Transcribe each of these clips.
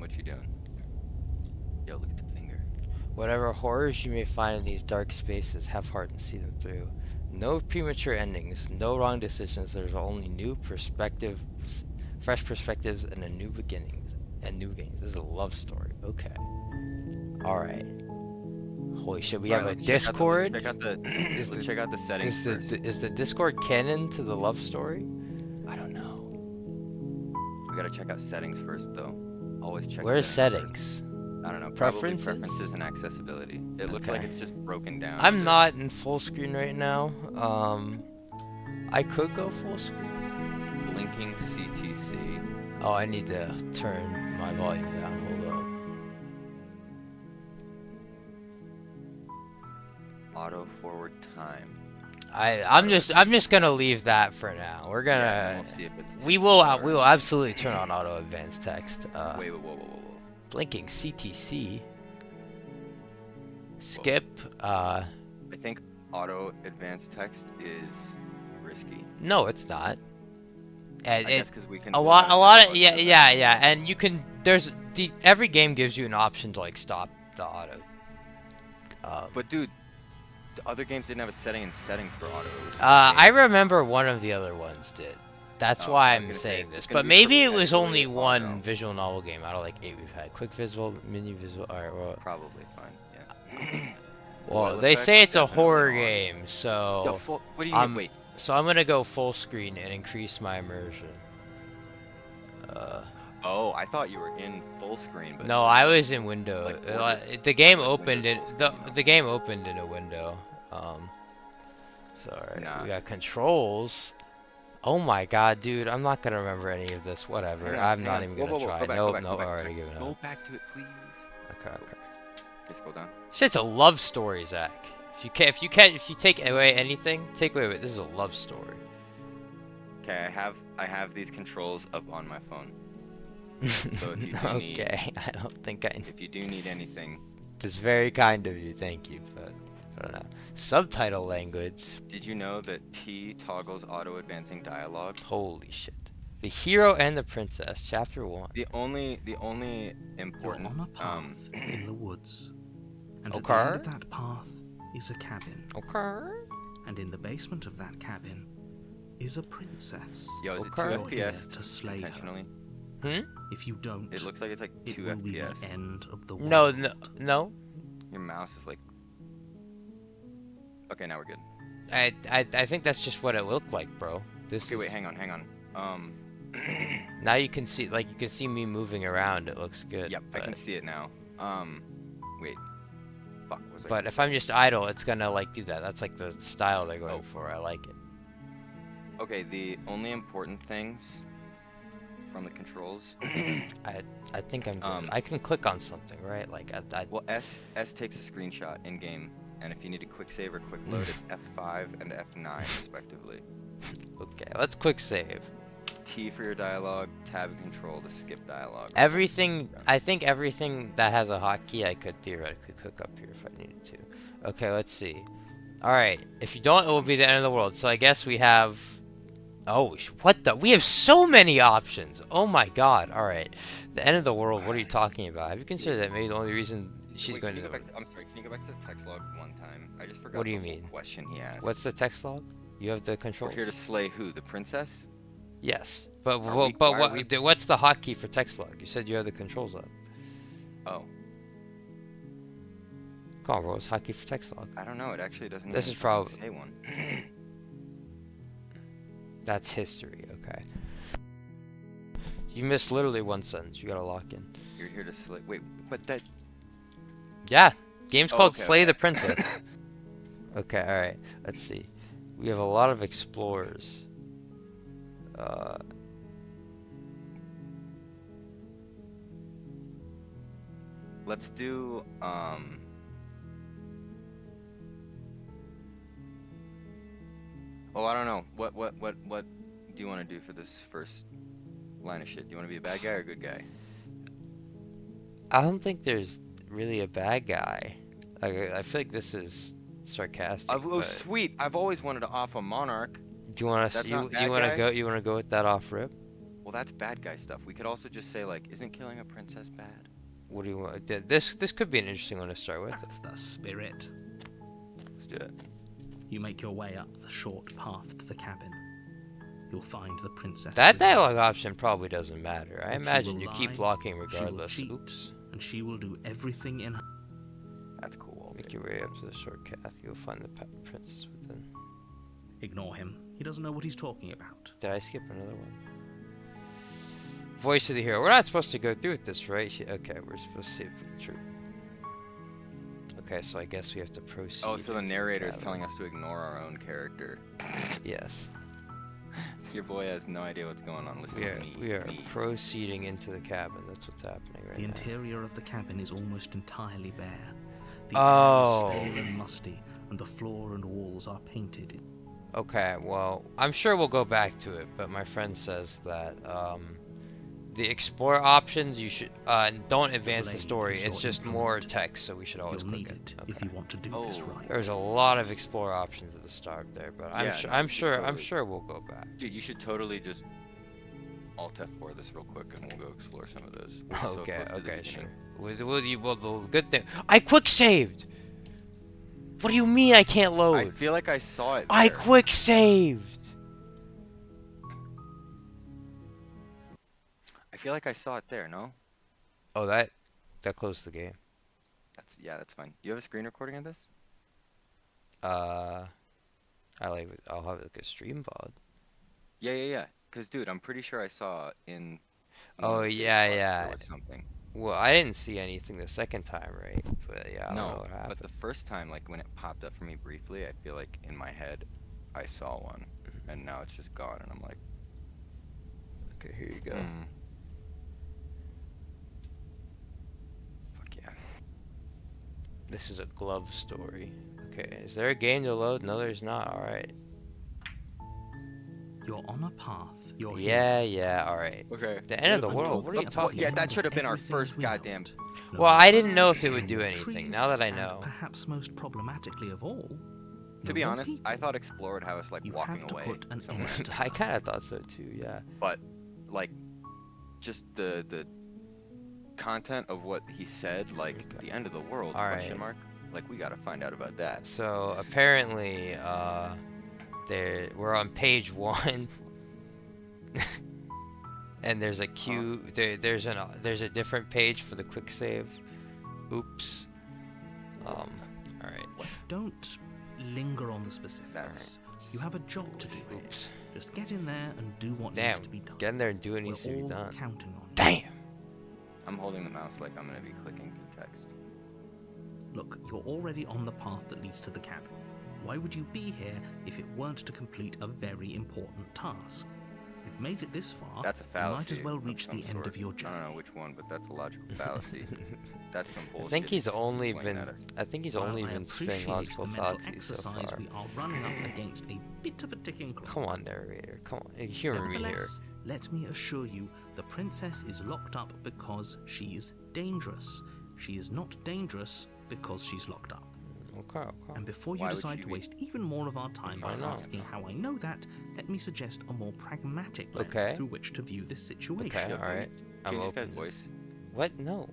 What you doing? Yo, look at the finger. Whatever horrors you may find in these dark spaces, have heart and see them through. No premature endings, no wrong decisions. There's only new perspectives, fresh perspectives, and a new beginnings. And new beginnings. This is a love story. Okay. All right. Holy shit, we have a Discord. Let's check out the settings first. Is the Discord canon to the love story? I don't know. We gotta check out settings first, though. Always check. Where's settings? settings? I don't know. Preferences? Probably preferences and accessibility. It looks like it's just broken down. I'm not in full screen right now. I could go full screen. Blinking CTC. Oh, I need to turn my volume down. Hold up. Auto forward time. I'm just gonna leave that for now. We're gonna. Yeah, we'll see if it's we will absolutely turn on auto advanced text. Wait, whoa. Blinking CTC. Skip. I think auto advanced text is risky. No, it's not. I guess because we can. A lot of yeah, and you can. Every game gives you an option to like stop the auto. But dude, the other games didn't have a setting in settings for auto. I remember one of the other ones did. That's why I'm saying this. But maybe it was only one visual novel game out of like 8 we've had. Quick visual, mini visual. All right, well. Probably fine. Yeah. Well, they say it's a horror game, so. Yo, what do you mean? Wait. So I'm gonna go full screen and increase my immersion. Oh, I thought you were in full screen. But no, I was in window. The game opened in the game opened in a window. So alright, we got controls. Oh my god, dude, I'm not gonna remember any of this. Whatever, I'm not even gonna try. Nope, already given up. Go back to it, please. Okay. Just go down. Shit's a love story, Zach. If you take away anything, take away. This is a love story. Okay, I have these controls up on my phone. So if you do okay, I don't think I. If you do need anything. That's very kind of you. Thank you, but I don't know. Subtitle language. Did you know that T toggles auto advancing dialogue? Holy shit. The Hero and the Princess, Chapter 1. The only important You're on a path in the woods. And okay. At the end of that path is a cabin. Okay. And in the basement of that cabin is a princess. Yo, is it 2 You're here FPS to slay intentionally? Her. If you don't, it looks like it's like 2 it will FPS. be the end of the world. No. Your mouse is like. Okay, now we're good. I think that's just what it looked like, bro. Okay, wait, hang on. Now you can see me moving around. It looks good. Yep, I can see it now. Wait. Fuck, was I? But if I'm just idle, it's gonna like do that. That's like the style they're going for. I like it. Okay, the only important things from the controls. I think I'm good. I can click on something, right? Like Well, S takes a screenshot in game, and if you need a quick save or quick load, it's F5 and F9 respectively. Okay, let's quick save. T for your dialogue, tab and control to skip dialogue. Everything, I think everything that has a hotkey I could theoretically cook up here if I needed to. Okay, let's see. Alright, if you don't, it will be the end of the world. So I guess we have... Oh, what the? We have so many options! Oh my god, alright. The end of the world, what are you talking about? Have you considered that maybe the only reason she's going to... I'm sorry, can you go back to the text log one time? I just forgot what do you mean? Question he asked. What's the text log? You have the controls. We're here to slay who? The princess? Yes, but what's the hotkey for text log? You said you have the controls up. Oh. Come on, bro. What's hotkey for text log? I don't know. It actually doesn't. This is probably say one. That's history. Okay. You missed literally one sentence. You gotta lock in. You're here to slay. Wait, but that. Yeah, game's called Slay the Princess. Okay, all right. Let's see. We have a lot of explorers. Let's do Oh, I don't know. What do you want to do for this first line of shit? Do you want to be a bad guy or a good guy? I don't think there's really a bad guy. I feel like this is sarcastic. Oh, sweet! I've always wanted to off a monarch. Do you want to? You want to go? You want to go with that off rip? Well, that's bad guy stuff. We could also just say like, isn't killing a princess bad? What do you want? This could be an interesting one to start with. That's the spirit. Let's do it. You make your way up the short path to the cabin. You'll find the princess. That with you. dialogue option probably doesn't matter. I But she imagine will you keep lie, locking she will regardless. cheat. Oops. And she will do everything in her. That's cool. Make your way up to the short path. You'll find the princess within. Ignore him. He doesn't know what he's talking about. Did I skip another one? Voice of the hero. We're not supposed to go through with this, right? Okay, we're supposed to see it. True. Okay, so I guess we have to proceed. Oh, so the into narrator is battle. telling us to ignore our own character. Yes. Your boy has no idea what's going on. Listen to me. We are me. proceeding into the cabin. That's what's happening right The now. interior of the cabin is almost entirely bare. The Oh. air is stale and musty, and the floor and walls are painted. Okay, well, I'm sure we'll go back to it, but my friend says that the explore options you should don't advance the blade story. is It's your just more implement. text, so we should always You'll click need it. it if you want to do this Oh. right. There's a lot of explore options at the start there, but Yeah, no, I'm you sure totally- we'll go back. Dude, you should totally just Alt F4 this real quick, and we'll go explore some of those. We're so Okay, close to the okay, sure. beginning. Well, the good thing I quick saved. What do you mean I can't I load? feel like I saw it. I there. quick saved. I feel like I saw it there. No, Oh, that closed the game. that's fine. You have a screen recording of this? I'll have like a stream VOD. Yeah. Cause dude, I'm pretty sure I saw in. one Oh, of the save yeah, slots yeah. There was something. Well, I didn't see anything the second time, right? But yeah, I don't know No, what happened. but the first time, like when it popped up for me briefly, I feel like in my head, I saw one, and now it's just gone, and I'm like, Okay, here you go. Fuck yeah. This is a glove story. Okay, is there a game to load? No, there's not. All right. You're on a path. You're Yeah. All right. Okay. The end of the here. world. What are you talking Yeah, about? that should have been our Everything first we goddamn. want. No Well, I matter didn't know if it what, would do no anything. trees, Now that I and know. perhaps most problematically of all. To no be more honest, people. I thought Explore would have us like You walking have to away put an somewhere. end to I kind of thought so too. Yeah. But like, just the content of what he said, like Okay. the end of the world? All Question right. mark. Like we gotta find out about that. So apparently, we're on page 1, and there's a queue. There's a different page for the quick save. Oops. All right. Don't linger on the specifics. That's You have a job to do here. Oops. Just get in there and do what Damn. needs to be done. Get in there and do what We're needs to be all done. counting on you. Damn. I'm holding the mouse like I'm gonna be clicking through text. Look, you're already on the path that leads to the cabin. Why would you be here if it weren't to complete a very important task? You've made it this far. That's a you fallacy. might as well of reach some the end sort. of your I journey. don't know which one, but that's a logical fallacy. That's some bullshit. I think he's only slinging been. at us. I think he's While only I been spinning appreciate logical the mental fallacies so exercise, far. we are running up against a bit of a ticking clock. Come on, narrator. Come on, humor me here. Nevertheless, let me assure you, the princess is locked up because she's dangerous. She is not dangerous because she's locked up. Okay. And before you Why would decide you to be- waste even more of our time I by know. asking how I know that, let me suggest a more pragmatic lens Okay. through which to view this situation. Okay. Yeah, All right. Can I'm you just guys open. voice? What? No.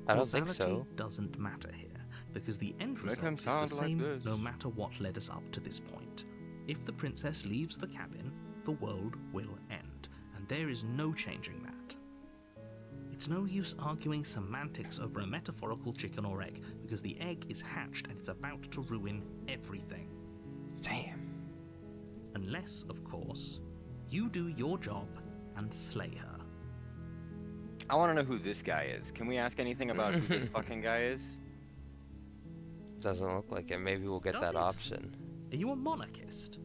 I don't think so. Causality doesn't matter here, because the end Make him result is the sound like same this. no matter what led us up to this point. If the princess leaves the cabin, the world will end, and there is no changing that. It's no use arguing semantics over a metaphorical chicken or egg, because the egg is hatched and it's about to ruin everything. Damn. Unless, of course, you do your job and slay her. I want to know who this guy is. Can we ask anything about who this fucking guy is? Doesn't look like it. Maybe we'll get Does that it? option. Are you a monarchist?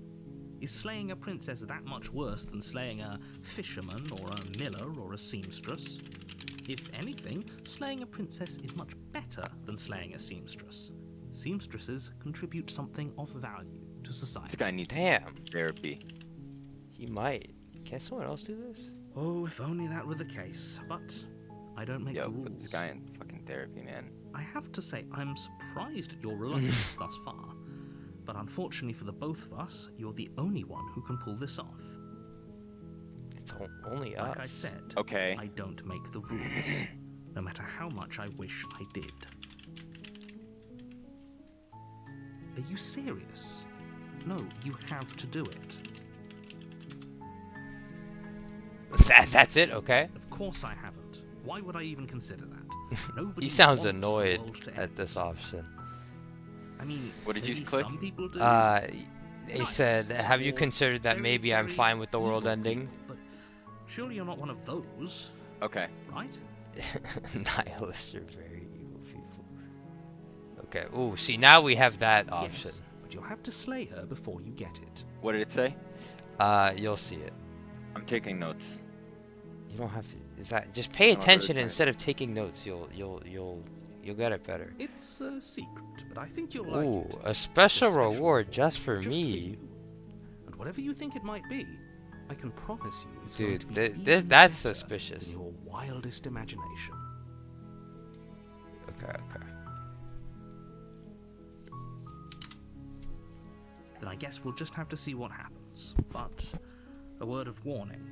Is slaying a princess that much worse than slaying a fisherman or a miller or a seamstress? If anything, slaying a princess is much better than slaying a seamstress. Seamstresses contribute something of value to society. This guy needs Damn. therapy. He might. Can someone else do this? Oh, if only that were the case. But I don't make Yo, the rules. put this guy in fucking therapy, man. I have to say, I'm surprised at your reluctance thus far. But unfortunately for the both of us, you're the only one who can pull this off. It's only us. Like I said, Okay. I don't make the rules, no matter how much I wish I did. Are you serious? No, you have to do it. That's it, okay? Of course I haven't. Why would I even consider that? Nobody He sounds wants the annoyed world to at end. this option. I mean, What did you maybe click? some people do. He said, have you considered that maybe I'm fine with the world ending? People, but surely you're not one of those, Okay. right? Nihilists are very evil people. Okay, ooh, see, now we have that option. Yes, but you'll have to slay her before you get it. What did it say? You'll see it. I'm taking notes. You don't have to. Is that just pay I'll attention really instead of taking notes? You'll get it better. It's a secret, but I think you'll like Ooh, it. a special Special reward just for Just me. you. And whatever you think it might be, I can promise you it's going Dude, to be even that's better suspicious. than your wildest imagination. Okay, okay. Then I guess we'll just have to see what happens. But a word of warning.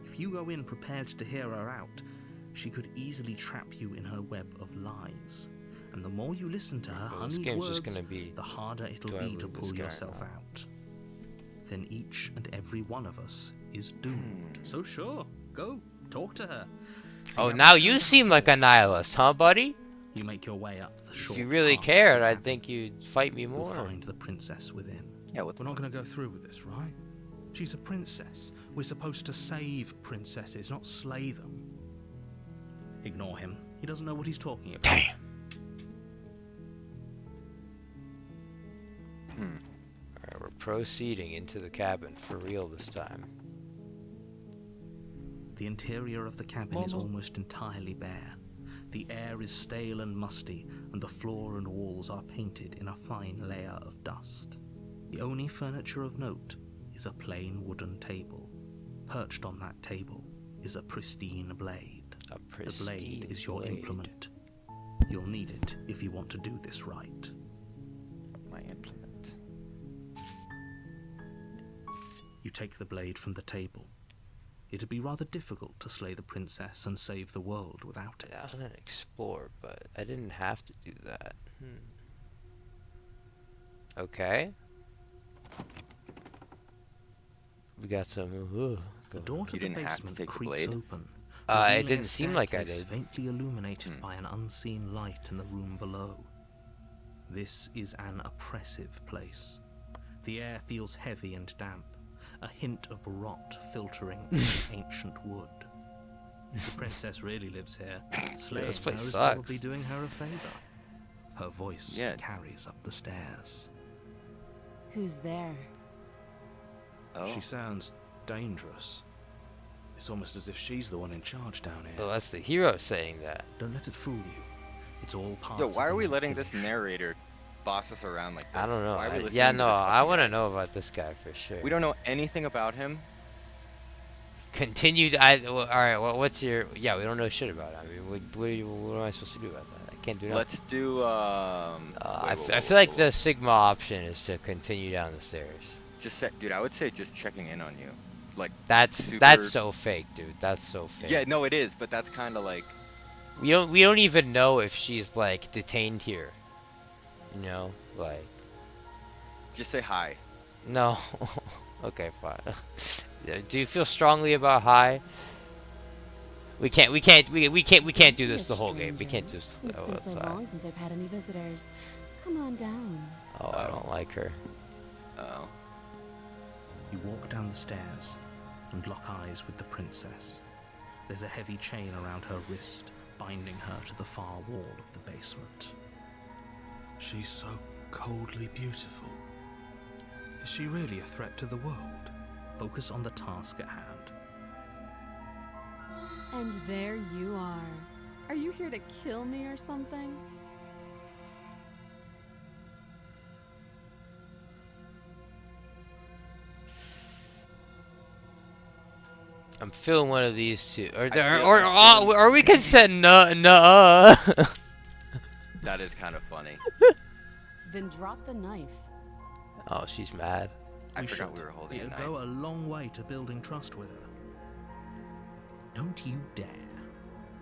If you go in prepared to hear her out, she could easily trap you in her web of lies. And the more you listen to her Well, this honeyed game's words, just gonna be, the harder it'll do I be to move this pull guy or yourself not? out. Then each and every one of us is doomed. So sure, go, talk to her. See Oh, how now it you turns seem out like a for us. nihilist, huh, buddy? You make your way up the short If you really path of cared, the I'd cabin. think you'd fight me You'll more. find the princess within. Yeah, what the We're not going to go through with this, right? She's a princess. We're supposed to save princesses, not slay them. Ignore him. He doesn't know what he's talking about. Damn. Alright, we're proceeding into the cabin for real this time. The interior of the cabin is almost entirely bare. The air is stale and musty, and the floor and walls are painted in a fine layer of dust. The only furniture of note is a plain wooden table. Perched on that table is a pristine blade. A The pristine blade is your blade. implement. You'll need it if you want to do this right. my implement? You take the blade from the table. It'd be rather difficult to slay the princess and save the world without it. I was gonna explore, but I didn't have to do that. Okay. We got some. The door to You the didn't have to basement take the creaks blade? open. It revealing didn't a seem like I staircase did. faintly illuminated by an unseen light in the room below. This is an oppressive place. The air feels heavy and damp, a hint of rot filtering from ancient wood. The princess really lives here. Slaying this her place is sucks. probably doing her a favor. Her voice Yeah. carries up the stairs. Who's there? Oh. She sounds dangerous. It's almost as if she's the one in charge down here. Well, that's the hero saying that. Don't let it fool you. It's all part Yo, of why the are we letting this manipulation. narrator boss us around like this? I don't know. Why are we listening Yeah, to no, this I fucking want to guy? know about this guy for sure. We don't know anything about him. Continued. Well, all right. Well, what's your? Yeah, we don't know shit about it. I mean, what am I supposed to do about that? I can't do nothing. Let's do I feel like the Sigma option is to continue down the stairs. just set, dude. I would say just checking in on you, like That's super- so fake, dude. That's so fake. Yeah, no, it is, but that's kind of like We don't even know if she's like detained here. You know, like just say hi. no. Okay, fine. Do you feel strongly about high? We can't do this the whole game. We can't do this. It's been so outside. long since I've had any visitors. Come on down. Oh, I don't like her. Oh, You walk down the stairs and lock eyes with the princess. There's a heavy chain around her wrist, binding her to the far wall of the basement. She's so coldly beautiful. Is she really a threat to the world? Focus on the task at hand. And there you are. Are you here to kill me or something? I'm feeling one of these two. Or feel- or we can set nuh. that is kind of funny. Then drop the knife. Oh, she's mad. I We forgot should. we were holding a It'll knife. go a long way to building trust with her. Don't you dare.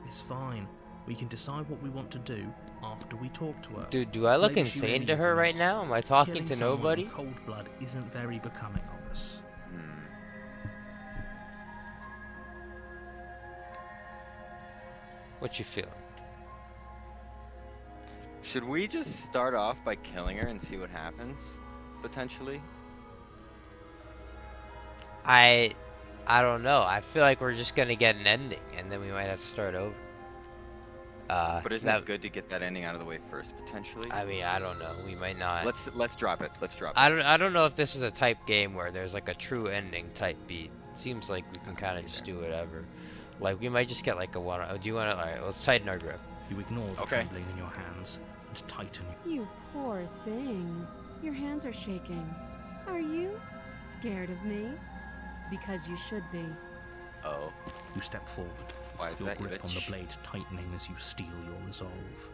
It's fine. We can decide what we want to do after we talk to her. Dude, do I look Maybe she insane really to is her a right mess. now? Am I talking Killing to someone nobody? in cold blood isn't very becoming of us. What you feeling? Should we just start off by killing her and see what happens? Potentially? I don't know. I feel like we're just gonna get an ending, and then we might have to start over. But isn't it good to get that ending out of the way first, potentially? I mean, I don't know. We might not. Let's drop it. Let's drop it. I don't know if this is a type game where there's like a true ending type beat. It seems like we can kind of just do whatever. Like we might just get like a one. Oh, do you want to? All right, let's tighten our grip. You ignore the Okay. trembling in your hands and tighten. You poor thing. Your hands are shaking. Are you scared of me? Because you should be. Oh, You step forward, why is your that, grip on the bitch? blade tightening as you steel your resolve.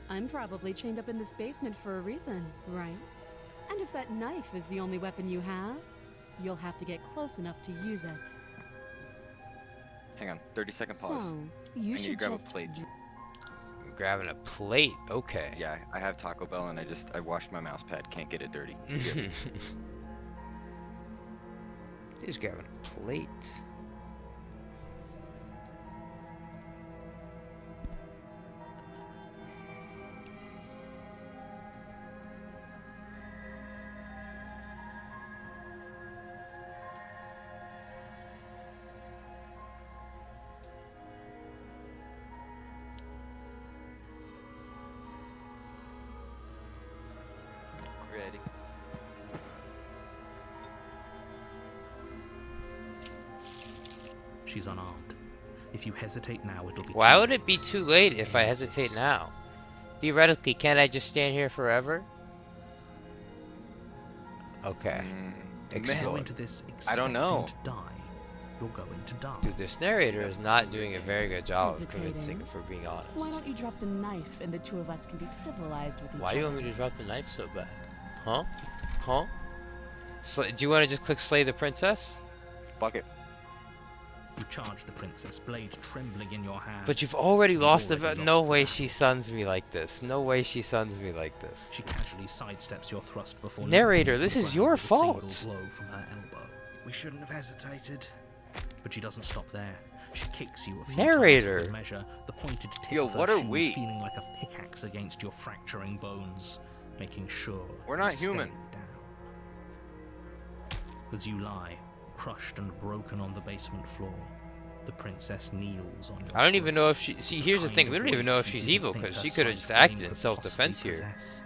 I'm probably chained up in this basement for a reason, right? And if that knife is the only weapon you have, you'll have to get close enough to use it. Hang on, 30-second pause. So, you I need to should grab just a plate. Grabbing a plate. Okay. Yeah, I have Taco Bell and I washed my mouse pad. Can't get it dirty. He's grabbing a plate. Ready. She's unarmed. If you hesitate now, it'll be Why too would late. it be too late if I hesitate now? Theoretically, can't I just stand here forever? Okay. Go Explode. into this I don't know. expecting to die. You're going to die. Dude, this narrator is not doing a very good job of Hesitating? convincing, if we're being honest. Why don't you drop the knife and the two of us can be civilized with each Why other? do you want me to drop the knife so bad? Huh? Huh? Do you want to just click Slay the Princess? Bucket. You charge the princess, blade trembling in your hand. But you've already lost the... already No lost way the she suns me like this. No way she suns me like this. She casually sidesteps your thrust before Narrator, leaping this to the is ground your with a single fault. blow from her elbow. We shouldn't have hesitated. But she doesn't stop there. She kicks you a few Narrator. times for good measure. The pointed tip Yo, of her what are shoes we? feeling like a pickaxe against your fracturing bones, making sure We're not you stay human. down. As you lie, crushed and broken on the basement floor, the princess kneels on your I don't even throat. know if she... See, here's the Kind thing. of We don't even know weight if you she's didn't evil, think because her she could have slight just acted frame in could self-defense possibly here. possess.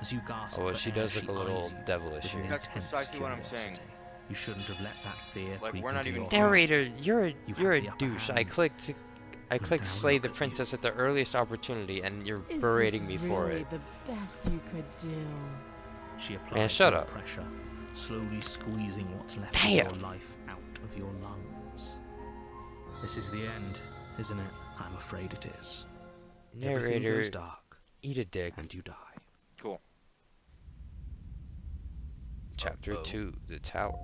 As you gasp Oh, well, for she air, does look a little eyes you devilish with an here. That's intense precisely what I'm saying. curiosity. You shouldn't have let that fear Like, creep we're not into even your Narrator, you're You a have the upper douche. I hand. clicked now Slay look the at you. Princess at the earliest opportunity, and you're Is berating this me for really it. the best you could do? She applies shut more up. pressure, slowly squeezing what's left Damn. of your life out of your lungs. This is the end, isn't it? I'm afraid it is. Everything Narrator, goes dark, eat a dick. and you die. Cool. Chapter Uh-oh. 2, The Tower.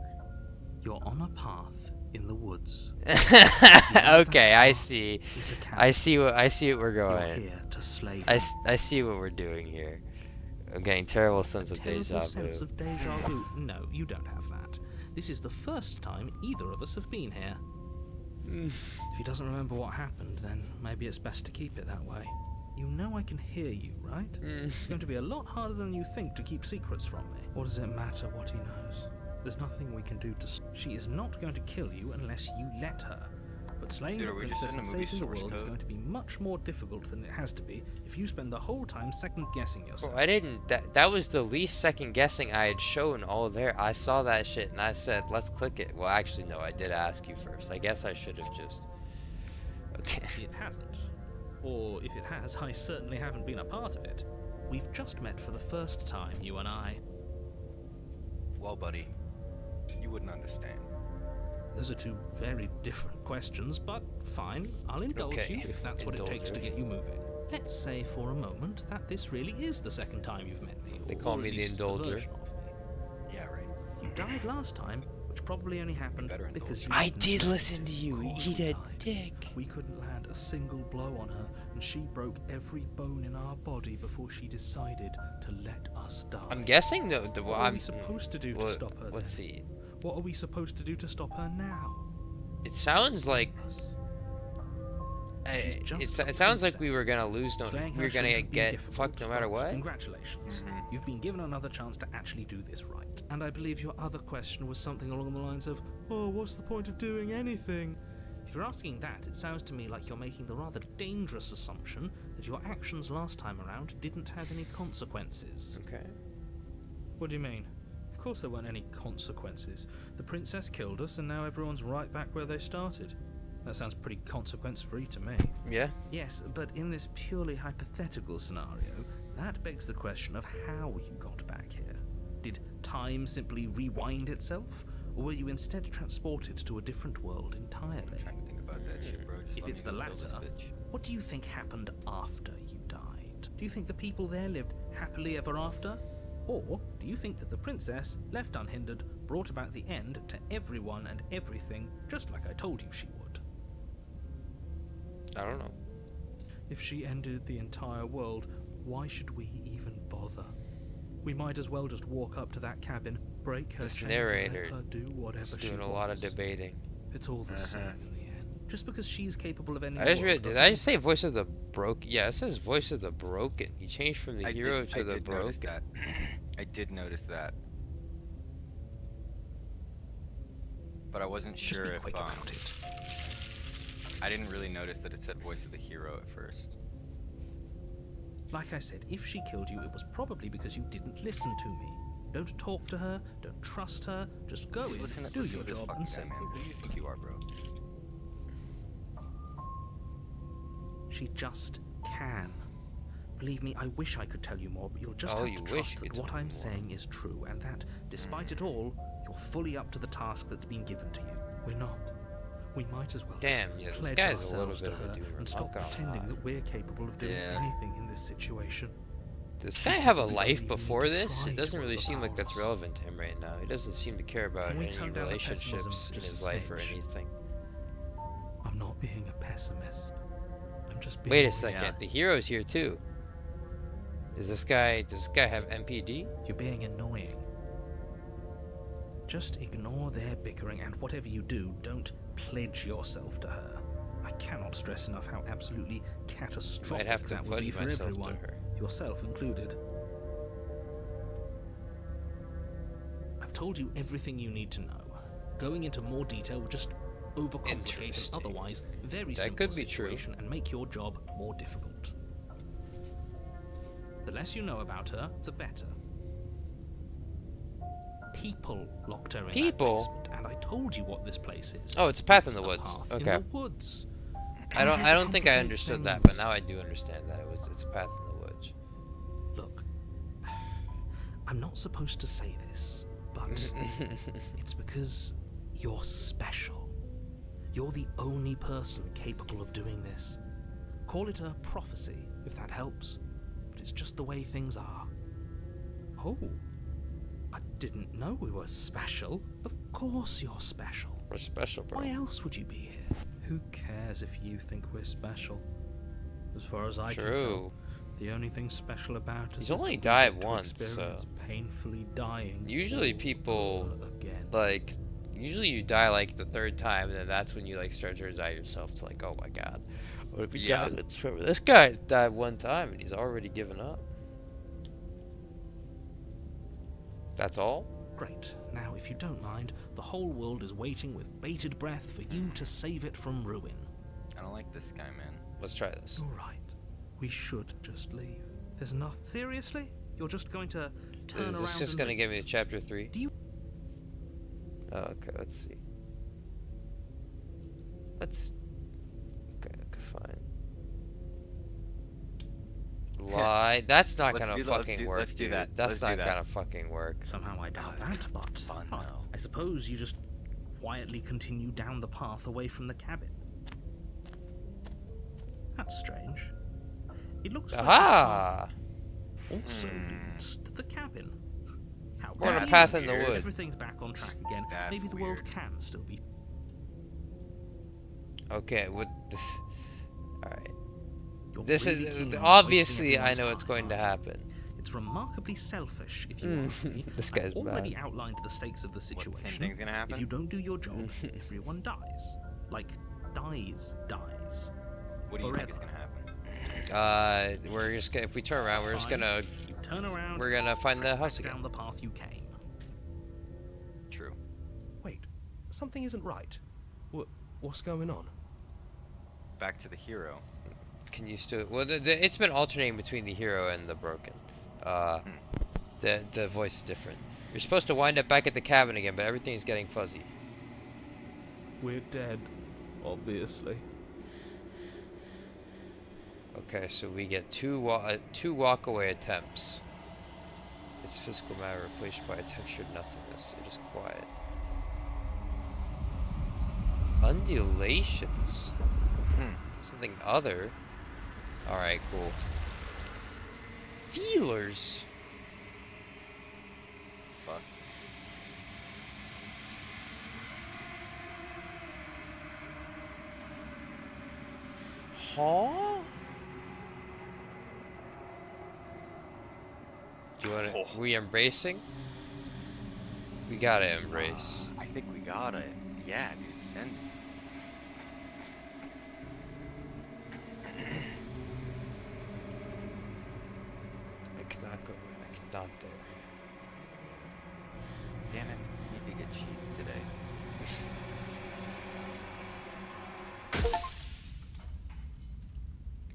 You're on a path in the woods. Okay, I see. It's a I cabin. see what we're You're going. here to slay I them. see what we're doing here. I'm getting terrible sense of Terrible deja sense vu. of deja vu. No, you don't have that. This is the first time either of us have been here. If he doesn't remember what happened, then maybe it's best to keep it that way. You know I can hear you, right? It's going to be a lot harder than you think to keep secrets from me. What does it matter what he knows? There's nothing we can do to... She is not going to kill you unless you let her. But slaying Dude, the are we just princess in and a movie saving the source world is code? going to be much more difficult than it has to be if you spend the whole time second-guessing yourself. Bro, I didn't. That was the least second guessing I had shown all there. I saw that shit and I said, let's click it. Well, actually, no, I did ask you first. I guess I should have just. Okay. It hasn't. Or if it has, I certainly haven't been a part of it. We've just met for the first time, you and I. Well, buddy, you wouldn't understand. Those are two very different questions, but fine. I'll indulge Okay, you if that's what it takes to indulge. get you moving. Let's say for a moment that this really is the second time you've met me. They or call at me the least a indulger. version of me. Yeah, right. You died last time which probably only happened better indulge. because you I didn't did listen listen to you. Of course Eat we a died. dick. We couldn't land a single blow on her, and she broke every bone in our body before she decided to let us die. I'm guessing the What are we supposed to do to stop her Let's then? see. What are we supposed to do to stop her now? It sounds like She's just a it sounds like we princess. were gonna lose. No, Slaying we her were gonna shouldn't have been get difficult, fucked no matter but what. Congratulations. You've been given another chance to actually do this right. And I believe your other question was something along the lines of, oh, what's the point of doing anything? If you're asking that, it sounds to me like you're making the rather dangerous assumption that your actions last time around didn't have any consequences. Okay. What do you mean? Of course there weren't any consequences. The princess killed us, and now everyone's right back where they started. That sounds pretty consequence-free to me. Yeah. Yes, but in this purely hypothetical scenario, that begs the question of how you got back here. Did time simply rewind itself, or were you instead transported to a different world entirely? I'm trying to think about that shit, bro. Just If let it's me the go kill this latter, bitch. what do you think happened after you died? Do you think the people there lived happily ever after? Or do you think that the princess, left unhindered, brought about the end to everyone and everything, just like I told you she would? I don't know. If she ended the entire world, why should we even bother? We might as well just walk up to that cabin, break her This chains, and narrator let her do whatever It's she doing a wants. lot of debating. It's all the same in the end. Just because she's capable of ending I the just world read. Did doesn't I just say voice of the broken? Yeah, it says voice of the broken. He changed from the hero to the did notice broken. that. I did notice that. But I wasn't Just sure be if quick about it. I didn't really notice that it said voice of the hero at first. Like I said, if she killed you, it was probably because you didn't listen to me. Don't talk to her, don't trust her, just go in, Listen do listen your to this job fucking and guy, save man. the Who do you world. think you are, bro? She just can. Believe me, I wish I could tell you more, but you'll just Oh, have you to wish trust you that could what tell me I'm more. saying is true, and that, despite it all, you're fully up to the task that's been given to you. We're not. We might as well Damn, just yeah, this pledge guy's a little ourselves bit to of a her doomer, and stop not gonna pretending lie. that we're capable of doing Yeah. anything in this situation. Does this guy have a probably life don't even before need to this? try It to doesn't really seem like that's overpower us. relevant to him right now. He doesn't seem to care about Can we any tone down the pessimism relationships in just his a life or smidge? anything. I'm not being a pessimist. I'm just being Wait a real. second, Yeah. the hero's here too. Does this guy have MPD? You're being annoying. Just ignore their bickering, and whatever you do, don't pledge yourself to her. I cannot stress enough how absolutely catastrophic Might have to that would be pledge for myself everyone, to her. yourself included. I've told you everything you need to know. Going into more detail would just overcomplicate an Interesting. otherwise very That simple could be true. situation and make your job more difficult. The less you know about her, the better. People locked her in People? that basement, and I told you what this place is. Oh, it's a path in It's the a woods. path Okay. In the woods. I don't think I complicate understood that, but things. now I do understand that it's a path in the woods. Look, I'm not supposed to say this, but it's because you're special. You're the only person capable of doing this. Call it a prophecy, if that helps. But it's just the way things are. Oh, I didn't know we were special. Of course you're special. We're special, bro. Why else would you be here? Who cares if you think we're special? As far as I can True. tell, the only thing special about us He's is only that we died get to once, experience painfully dying. Usually all people, over again. Like, usually you die like the third time, and then that's when you like start to resign yourself. It's like, oh my god, what if he Yeah. died? This guy's died one time, and he's already given up. That's all? Great. Now, if you don't mind, the whole world is waiting with bated breath for you to save it from ruin. I don't like this guy, man. Let's try this. You're right. We should just leave. There's nothing. Seriously? You're just going to turn Is around this just and gonna leave? give me to chapter 3? Do you- Oh, okay, let's see. Okay, fine. Lie. That's not Let's gonna do that, let's fucking do- work. let's do dude. that, That's let's do not that. gonna fucking work. Somehow I doubt it's that, gonna be but fun, huh, though. I suppose you just quietly continue down the path away from the cabin. That's strange. It looks like this Aha! path also Hmm. leads to the cabin. How We're on a That's path in the weird. woods. Everything's back on track again. That's Maybe the world weird. can still be. Okay, with this. Alright. You're This really is keen on obviously wasting I know everyone's it's going to time, aren't happen. you? It's remarkably selfish, if you ask me. This guy's I've already bad. outlined the stakes of the What, the situation. same thing's gonna happen? If you don't do your job, everyone dies. Like, dies. What do you think is Forever. gonna happen? We're just gonna, if we turn around, we're just Fine. gonna, You turn around. we're gonna find the trek house back again. down the path you came. True. Wait, something isn't right. What's going on? Back to the hero. Can you still? Well, it's been alternating between the hero and the broken. The voice is different. You're supposed to wind up back at the cabin again, but everything's getting fuzzy. We're dead, obviously. Okay, so we get two walk-away attempts. Its physical matter replaced by a textured nothingness. It is quiet. Undulations. Something other. Alright, cool. Feelers. Fuck. Huh? Do you want to? Oh. We embracing? We gotta embrace. I think we got it. Yeah, dude. Send it. I cannot go. I cannot there. Damn it. I need to get cheese today.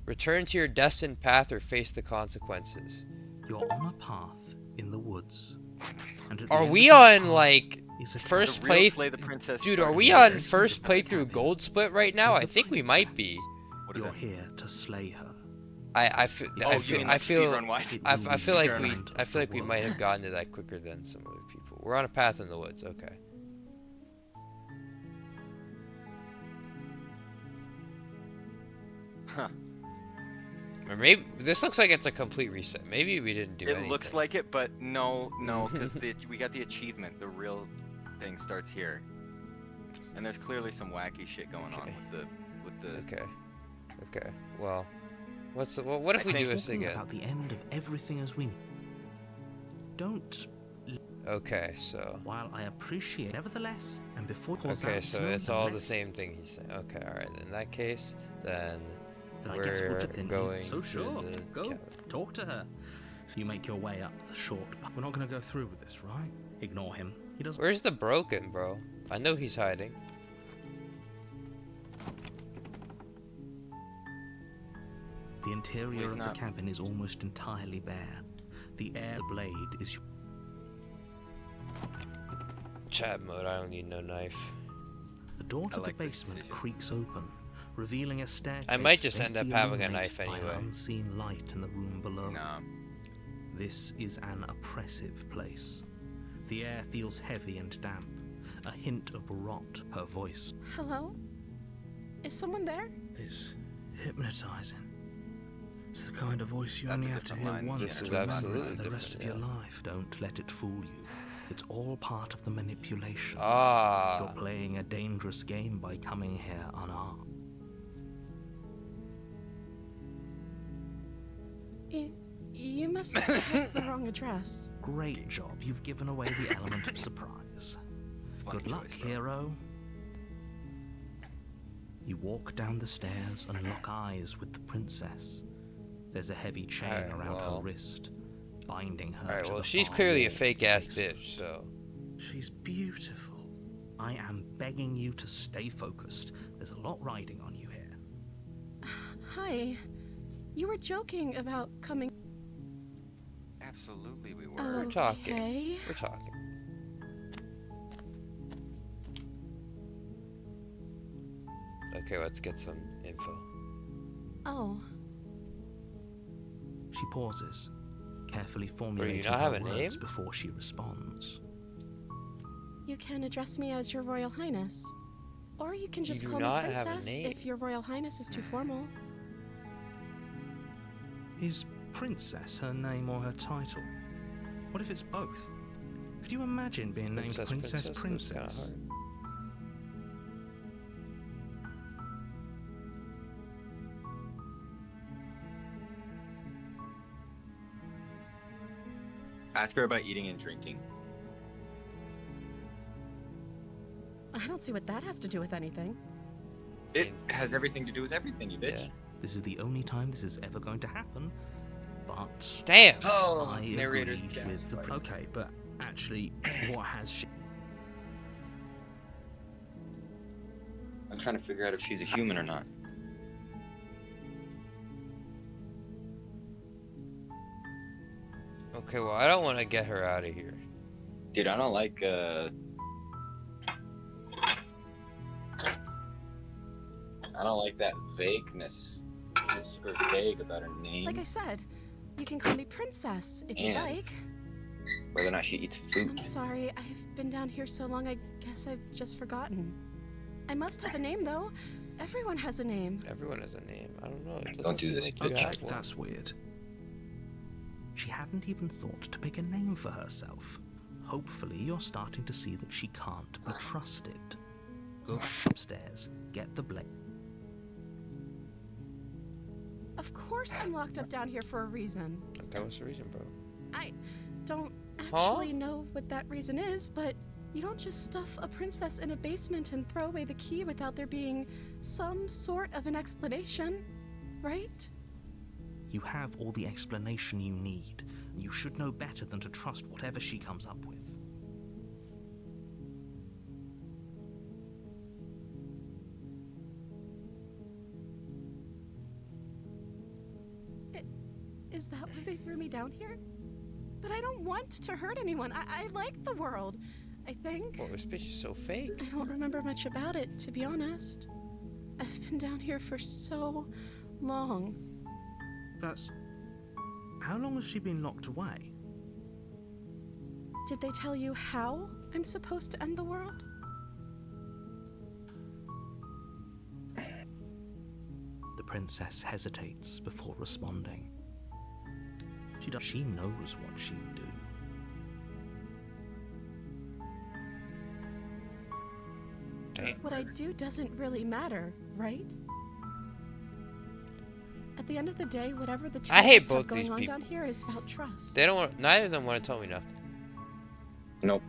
Return to your destined path or face the consequences. You're on a path in the woods. And at the Are end we of that on path like is a first The real play? Slay the Princess Dude, are starts we here. on first playthrough Gold Split right now? I There's a think we might be. princess. What is You're that? here to slay her. I feel. Oh, I you feel. mean I like feel. speedrun-wise? It I will feel be like the we. end I of feel the like we might world. have gotten to that quicker than some other people. We're on a path in the woods. Okay. Huh. Or maybe this looks like it's a complete reset. Maybe we didn't do It anything. looks like it, but no, because we got the achievement. The real thing starts here, and there's clearly some wacky shit going on Okay. with the. Okay. Okay. Well, what's the, what if I we think- do this Talking again? about the end of everything as we know. Don't. Okay, so. While I appreciate, nevertheless, and before Okay, so known it's all the unless same thing he's saying. Okay, all right. In that case, then that I guess we'll we're continue. going So to sure, the go cabin. talk to her. So you make your way up the short path. We're not going to go through with this, right? Ignore him. He doesn't. Where's the broken, bro? I know he's hiding. The interior He's of not. the cabin is almost entirely bare. The air blade is. Chat mode. I don't need no knife. The door to I the like this basement decision. creaks open, revealing a staircase. I might just end up faintly having a illuminated knife by an anyway. unseen light in the room below. Nah. This is an oppressive place. The air feels heavy and damp. A hint of rot. Her voice. Hello? Is someone there? It's hypnotizing. It's the kind of voice you That's only a have to different hear line. once This to is remember absolutely it for the rest of different, your yeah. life. Don't let it fool you. It's all part of the manipulation. Ah. You're playing a dangerous game by coming here unarmed. You must have the wrong address. Great job. You've given away the element of surprise. Funny Good luck, choice, bro. hero. You walk down the stairs and lock eyes with the princess. There's a heavy chain Alright, around well. her wrist, binding her Alright, to well, the she's far clearly a wall of the fake ass basement. bitch, so. She's beautiful. I am begging you to stay focused. There's a lot riding on you here. Hi. You were joking about coming. Absolutely, we were. We're talking. Okay. We're talking. Okay, let's get some info. Oh, She pauses, carefully formulating not have her a words name? before she responds. you can address me as Your Royal Highness. Or you can just do call me not have a Princess name. if Your Royal Highness is too formal. Is princess her name or her title? What if it's both? Could you imagine being named Princess Looks Princess? kinda hard. Ask her about eating and drinking. I don't see what that has to do with anything. It has everything to do with everything, you bitch. Yeah. This is the only time this is ever going to happen. But Damn! Oh, I narrator's agree gas with the. fight. Okay, but actually, what has she? I'm trying to figure out if she's a human or not. Okay, well, I don't want to get her out of here. Dude, I don't like, I don't like that vagueness. She's super vague about her name. Like I said, you can call me Princess if you And- like. Whether or not she eats I'm food. sorry, I've been down here so long, I guess I've just forgotten. I must have a name, though. Everyone has a name. Everyone has a name. I don't know. It doesn't Don't do seem this. like you Okay, have one. that's weird. She hadn't even thought to pick a name for herself. Hopefully, you're starting to see that she can't be trusted. Go upstairs, get the blade. Of course I'm locked up down here for a reason. Okay, what's the reason, bro? I don't Huh? actually know what that reason is, but you don't just stuff a princess in a basement and throw away the key without there being some sort of an explanation, right? You have all the explanation you need. You should know better than to trust whatever she comes up with. Is that why they threw me down here? But I don't want to hurt anyone. I like the world, I think. Well, this bitch is so fake. I don't remember much about it, to be honest. I've been down here for so long. That's. How long has she been locked away? Did they tell you how I'm supposed to end the world? The princess hesitates before responding. She knows what she'd do. Damn. What I do doesn't really matter, right? At the end of the day, whatever the two I of hate us have both going these on people. down here is about trust. They don't want. Neither of them want to tell me nothing. Nope.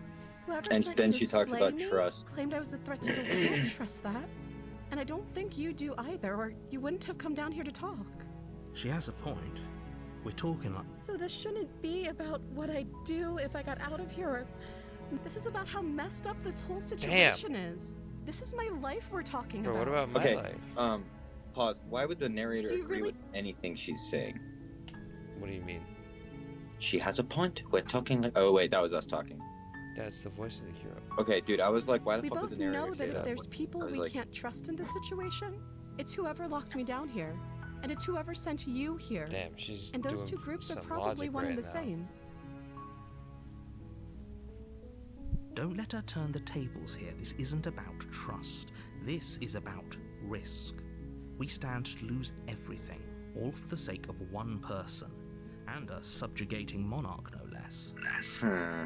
Whoever And sent then you she to talks slay about me trust. claimed I was a threat to the world. I don't trust that. And I don't think you do either, or you wouldn't have come down here to talk. She has a point. We're talking like. So this shouldn't be about what I'd do if I got out of here. Or... This is about how messed up this whole situation is. This is my life we're talking Bro, about. what about my Okay, life? Pause. Why would the narrator Do you agree really- with anything she's saying? What do you mean? She has a point. We're talking like. Oh wait, that was us talking. That's the voice of the hero. Okay, dude, I was like, why the We fuck both would the narrator know say that if that? there's people I was we like- can't trust in this situation, it's whoever locked me down here. And it's whoever sent you here. Damn, she's And those doing two groups are some probably logic one and right the now. same. Don't let her turn the tables here. This isn't about trust. This is about risk. We stand to lose everything, all for the sake of one person. And a subjugating monarch, no less. Hmm.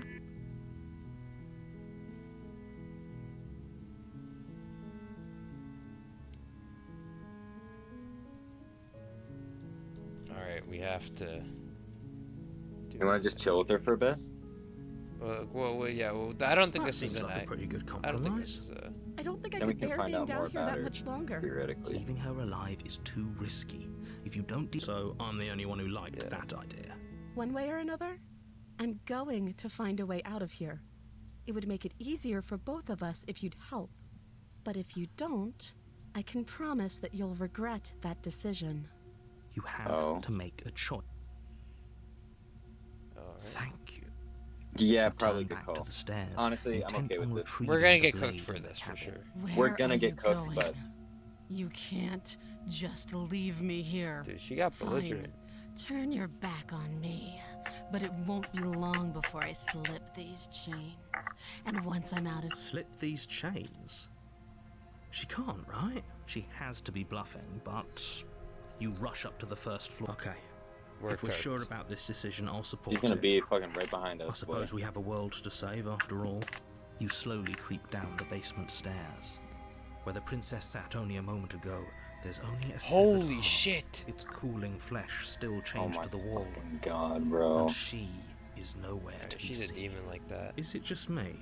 Alright, we have to. Do You want to just chill with her for a bit? Well, yeah. Well, I don't think That this is seems a like a night. pretty good I don't think this compromise. is a. I don't think I Then we could can bear find being out more down here about that her. much longer. Theoretically. Leaving her alive is too risky. If you don't so I'm the only one who liked Yeah. that idea. One way or another, I'm going to find a way out of here. It would make it easier for both of us if you'd help. But if you don't, I can promise that you'll regret that decision. You have Oh. to make a choice. Alright. Thank you. Yeah, Return probably good back to call. the stairs, Honestly, I'm intent okay with on this. retrieving We're gonna the get blade cooked for in the this for cabin. sure. We're gonna get cooked, going? but You can't just leave me here. Dude, she got Fine. belligerent. Turn your back on me. But it won't be long before I slip these chains. And once I'm out of... Slip these chains? She can't, right? She has to be bluffing, but you rush up to the first floor. Okay. If we're cooked. sure about this decision, I'll support He's gonna it. be fucking right behind I us. boy. suppose we have a world to save after all. You slowly creep down the basement stairs. Where the princess sat only a moment ago, there's only a severed Holy heart, shit! its cooling flesh still Oh chained my to the wall, fucking god, bro. and she is nowhere to be She's a seen. demon like that. Is it just me?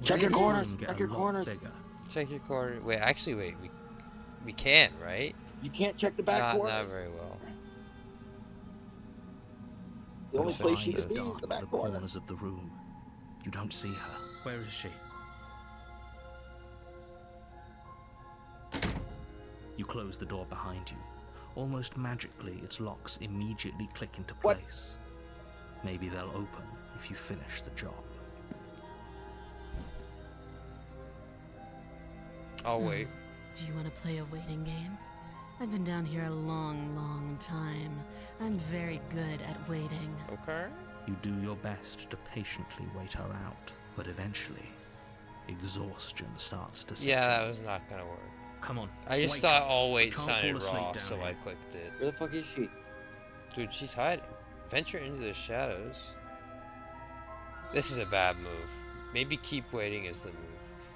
Check Or your does this corners, room get check a your lot corners. bigger? Check your corner. Wait, actually, wait. We can, right? You can't check the back Not corner. very well. The only That's place fine, she Eyes could be is dark the at back the corner. corners of the room. You don't see her. Where is she? You close the door behind you. Almost magically, its locks immediately click into What? place. Maybe they'll open if you finish the job. I'll wait. Do you want to play a waiting game? I've been down here a long time. I'm very good at waiting. Okay. You do your best to patiently wait her out, but eventually, exhaustion starts to set Yeah, in. that was not gonna work. Come on. I just wake thought up. all I wait can't sounded fall asleep raw, down so here. I clicked it. Where the fuck is she? Dude, she's hiding. Venture into the shadows. This is a bad move. Maybe keep waiting is the move.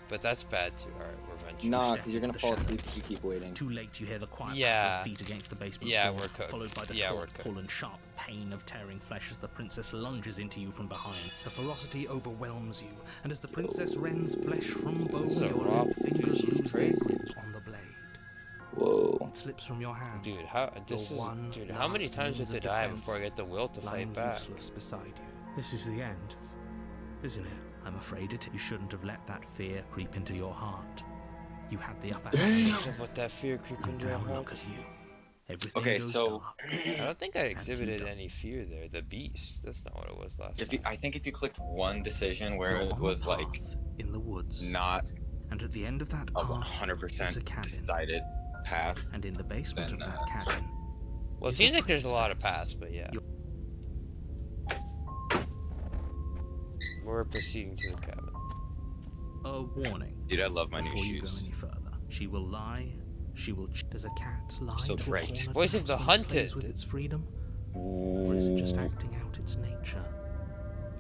But that's bad too. Alright, we're venturing. Nah, step because you're gonna into fall the asleep shadows. if you keep waiting. Too late, you hear the quiet Yeah. patter of feet against the basement Yeah, floor, we're cooked. followed by the Yeah, we're taut cooked. pull and sharp pain of tearing flesh as the princess lunges into you from behind. The ferocity overwhelms you, and as the princess rends flesh from bone, This is a your raw- limp dude, fingers she's lose their crazy. grip on the blade. Whoa. It slips from your hand. Dude, how this Your is one dude, how many last times do I means have of to die defense before I get the will to lying fight back? useless beside you. This is the end, isn't it? I'm afraid it. You shouldn't have let that fear creep into your heart. You had the upper hand. Don't let that fear creep And into your now heart. look at you. Everything Okay, goes so- dark. I don't think I exhibited don't. any fear there. The beast. That's not what it was last If you, time. I think if you clicked one decision where You're it on a was like path in the woods, not and at the end of that a path 100% is a cabin, decided path, and in the basement Then, of that cabin, Well, it is seems a like there's a lot of princess. paths, but yeah. You're- We're proceeding to the cabin. a warning. dude, I love my new Before you go shoes. any further, she will lie. She will. Does a cat lie So to great. a cornered Voice of mouse the when it hunted. plays with its freedom, or is it just acting out its nature?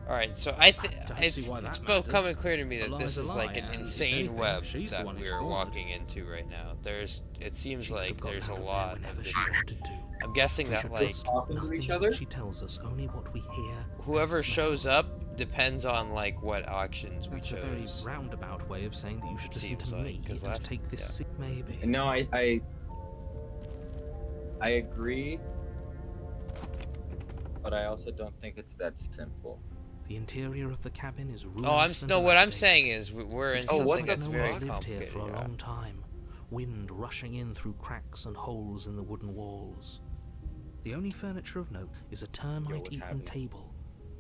All right, so I don't see it's why that becoming matters. clear to me A that lie's this a is lie, like an and if insane anything, web she's the that one who's we're cornered. walking into right now. It seems She could like have gotten there's a out of there lot whenever of she different. wanted to. I'm guessing We that should like trust Talking to nothing each that other? she tells us, only what we hear. and whoever smell. shows up depends on like what actions we That's a very chose. roundabout way of saying that you should listen Seems to like, me 'cause and last- take this. yeah. Maybe. No, I agree, but I also don't think it's that simple. The interior of the cabin is ruinous. Oh, and no. What I'm dilapidated. saying is we're in It Oh, feels something what like that's no very one's lived here complicated. for a Yeah. long time. Wind rushing in through cracks and holes in the wooden walls. The only furniture of note is a what's termite-eaten happening? table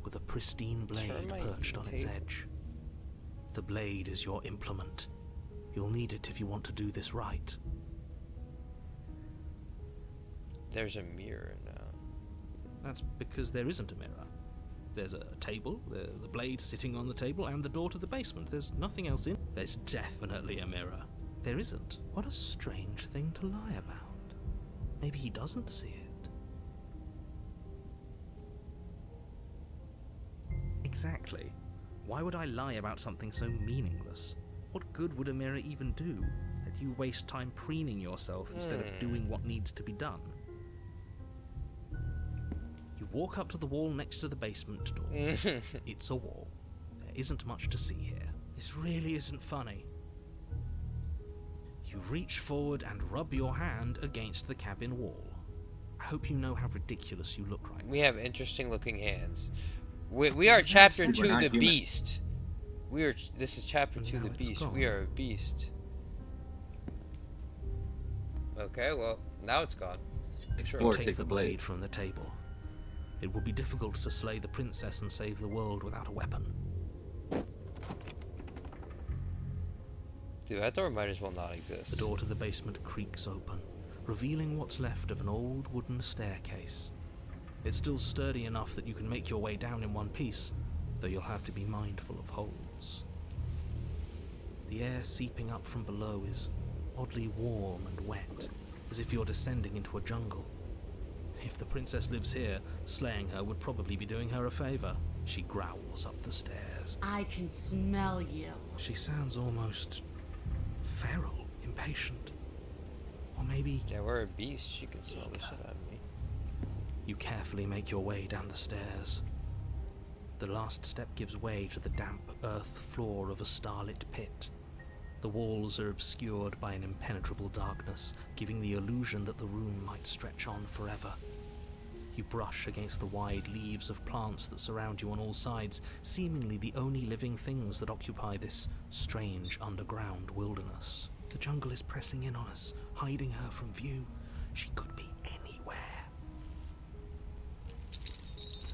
with a pristine blade Termite-eaten perched on its table? edge. The blade is your implement. You'll need it if you want to do this right. There's a mirror now. That's because there isn't a mirror. There's a table, the blade sitting on the table, and the door to the basement. There's nothing else in. There's definitely a mirror. There isn't. What a strange thing to lie about. Maybe he doesn't see it. Exactly. Why would I lie about something so meaningless? What good would a mirror even do? That you waste time preening yourself instead of doing what needs to be done. You walk up to the wall next to the basement door. It's a wall. There isn't much to see here. This really isn't funny. You reach forward and rub your hand against the cabin wall. I hope you know how ridiculous you look right now. We have interesting looking hands. We are Is that chapter simple? 2 We're the not human. beast. This is chapter And 2 now the it's beast. gone. We are a beast. Okay, well, now it's gone. Sure. Or Take take the the blade blade. from the table. It will be difficult to slay the princess and save the world without a weapon. Dude, that door might as well not The exist. door to the basement creaks open, revealing what's left of an old wooden staircase. It's still sturdy enough that you can make your way down in one piece, though you'll have to be mindful of holes. The air seeping up from below is oddly warm and wet, as if you're descending into a jungle. If the princess lives here, slaying her would probably be doing her a favor. She growls up the stairs. I can smell you. She sounds almost feral, impatient. Or maybe Yeah, we're a beast. She can smell the shit out of me. you carefully make your way down the stairs. The last step gives way to the damp earth floor of a starlit pit. The walls are obscured by an impenetrable darkness, giving the illusion that the room might stretch on forever. You brush against the wide leaves of plants that surround you on all sides, seemingly the only living things that occupy this strange underground wilderness. The jungle is pressing in on us, hiding her from view. She could be anywhere.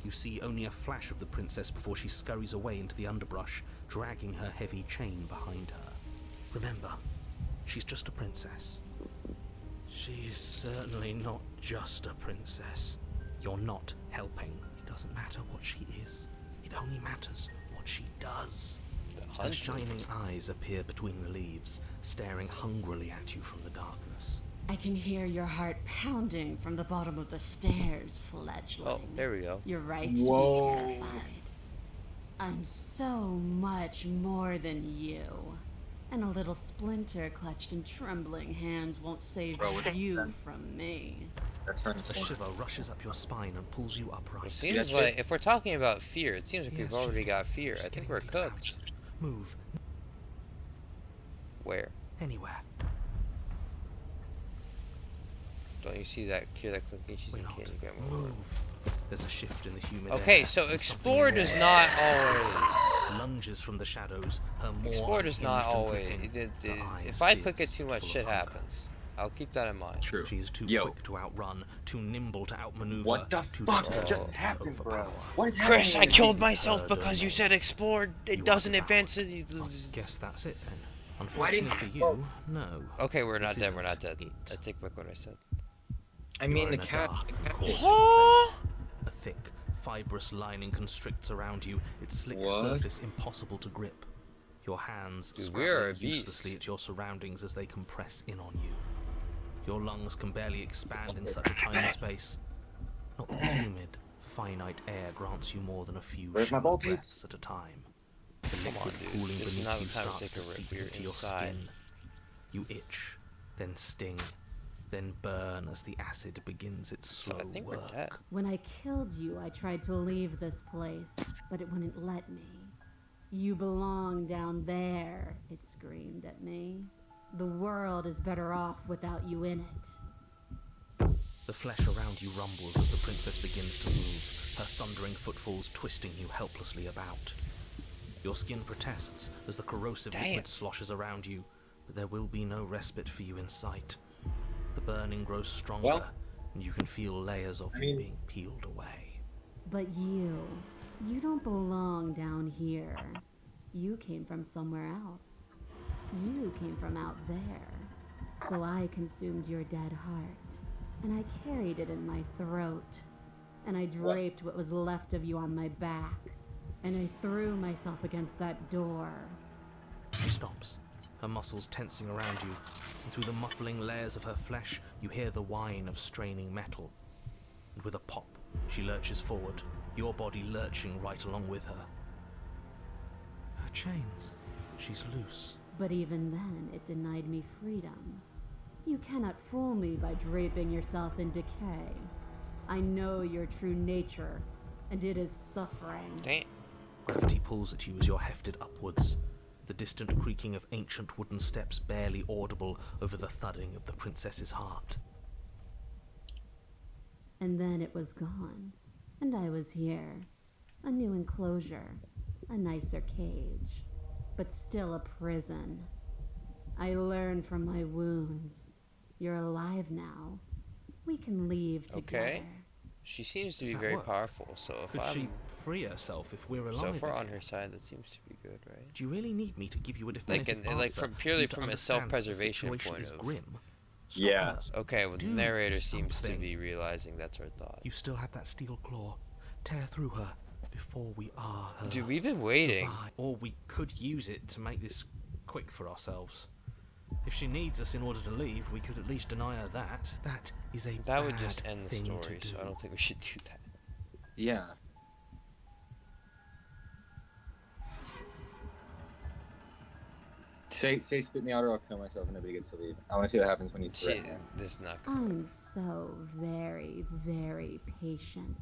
You see only a flash of the princess before she scurries away into the underbrush, dragging her heavy chain behind her. Remember, she's just a princess. She is certainly not just a princess. You're not helping. It doesn't matter what she is. It only matters what she does. Her shining eyes appear between the leaves, staring hungrily at you from the darkness. I can hear your heart pounding from the bottom of the stairs, fledgling. Oh, there we go. You're right to be terrified. I'm so much more than you. And a little splinter clutched in trembling hands won't save you from me. A shiver rushes up your spine and pulls you upright. It seems like, if we're talking about fear, it seems like we've already got fear. I think we're cooked. Move. Where? Anywhere. Don't you see that? Hear that clicking? She's in We're not. candy. Get Move. There's a shift in the humid Okay, air, so and explore something does in not there always. lunges from the shadows, her more Explore does not unhinged and always. dripping, her eyes If I click it fierce, too much, full of shit hunger. happens. I'll keep that in mind. True. She is too Yo. quick to outrun, too nimble to outmaneuver. What the too fuck determined just to happened, bro? overpower. What is Chris, happening? I killed It's myself her because you domain. said explore. You It are doesn't devoured. advance it. Guess that's it then. Why didn't Unfortunately you- for you, no. Okay, we're not This dead. We're not dead. isn't it. I take back what I said. I mean, You're the in a cat. dark, The cat caustic Huh? place. A thick, fibrous lining constricts around you, its slick What? surface impossible to grip. Your hands Dude, we are a scrabble beast. uselessly at your surroundings as they compress in on you. Your lungs can barely expand in such a tiny space. Not the humid, finite air grants you more than a few Where's my shallow ball piece? breaths at a time. The Come liquid on, dude. cooling This is beneath not you the time to starts take to a rip. seep You're into your inside. skin. You itch, then sting, then burn as the acid begins its So slow I think we're dead. work. When I killed you, I tried to leave this place, but it wouldn't let me. You belong down there, it screamed at me. The world is better off without you in it. The flesh around you rumbles as the princess begins to move, her thundering footfalls twisting you helplessly about. Your skin protests as the corrosive Damn. liquid sloshes around you, but there will be no respite for you in sight. The burning grows stronger, Well, and you can feel layers of you being peeled away. But you don't belong down here. You came from somewhere else. You came from out there. So I consumed your dead heart, and I carried it in my throat, and I draped what was left of you on my back, and I threw myself against that door. She stops, her muscles tensing around you, and through the muffling layers of her flesh, you hear the whine of straining metal. And with a pop, she lurches forward, your body lurching right along with her. Her chains. She's loose. But even then, it denied me freedom. You cannot fool me by draping yourself in decay. I know your true nature, and it is suffering. Damn. Gravity pulls at you as you're hefted upwards, the distant creaking of ancient wooden steps barely audible over the thudding of the princess's heart. And then it was gone, and I was here. A new enclosure, a nicer cage, but still a prison. I learned from my wounds. You're alive now. We can leave together. Okay. She seems to Does be that very work? powerful, so if Could I'm she free herself if we're alive? so if we're on again? her side, that seems to be good, right? Do you really need me to give you a Like definitive like answer from for purely you to from a understand that the self-preservation situation point is of. grim? Stop Yeah. her. Okay, well the Do narrator seems to something. be realizing that's her thought. You still have that steel claw. Tear through her before we are her. Dude, we've been waiting. Survive. Or we could use it to make this quick for ourselves. If she needs us in order to leave, we could at least deny her that. That is a That would bad just end the thing to story, so I do. don't think we should do that. Yeah. Say spit me out or I'll kill myself and nobody gets to leave. I want to see what happens when you Shit, threaten me. this is not gonna I'm so very, very patient.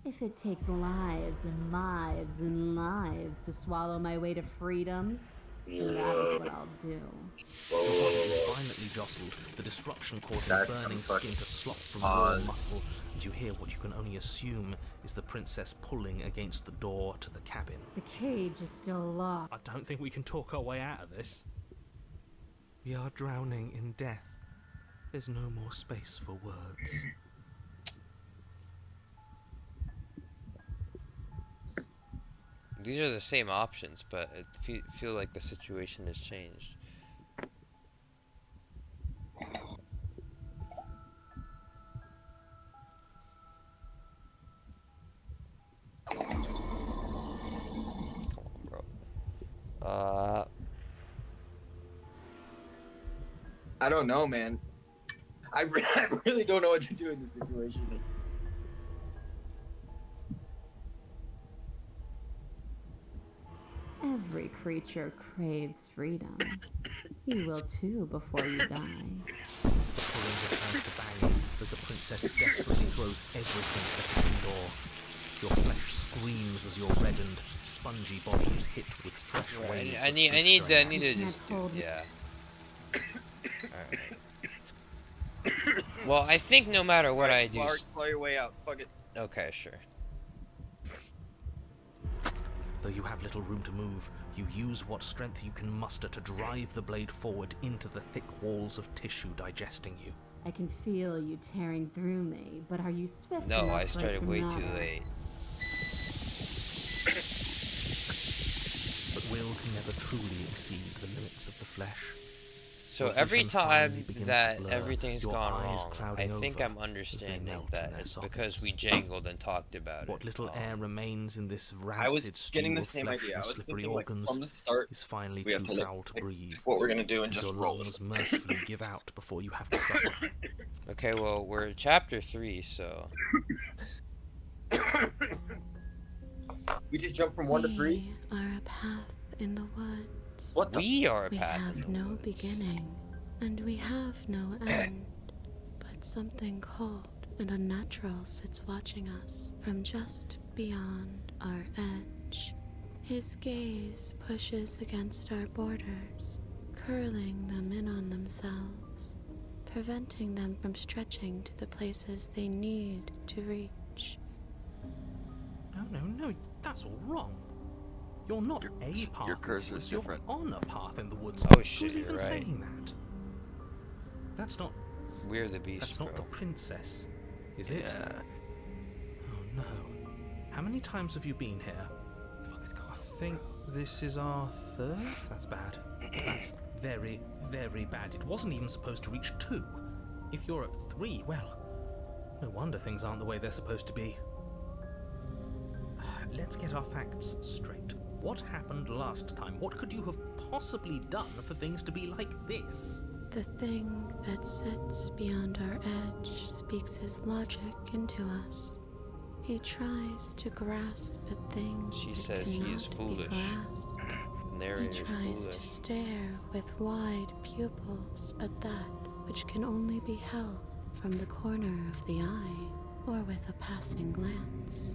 If it takes lives and lives and lives to swallow my way to freedom, that is what I'll do. Your body is violently jostled, the disruption causing That's burning some skin to slop from fucking raw muscle, and you hear what you can only assume is the princess pulling against the door to the cabin. The cage is still locked. I don't think we can talk our way out of this. We are drowning in death. There's no more space for words. These are the same options, but I feel like the situation has changed. Come on, bro. I don't know, man. I really don't know what to do in this situation. Every creature craves freedom. You will too before you die. The pulling returns to bang as the princess desperately throws everything at the cabin door. Your flesh screams as your reddened, spongy body is hit with fresh waves I of need strain. to just do, yeah. Alright. Well, I think no matter what I do. Claw your way out. Fuck it. Okay, sure. Though you have little room to move, you use what strength you can muster to drive the blade forward into the thick walls of tissue digesting you. I can feel you tearing through me, but are you swift No, enough I for it started to way too matter? late. But will can never truly exceed the limits of the flesh. So Your every vision finally time begins to that blur, everything's your gone eyes wrong, I clouding think over I'm as they understanding melt in that their it's sockets. because we jangled and talked about What it. little air remains in this I was rancid getting stew the of same flesh idea. I and was slippery thinking, like, organs from the start, is finally we have too to, foul to breathe. what we're gonna do and And just your roll with lungs mercifully give out before you have to suffer. Okay, well, we're at chapter 3, so... We just jumped from 1 to 3? We are a path in the woods. What the? We are a We path in have the no woods. beginning, and we have no end. But something cold and unnatural sits watching us from just beyond our edge. His gaze pushes against our borders, curling them in on themselves, preventing them from stretching to the places they need to reach. No, that's all wrong. You're not a path your in cursor the is woods, you're different. on a path in the woods. Oh, shit, Who's even you're right. saying that? That's not We're the beast, That's bro. not the princess, is it? Yeah. Oh no. How many times have you been here? I think this is our 3rd? That's bad. That's very, very bad. It wasn't even supposed to reach 2. If you're at 3, well, no wonder things aren't the way they're supposed to be. Let's get our facts straight. What happened last time? What could you have possibly done for things to be like this? The thing that sits beyond our edge speaks his logic into us. He tries to grasp at things She that says he is cannot foolish. be grasped. The He narrator tries is to foolish. stare with wide pupils at that which can only be held from the corner of the eye or with a passing glance.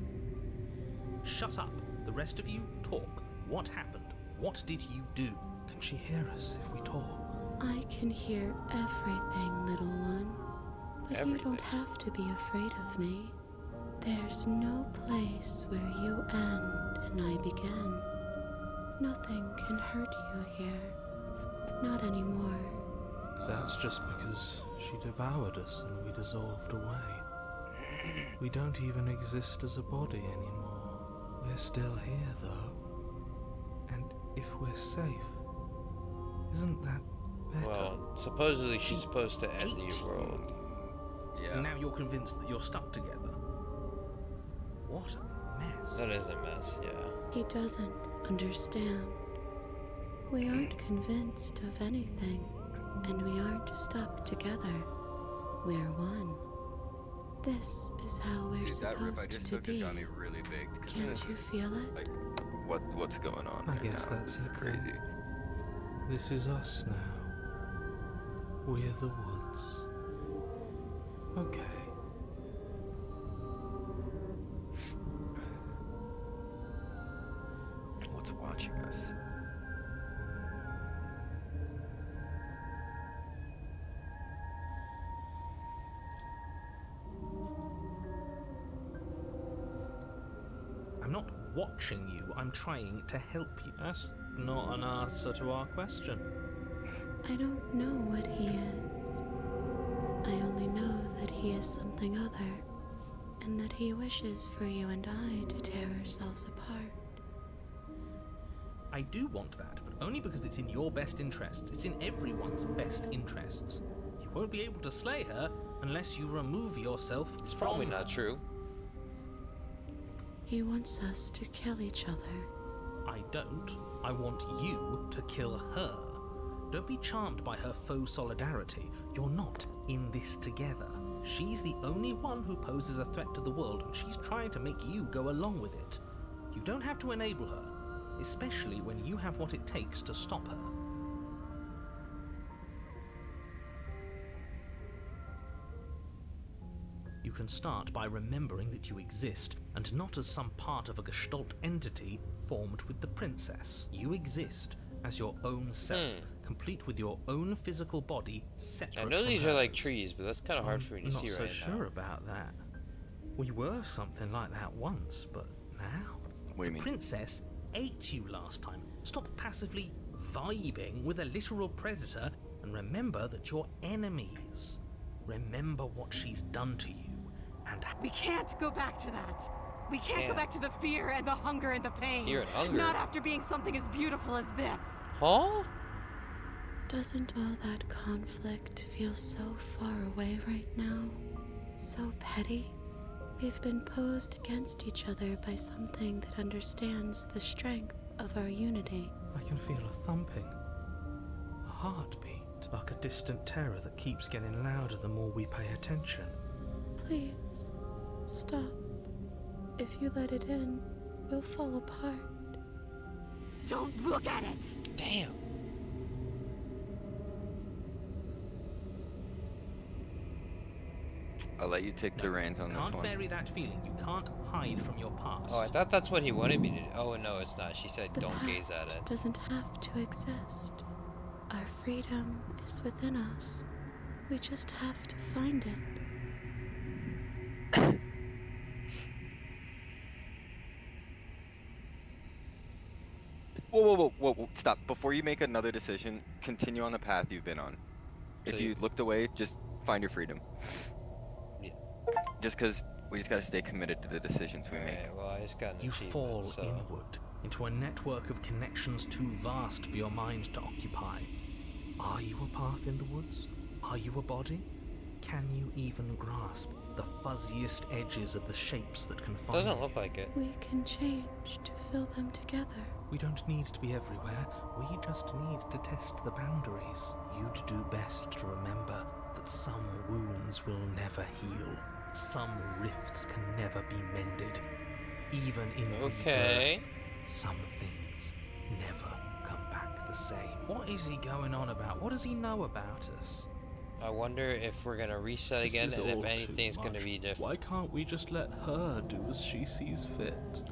Shut up. The rest of you, talk. What happened? What did you do? Can she hear us if we talk? I can hear everything, little one, but you don't Everything. have to be afraid of me. There's no place where you end and I begin. Nothing can hurt you here. Not anymore. That's just because she devoured us and we dissolved away. We don't even exist as a body anymore. We're still here, though. And if we're safe, isn't that better? Well, supposedly she's supposed to end the world. Yeah. And now you're convinced that you're stuck together. What a mess. That is a mess, yeah. He doesn't understand. We aren't convinced of anything. And we aren't stuck together. We're one. This is how we're Dude, that rip I supposed just to took be. has got me really baked. 'Cause Can't this you is, feel it? like, what's going on I right guess now? that's This is it crazy. then. This is us now. We're the woods. Okay. What's watching us? I'm not watching you, I'm trying to help you. That's not an answer to our question. I don't know what he is. I only know that he is something other, and that he wishes for you and I to tear ourselves apart. I do want that, but only because it's in your best interests. It's in everyone's best interests. You won't be able to slay her unless you remove yourself It's from probably her. not true. He wants us to kill each other. I don't. I want you to kill her. Don't be charmed by her faux solidarity. You're not in this together. She's the only one who poses a threat to the world, and she's trying to make you go along with it. You don't have to enable her, especially when you have what it takes to stop her. You can start by remembering that you exist, and not as some part of a gestalt entity formed with the princess. You exist as your own self, complete with your own physical body, separate I know from these are like hers. trees, but that's kind of hard for me to see Not right so now. sure about that. We were something like that once, but now? What do you mean? Princess ate you last time. Stop passively vibing with a literal predator and remember that you're enemies. Remember what she's done to you and We can't go back to that. We can't Yeah. go back to the fear and the hunger and the pain. Fear and hunger? Not after being something as beautiful as this. Huh? Doesn't all that conflict feel so far away right now? So petty? We've been posed against each other by something that understands the strength of our unity. I can feel a thumping, a heartbeat, like a distant terror that keeps getting louder the more we pay attention. Please, stop. If you let it in, we'll fall apart. Don't look at it. Damn. I'll let you take the reins on You this can't one. bury that feeling. You can't hide from your past. Oh, I thought that's what he wanted me to do. Oh, no, it's not. She said The don't gaze at past it. doesn't have to exist. Our freedom is within us. We just have to find it. Whoa, stop. Before you make another decision, continue on the path you've been on. So If you looked away, just find your freedom. Yeah. Just because we just gotta stay committed to the decisions we make. Alright, well, I just got an You achievement, fall so... inward into a network of connections too vast for your mind to occupy. Are you a path in the woods? Are you a body? Can you even grasp the fuzziest edges of the shapes that confine Doesn't you? look like it. We can change to fill them together. We don't need to be everywhere. We just need to test the boundaries. You'd do best to remember that some wounds will never heal. Some rifts can never be mended. Even in Okay. rebirth, some things never come back the same. What is he going on about? What does he know about us? I wonder if we're gonna reset This again is and all if too anything's gonna much. be different. Why can't we just let her do as she sees fit?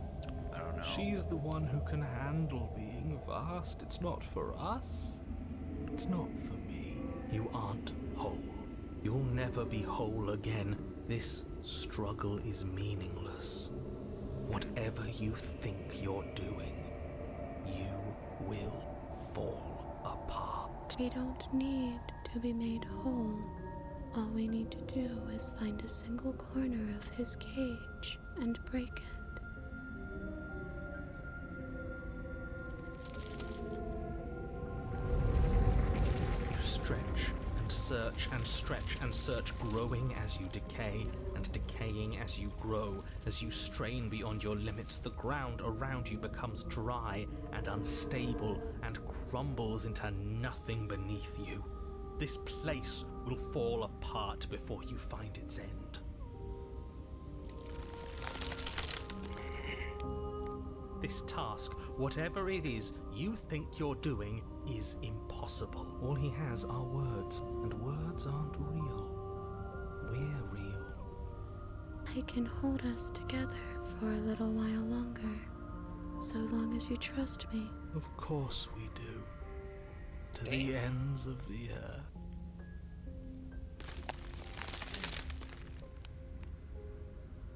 I don't know. She's the one who can handle being vast. It's not for us. It's not for me. You aren't whole. You'll never be whole again. This struggle is meaningless. Whatever you think you're doing, you will fall apart. We don't need to be made whole. All we need to do is find a single corner of his cage and break it. You stretch and search and stretch and search, growing as you decay and decaying as you grow. As you strain beyond your limits, the ground around you becomes dry and unstable and crumbles into nothing beneath you. This place will fall apart before you find its end. This task, whatever it is you think you're doing, is impossible. All he has are words, and words aren't real. We're real. I can hold us together for a little while longer, so long as you trust me. Of course we do. To the ends of the earth.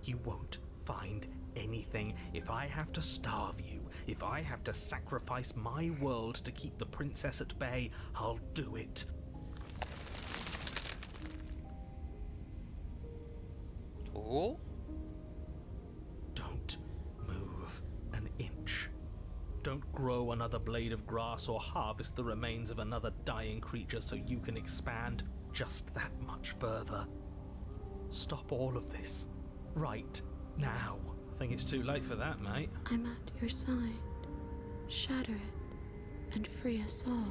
You won't find anything if I have to starve you. If I have to sacrifice my world to keep the princess at bay, I'll do it. Ooh? Don't move an inch. Don't grow another blade of grass or harvest the remains of another dying creature so you can expand just that much further. Stop all of this. Right now. I think it's too late for that, mate. I'm at your side. Shatter it, and free us all.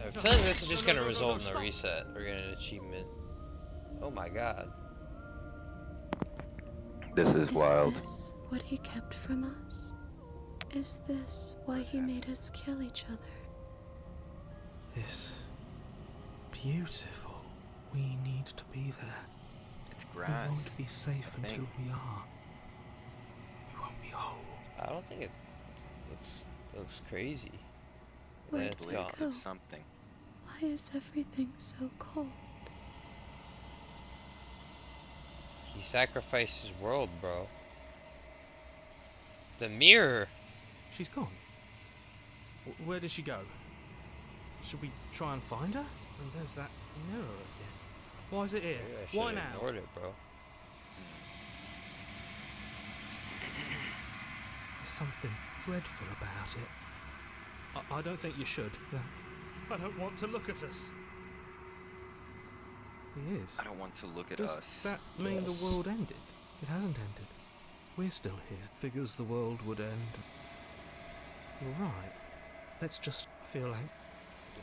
I feel like this is just gonna result in a reset. We're getting an achievement. Oh my god. This is wild. Is this what he kept from us? Is this why he made us kill each other? It's beautiful. We need to be there. It's We grass. won't be safe I until think. we are. We won't be whole. I don't think it looks crazy. Where Then did it's we gone. go? Something. Why is everything so cold? He sacrificed his world, bro. The mirror. She's gone. Where did she go? Should we try and find her? And there's that mirror again. Why is it here? Maybe I Why should've now? ignored it, bro. There's something dreadful about it. I don't think you should. I don't want to look at us. He is. I don't want to look at Does us. that mean Yes. the world ended? It hasn't ended. We're still here. Figures the world would end. You're right. Let's just Feel like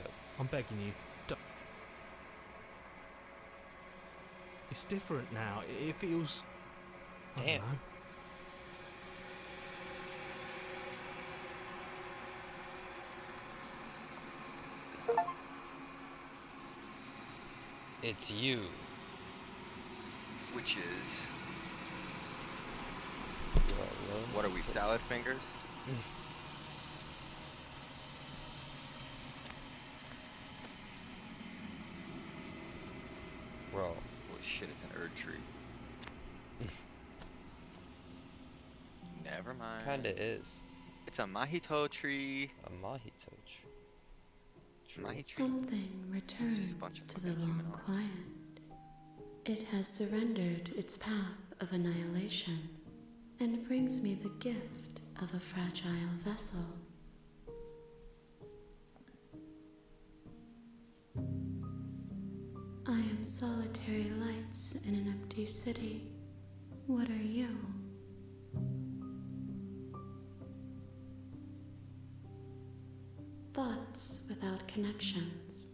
Yep. I'm begging you. It's different now. It feels. I don't Damn. know. It's you. Which is, You are alone. what are we, salad fingers? Bro. Holy shit, it's an Erd tree. Never mind. Kinda is. It's a Mahito tree. A Mahito tree. True. Mahito tree. Something bunch returns of to the fucking long human arms. quiet. It has surrendered its path of annihilation and brings me the gift of a fragile vessel. I am solitary lights in an empty city. What are you? Thoughts without connections.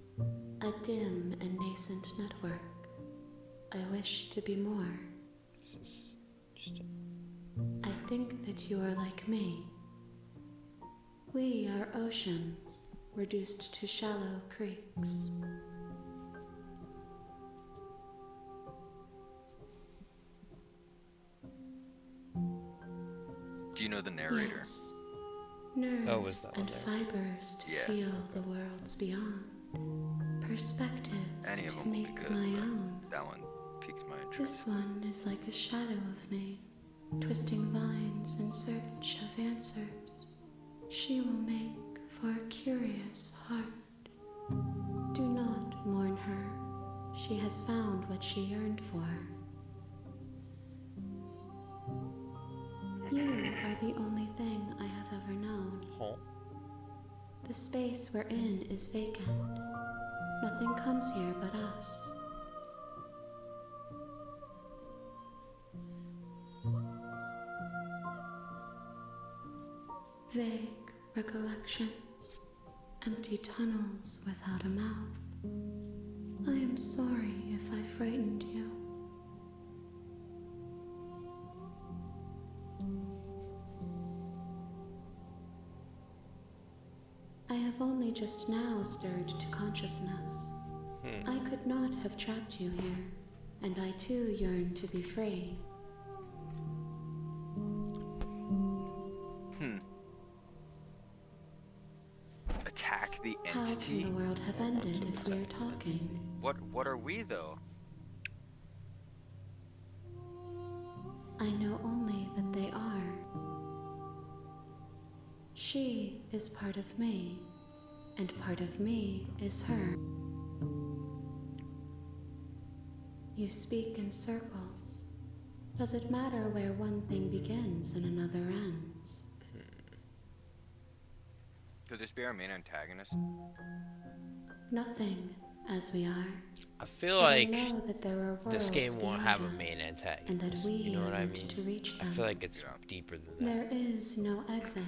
A dim and nascent network. I wish to be more. This is just I think that you are like me. We are oceans, reduced to shallow creeks. Do you know the narrator? Yes. Nerves Oh, was that and one fibers to Yeah. feel the worlds beyond. Perspectives Any of to them will be make good, my but own. that one piques my interest. This one is like a shadow of me, twisting vines in search of answers. She will make for a curious heart. Do not mourn her. She has found what she yearned for. You are the only thing I have ever known. huh? The space we're in is vacant. Nothing comes here but us. Vague recollections, empty tunnels without a mouth. I am sorry if I frightened you. I have only just now stirred to consciousness. I could not have trapped you here, and I too yearn to be free. Attack the How entity? can the world have ended if we are talking? What are we though? I know only that they are. She is part of me, and part of me is her. You speak in circles. Does it matter where one thing begins and another ends? Could this be our main antagonist? Nothing, as we are. I feel But I like know that there are this worlds game won't beyond have a us, main and antagonist. that we You know what I meant mean? to reach I them. feel like it's Yeah. deeper than that. There is no exit,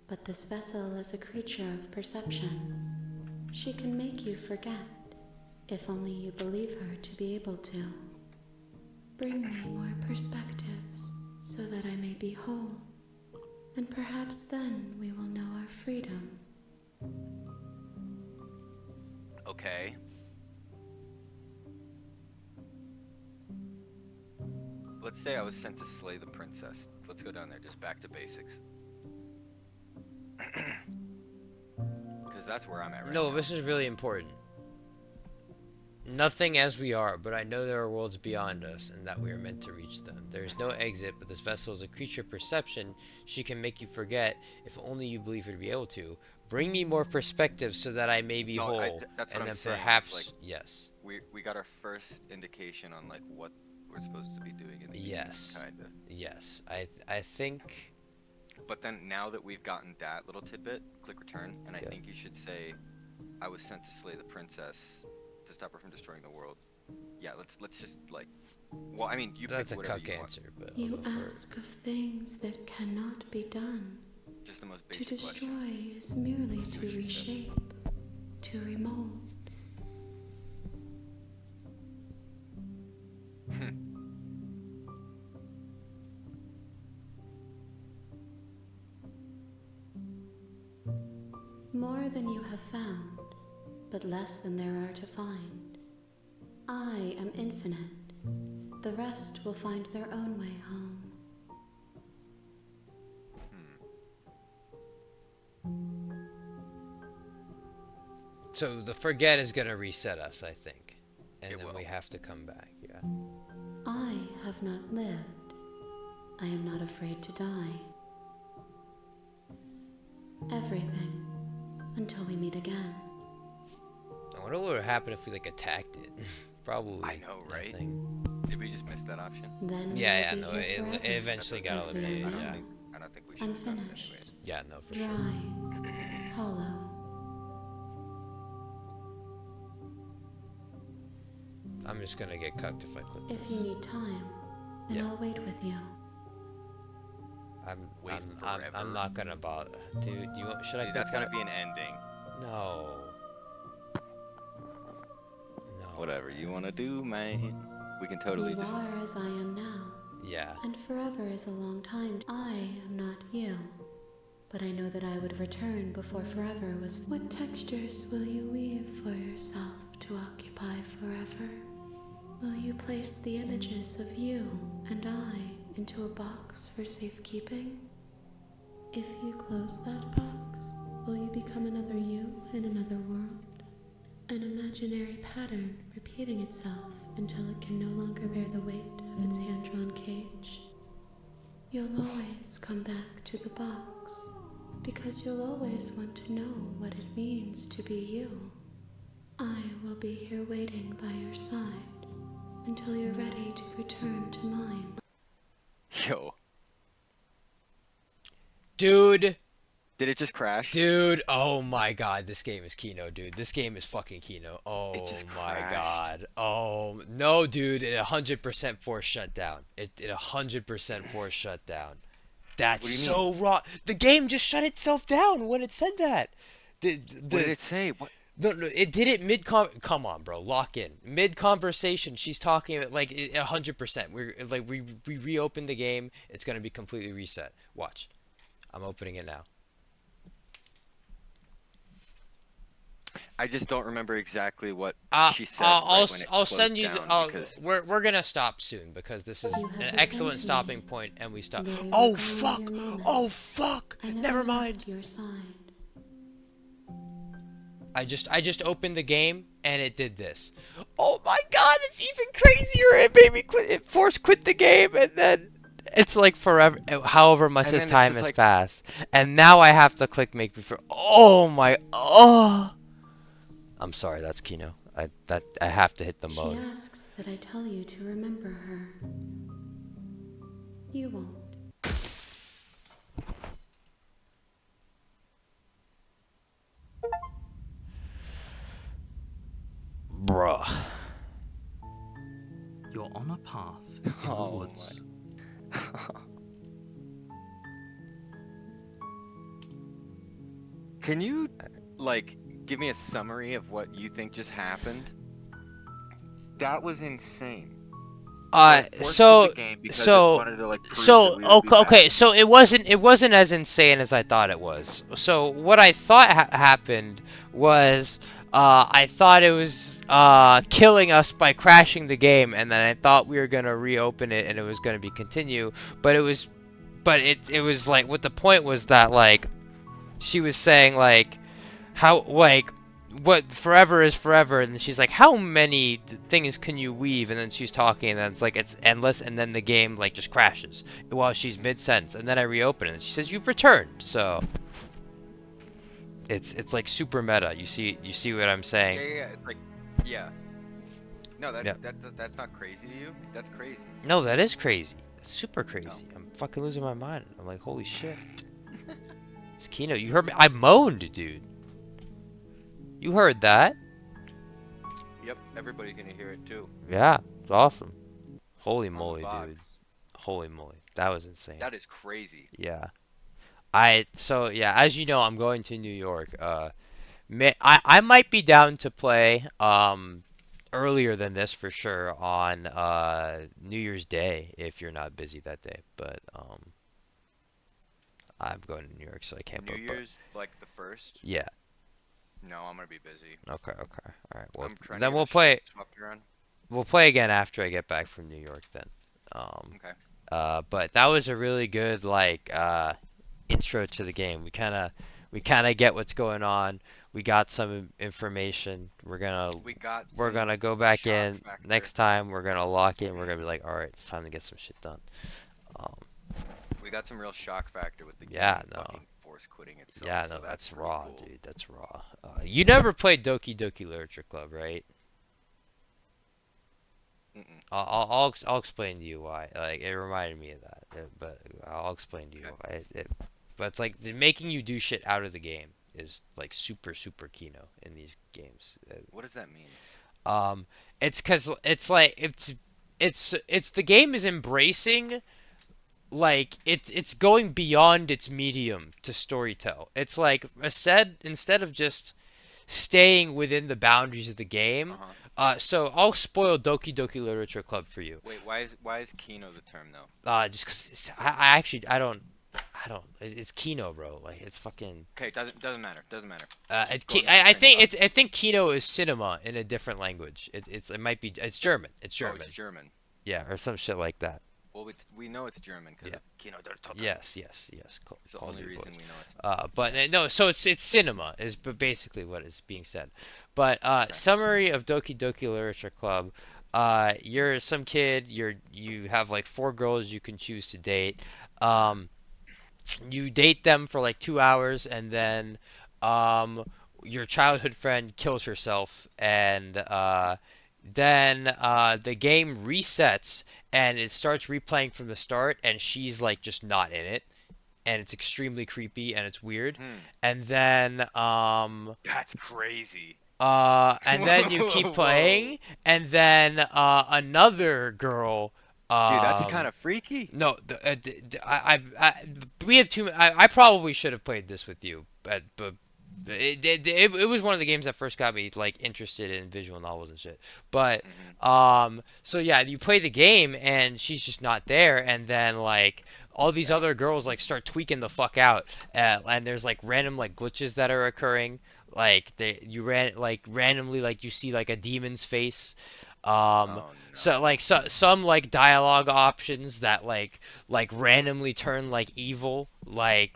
but this vessel is a creature of perception. She can make you forget, if only you believe her to be able to. Bring me more perspectives, so that I may be whole, and perhaps then we will know our freedom. Okay. Let's say I was sent to slay the princess. Let's go down there, just back to basics. Because that's where I'm at right No, now. this is really important. Nothing as we are, but I know there are worlds beyond us, and that we are meant to reach them. There is no exit, but this vessel is a creature of perception. She can make you forget, if only you believe her to be able to. Bring me more perspective so that I may be No, whole. that's what and I'm then saying, is, perhaps, like, yes. We got our first indication on like what we're supposed to be doing in the Yes. kinda. Yes. I think... But then now that we've gotten that little tidbit, click return, and I Yeah. think you should say, I was sent to slay the princess to stop her from destroying the world. Yeah, let's just like, well, I mean, you That's a pick whatever cuck you want. answer, but I'll You go for it. ask of things that cannot be done. Just the most To basic destroy question. is merely See to what she says. reshape, to remold. More than you have found, but less than there are to find. I am infinite. The rest will find their own way home. So the forget is gonna reset us, I think. And It then will. we have to come back, yeah. I have not lived. I am not afraid to die. Everything, until we meet again. I wonder what would happen if we like attacked it. Probably. I know, right? nothing. Did we just miss that option? Then we Yeah, will no, be here it forever, eventually got as we are eliminated, now. yeah. I don't think we should have done it Unfinished. anyways. Yeah, no, for sure. Dry, hollow. I'm just gonna get cucked if I click If this. you need time, then Yeah. I'll wait with you. Wait I'm forever. not gonna bother. Dude, do you want, should I See, click that's gonna that? be an ending. No. No. Whatever you wanna do, man. We can totally You just. are as I am now, Yeah. and forever is a long time. I am not you, but I know that I would return before forever was. What textures will you weave for yourself to occupy forever? Will you place the images of you and I into a box for safekeeping? If you close that box, will you become another you in another world? An imaginary pattern repeating itself until it can no longer bear the weight of its hand-drawn cage. You'll always come back to the box, because you'll always want to know what it means to be you. I will be here waiting by your side until you're ready to return to mine. Yo, Dude! did it just crash? Dude! Oh my god, this game is Kino, dude. This game is fucking Kino. Oh just my crashed. god. Oh, no, dude. It 100% force shutdown. It 100% force shutdown. That's What do you so wrong. The game just shut itself down when it said that. What did it say? What? No, it did it come on, bro, lock in. Mid conversation, she's talking like 100%. We reopen the game. It's gonna be completely reset. Watch, I'm opening it now. I just don't remember exactly what she said. I'll send you. Because... We're gonna stop soon because this is You have an the excellent tension. stopping point, and we stop. Very Oh recalling fuck! your moments. Oh fuck! I never Never left mind. your side. I just opened the game and it did this. Oh my god! It's even crazier. It made me quit. It forced quit the game, and then it's like forever. However much And as then it's time just has like- passed, and now I have to click make before. Oh my! Oh. I'm sorry, that's Kino. I have to hit the She mode. asks that I tell you to remember her. You won't. Bruh. You're on a path in the Oh woods. Can you, like, give me a summary of what you think just happened? That was insane. It forced So the game because so it wanted to, like, prove so that we would be okay, back. so it wasn't as insane as I thought it was. So what I thought happened was I thought it was killing us by crashing the game, and then I thought we were gonna reopen it and it was gonna be continue, but it was like what the point was that like she was saying like how like what forever is forever, and then she's like how many things can you weave, and then she's talking and then it's like it's endless, and then the game like just crashes while she's mid-sentence, and then I reopen it and she says you've returned. So it's like super meta. You see what I'm saying? Yeah, it's like, yeah. No, Yeah. that's not crazy to you? That's crazy. No, that is crazy. That's super crazy. I'm fucking losing my mind. I'm like, holy shit. It's Kino. You heard me? I moaned, dude. You heard that? Yep, everybody's gonna hear it too. Yeah, it's awesome. Holy On the moly, VOD. dude. Holy moly. That was insane. That is crazy. Yeah. So yeah, as you know, I'm going to New York. I might be down to play earlier than this for sure on New Year's Day if you're not busy that day. But I'm going to New York, so I can't. New but- Year's, like the 1st? Yeah. No, I'm gonna be busy. Okay. All right. Well, I'm trying then to get we'll a shit play. swept around. We'll play again after I get back from New York. Then. Okay. But that was a really good like intro to the game. We kind of get what's going on. We got some information. We're gonna go back shock in factor. next time. We're gonna lock in. We're gonna be like, all right, it's time to get some shit done. We got some real shock factor with the game. Yeah, no. Fucking force quitting itself. Yeah, so no, that's pretty raw, cool. dude. That's raw. You never played Doki Doki Literature Club, right? Mm-mm. I'll explain to you why. Like it reminded me of that, but I'll explain to you why. But it's like making you do shit out of the game is like super Kino in these games. What does that mean? It's cause it's like it's the game is embracing like it's going beyond its medium to storytell. It's like instead of just staying within the boundaries of the game. So I'll spoil Doki Doki Literature Club for you. Wait, why is Kino the term though? Just cause I don't. It's Kino, bro. Like it's fucking. Okay, doesn't matter. Doesn't matter. I think Kino is cinema in a different language. It might be it's German. It's German. Oh, it's German. Yeah, or some shit like that. Well, we know it's German because Yeah. Kino der Toten. Yes. It's the Call only me reason boys. we know it. But no, so it's cinema is basically what is being said. But summary of Doki Doki Literature Club. You're some kid. You have like 4 girls you can choose to date. You date them for like 2 hours, and then your childhood friend kills herself, and then the game resets and it starts replaying from the start, and she's like just not in it, and it's extremely creepy and it's weird. And then That's crazy. and then you keep playing, and then another girl. Dude, that's kind of freaky. No, we have too. I probably should have played this with you, but it was one of the games that first got me like interested in visual novels and shit. But so yeah, you play the game and she's just not there, and then like all these other girls like start tweaking the fuck out, and there's like random like glitches that are occurring. Like randomly like you see like a demon's face. So like some like dialogue options that like randomly turn like evil, like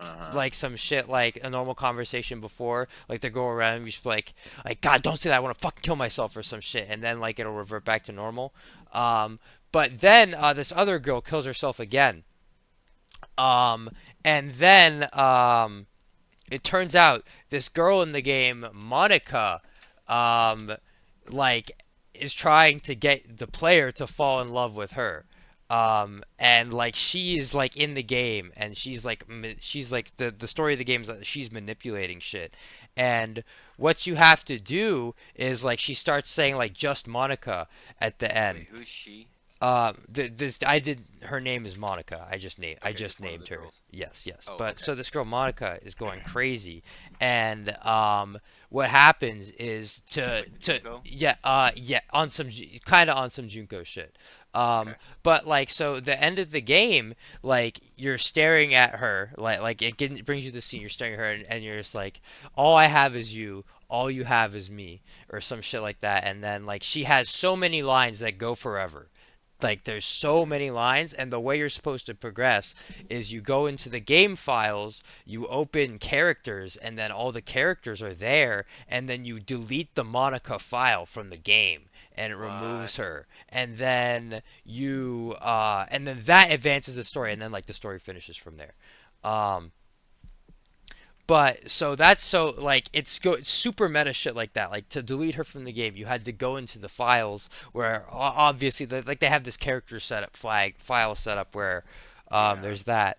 some shit like a normal conversation before, like they go around and you just be like God, don't say that, I want to fucking kill myself or some shit, and then like it'll revert back to normal. But then this other girl kills herself again. And then it turns out this girl in the game, Monica, like is trying to get the player to fall in love with her. And like she is like in the game, and she's like the story of the game is that she's manipulating shit. And what you have to do is like she starts saying like just Monica at the end. Wait, who's she? Her name is Monica. I just named her. Girls. Yes. Oh, But okay. so this girl Monica is going crazy, and what happens is Junko? on some kind of on some Junko shit. Okay. But like so the end of the game, like you're staring at her, like it brings you the scene. You're staring at her, and you're just like, all I have is you. All you have is me, or some shit like that. And then like she has so many lines that go forever. Like there's so many lines, and the way you're supposed to progress is you go into the game files, you open characters, and then all the characters are there, and then you delete the Monica file from the game, and it removes her, and then and then that advances the story, and then like the story finishes from there. But so that's so like it's super meta shit like that. Like to delete her from the game, you had to go into the files where obviously like they have this character setup file set up where there's that.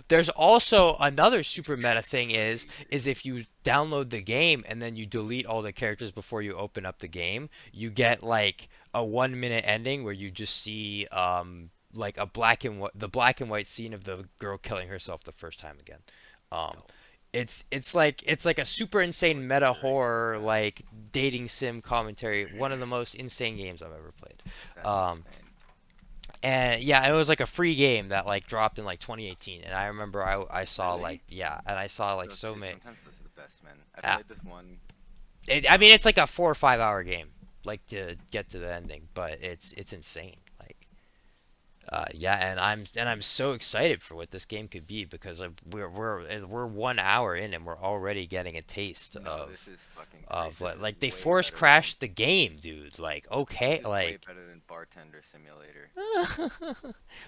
There's also another super meta thing is if you download the game and then you delete all the characters before you open up the game, you get like a 1 minute ending where you just see like the black and white scene of the girl killing herself the first time again. It's like a super insane meta horror like dating sim commentary. One of the most insane games I've ever played. And yeah, it was like a free game that like dropped in like 2018, and I remember I saw Really? and I saw like so Dude, many. sometimes those are the best, man. I played this one. I mean, it's like a 4 or 5 hour game, like to get to the ending, but it's insane. Like, yeah, and I'm so excited for what this game could be because we're 1 hour in and we're already getting a taste This is fucking great. of This like is they way force better crashed the game, dude. Like, okay, This is way like better than Bartender Simulator.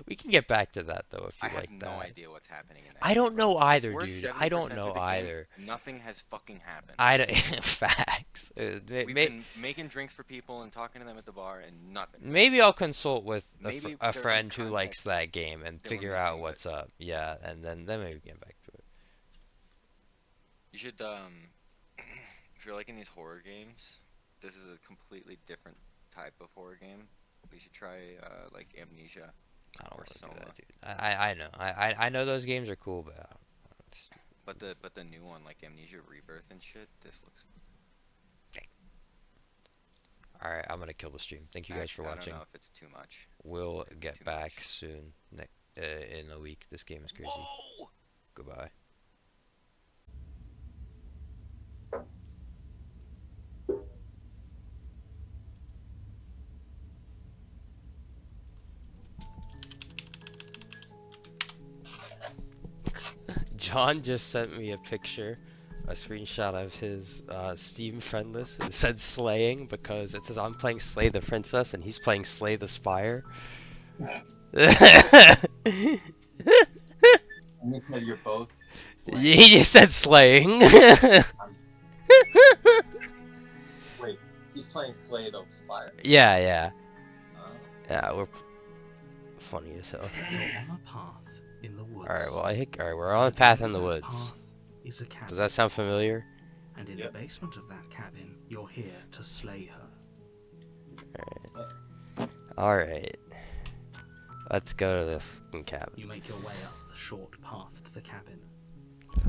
we can get back to that though if you I have like no that. idea what's happening in that. I don't know either, We're dude. I don't 70% know of the game, either. Nothing has fucking happened. I don't facts. We've been making drinks for people and talking to them at the bar, and nothing. Maybe I'll consult with Maybe a there's a friend who likes context that game and that we're figure out missing, what's up. Yeah, and then maybe we get back to it. You should, if you're liking these horror games, this is a completely different type of horror game. We should try, like Amnesia. I don't Or want to do Soma. that, dude. I know. I know those games are cool, but it's, But the new one, like Amnesia Rebirth and shit, this looks. all right. I'm gonna kill the stream. Thank you guys for I watching. don't know if it's too much. We'll Maybe get too back much. soon. In a week. This game is crazy. Whoa! Goodbye. John just sent me a picture, a screenshot of his Steam friend list. It said slaying because it says I'm playing Slay the Princess and he's playing Slay the Spire. And you said you're both slaying. He just said slaying. Wait, he's playing Slay the Spire. Yeah. Oh. Yeah, we're funny as hell. You're on a path in the woods. Alright, well, alright, we're on a path in the That woods. path is a cabin. Does that sound familiar? And in Yep. the basement of that cabin, you're here to slay her. Alright. Let's go to the fucking cabin. You make your way up the short path to the cabin.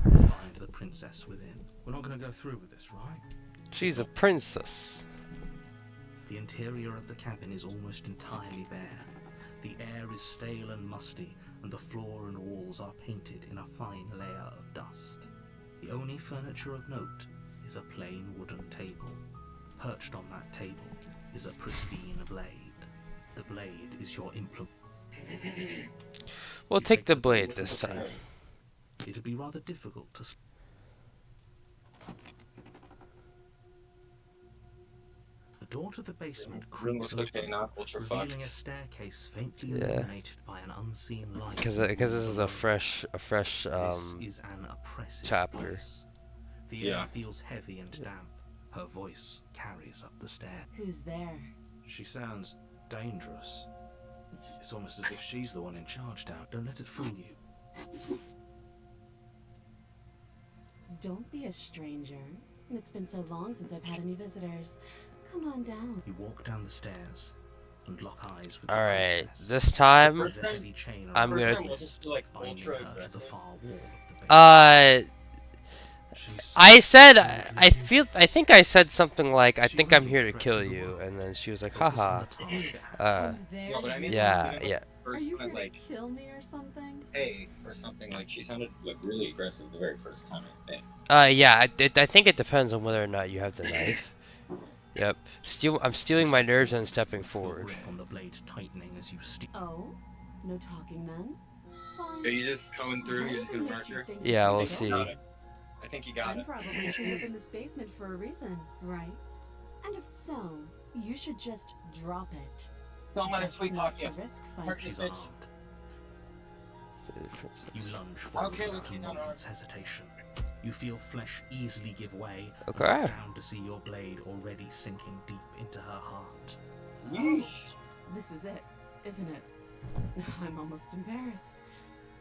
Find find the princess within. We're not going to go through with this, right? She's a princess. The interior of the cabin is almost entirely bare. The air is stale and musty, and the floor and walls are painted in a fine layer of dust. The only furniture of note is a plain wooden table. Perched on that table is a pristine blade. The blade is your implement. We'll take the blade this time. It'll be rather difficult to... The door to the basement creaks open, revealing a staircase faintly illuminated by an unseen light. Because this is a fresh This is an oppressive chapter. place. The air feels heavy and damp. Her voice carries up the stair. Who's there? She sounds dangerous. It's almost as if she's the one in charge down. Don't let it fool you. Don't be a stranger. It's been so long since I've had any visitors. Come on down. You walk down the stairs and lock eyes with the Alright, princess. this time There's a heavy chain I'm around gonna- her Wasn't waist, she, like, binding ultra her to the aggressive? far wall of the basement. I said I think I said something like I think I'm here to kill you, and then she was like haha. No, but I mean, Yeah, like, yeah. first Are you time, here like, to kill me or something? hey, or something. Like, she sounded like really aggressive the very first time, I think. Yeah, I think it depends on whether or not you have the knife. Yep. I'm stealing my nerves and stepping forward. Grip on the blade tightening as you steal. Oh, no talking then. Fine. Are you just coming through? You're just gonna mark her? Yeah, we'll I think see. you got it. I think you got I'm it. probably trained up in this basement for a reason, right? And if so, you should just drop it. Don't let her Best sweet not talk you. to risk Mark fighting. it, She's bitch. unarmed. You lunge forward Okay, look, without he's a unarmed. moment's hesitation. You feel flesh easily give way. and Okay. look down to see your blade already sinking deep into her heart. Yeesh. This is it, isn't it? I'm almost embarrassed.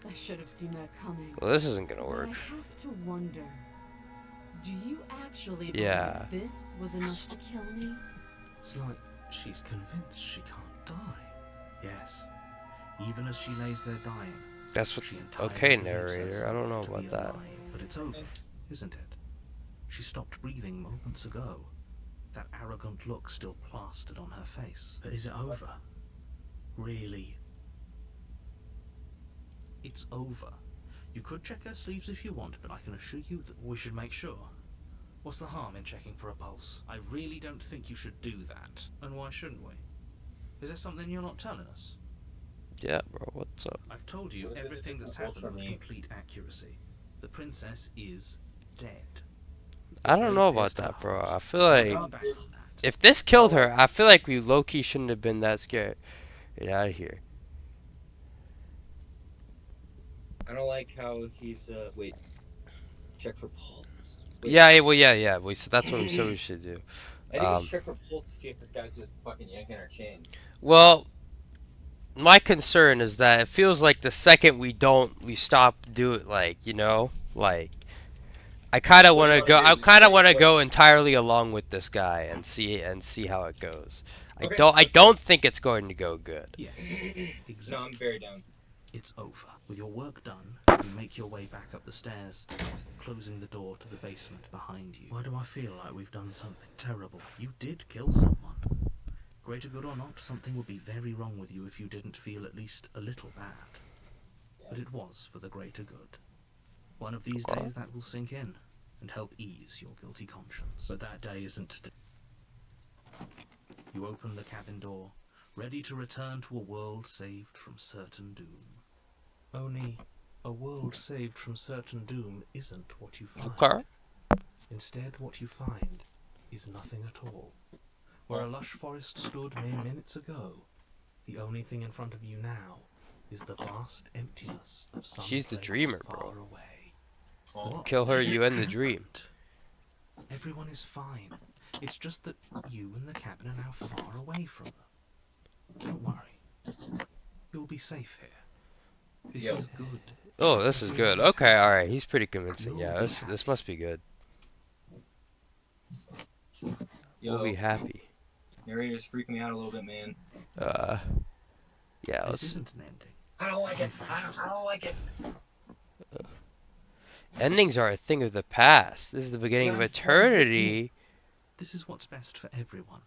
I should have seen that coming. Well, this isn't gonna But work. I have to wonder. Do you actually Yeah. believe this was enough to kill me? It's like she's convinced she can't die. Yes. Even as she lays there dying. That's she what's entirely okay, believes narrator. I don't herself know to about be that. alive, but it's over, isn't it? She stopped breathing moments ago. That arrogant look still plastered on her face. But is it over? Really? It's over. You could check her sleeves if you want, but I can assure you that We should make sure. What's the harm in checking for a pulse? I really don't think you should do that. And why shouldn't we? Is there something you're not telling us? Yeah, bro. What's up? I've told you Well, this everything is that's a happened with ultra me. complete accuracy. The princess is dead. I don't know about There's the that, bro. heart. I feel like Going back on that. if this killed her, I feel like we low-key shouldn't have been that scared. Get out of here. I don't like how he's, wait. Check for pulse. Wait. Yeah, well, yeah. So that's what we said we should do. I think we should check for pulse to see if this guy's just fucking yanking our chain. Well, my concern is that it feels like the second we stop doing, like, you know, like, I kind of want to go. I kind of want to go entirely along with this guy and see how it goes. Okay, I don't think it's going to go good. yes. Exactly. No, I'm very down. It's over. With your work done, you make your way back up the stairs, closing the door to the basement behind you. Why do I feel like we've done something terrible? You did kill someone. Greater good or not, something would be very wrong with you if you didn't feel at least a little bad. But it was for the greater good. One of these days that will sink in and help ease your guilty conscience. But that day isn't today. You open the cabin door, ready to return to a world saved from certain doom. Only a world saved from certain doom isn't what you find. Okay. Instead, what you find is nothing at all. Where a lush forest stood mere minutes ago, the only thing in front of you now is the vast emptiness of some She's the place dreamer, far bro. away. Oh. What Kill her, you end the dream. happened? Everyone is fine. It's just that you and the cabin are now far away from them. Don't worry. You'll be safe here. This Yo. is good. Oh, this is good. Okay, all right. He's pretty convincing. Yeah, this must be good. We'll be happy. Narrator's freaking me out a little bit, man. Yeah. This Let's. isn't an ending. I don't like it. I don't like it. Endings are a thing of the past. This is the beginning of Yes, that's it. eternity. This is what's best for everyone.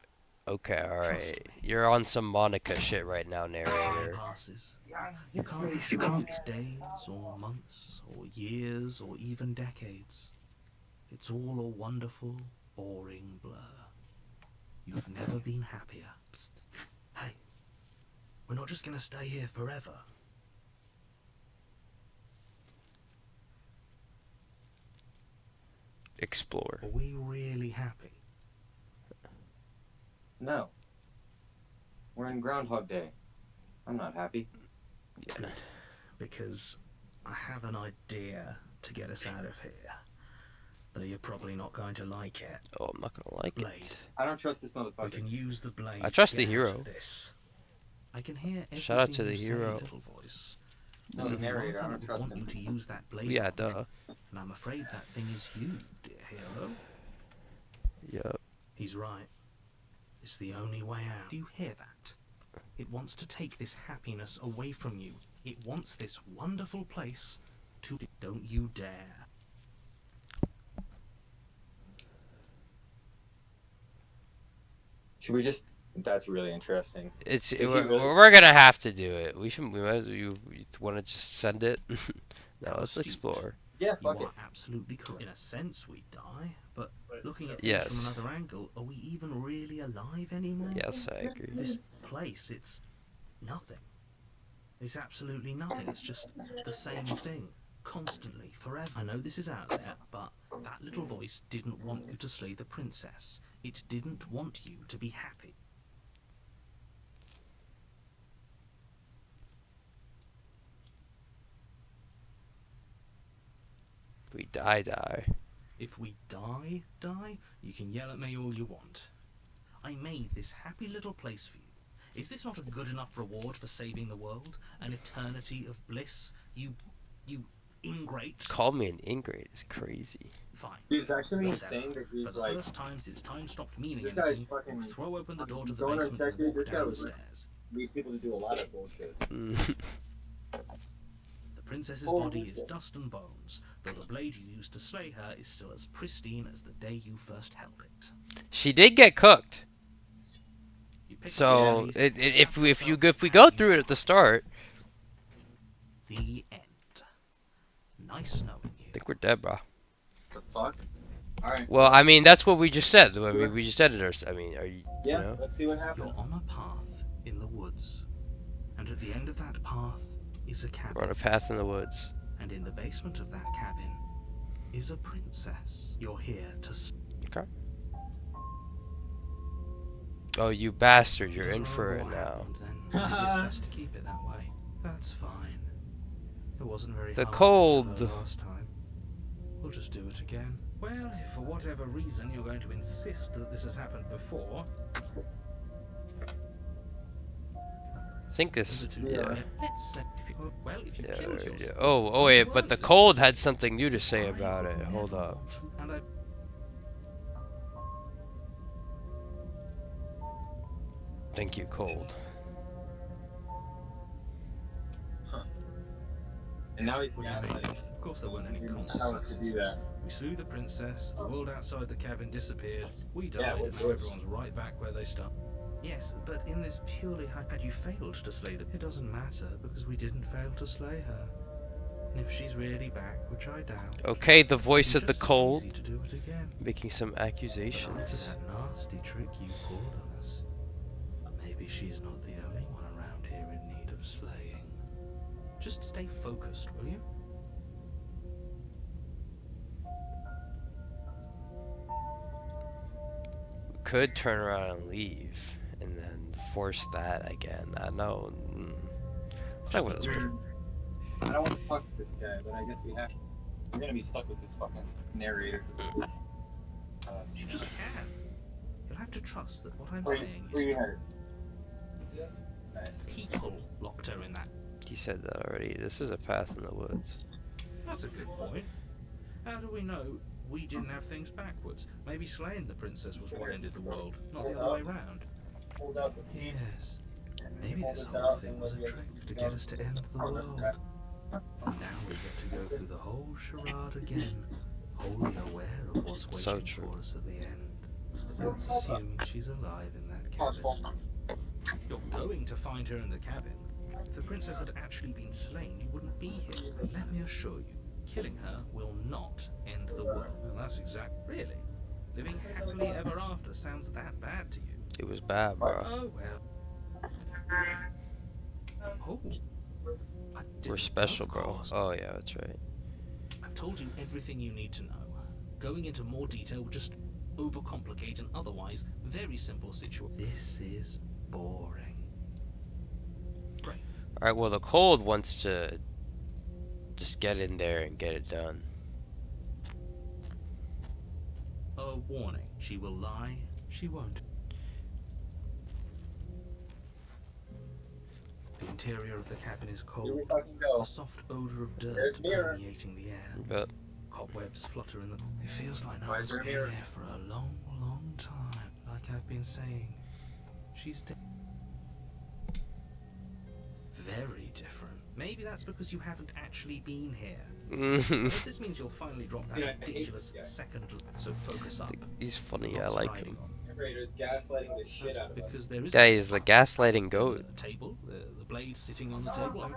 Okay, Trust alright. me. You're on some Monica shit right now, Time narrator. passes. You can't be sure if it's days or months or years or even decades. It's all a wonderful, boring blur. You've never been happier. Psst. Hey, we're not just gonna stay here forever. Explore. Are we really happy? No. We're in Groundhog Day. I'm not happy. Good. Because I have an idea to get us out of here. Though you're probably not going to like it. Oh, I'm not gonna like Blade. it. I don't trust this We motherfucker. can use the blade. I trust to the get hero. out of this. I can hear everything Shout out to the you say, hero. little voice. No, There's the only one narrator, I thing don't that trust would him. want you to use that blade Yeah, on, duh. and I'm afraid that thing is you, dear hero. Yep. He's right. It's the only way out. Do you hear that? It wants to take this happiness away from you. It wants this wonderful place to... Don't you dare. Should we just... That's really interesting. It's Is he we're, really- we're gonna have to do it. We should. We might as well. You want to just send it? No, let's Astute. explore. Yeah, You fuck it. are absolutely correct. In a sense, we die, but looking at things Yes. from another angle, are we even really alive anymore? Yes, I agree. This place, it's nothing. It's absolutely nothing. It's just the same thing, constantly, forever. I know this is out there, but that little voice didn't want you to slay the princess. It didn't want you to be happy. We die. If we die, you can yell at me all you want. I made this happy little place for you. Is this not a good enough reward for saving the world? An eternity of bliss? You ingrate. Call me an ingrate is crazy. Fine. He's actually Whatever. insane that he's For the like... first time since time stopped meaning This guy's anything, fucking... throw open the door to the Don't basement uncheck and it, walk this guy down the was like- stairs. Lead people to do a lot of bullshit. The princess's Oh, body is shit. dust and bones, though the blade you used to slay her is still as pristine as the day you first held it. She did get cooked. You pick up So the blade, if we yourself go and through it at the start, The end. Nice knowing you. I think we're dead, bro. The fuck? Alright. Well, I mean that's what we just said. I mean we just edited our. I mean, are you? Yeah, You know? let's see what You're happens. on a path in the woods, and at the end of that path is a We're on cabin, a path in the woods. and in the basement of that cabin is a princess. You're here to... Okay. Oh, you bastard! You're in Doesn't for remember it what now. happened, then maybe it's best to keep it that way. That's fine. It wasn't very The hard to cold. kill her last time. We'll just do it again. Well, if for whatever reason you're going to insist that this has happened before, I think this. Yeah. let's say if you, well, if you Yeah, killed yeah. yourself. Oh wait, but the cold had something new to say about it. Hold up. And I Thank you, cold. And now he's What do you mean? gaslighting. Of course, there weren't any He didn't tell us to do consequences. that. We slew the princess, the world outside the cabin disappeared, we Yeah, died, we're and now good. everyone's right back where they started. Yes, but in this purely had you failed to slay them, it doesn't matter, because we didn't fail to slay her. And if she's really back, which I doubt, Okay, the voice it's of the just as cold, easy to do it again. making some But after accusations. that nasty trick you pulled on us, maybe she's not the only one around here in need of slaying. Just stay focused, will you? Could turn around and leave, and then force that again. I know. It's not what it's. I don't want to fuck this guy, but I guess we have to. We're gonna be stuck with this fucking narrator. You just can. You'll have to trust that what I'm Where saying you is heard? Nice. people locked her in that. He said that already. This is a path in the woods. That's a good point. How do we know we didn't have things backwards? Maybe slaying the princess was what ended the world, not the other way round. Pulls out the piece. Yes. Maybe Pull this this whole out, thing and was a we'll trick get- to get us to end the Oh, that's world. that. Now we get to go through the whole charade again, wholly aware of what's So waiting true. for us at the end. But that's assuming she's alive in that cabin. You're going to find her in the cabin. If the princess had actually been slain, you wouldn't be here. And let me assure you, killing her will not end the world. And that's exact. Really? Living happily ever after sounds that bad to you? It was bad, bro. Oh, well. Oh. I We're didn't- special, of bro. course. Oh yeah, that's right. I've told you everything you need to know. Going into more detail would just overcomplicate an otherwise very simple situation. This is boring. Great. All right. Well, the cold wants to just get in there and get it done. A warning. She will lie. She won't. The interior of the cabin is cold. Here we fucking go. A soft odor of dirt There's mirror. permeating the air. But Cobwebs flutter in the. It feels like no Why is one's there a been mirror? there for a long, long time. Like I've been saying, she's dead. Very different. Maybe that's because you haven't actually been here. If this means you'll finally drop that Dude, I hate ridiculous this guy. second. So focus up. he's funny. I Lots like riding him. on. Narrator's gaslighting the shit That's out of us. because there is. Yeah, he's the gaslighting goat. There's a table, the blade sitting on the table.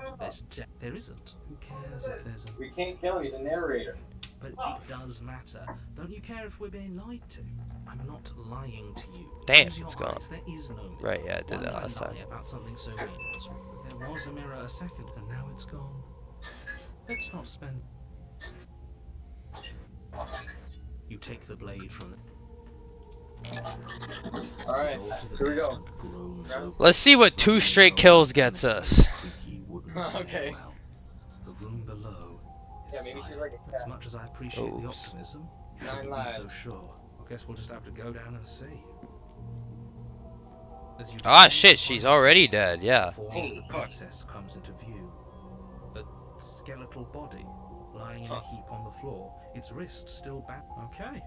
There isn't. Who cares if there's a. We can't kill him, he's a narrator. But it does matter. Don't you care if we're being lied to? I'm not lying to you. Damn, Use your it's gone. eyes. There is no mirror. Right, yeah, I did Why that would last lie time. about something so meaningless? There was a mirror a second, and now it's gone. Let's not spend. You take the blade from the. Alright, roll to the here we go. basement, groans Round over Let's see what 2 straight kills gets us. creaky wooden Okay. stairwell. The room below is Yeah, maybe she's silent. like a As cat. much as I appreciate the Oops. optimism, you 9 shouldn't be lives. so sure. I guess we'll just have to go down and see. As you Ah descend shit, the she's corridor, already dead. Yeah. the form of Holy the fuck. princess comes into view. A skeletal body lying in a heap on the floor. Its wrist still back. Okay.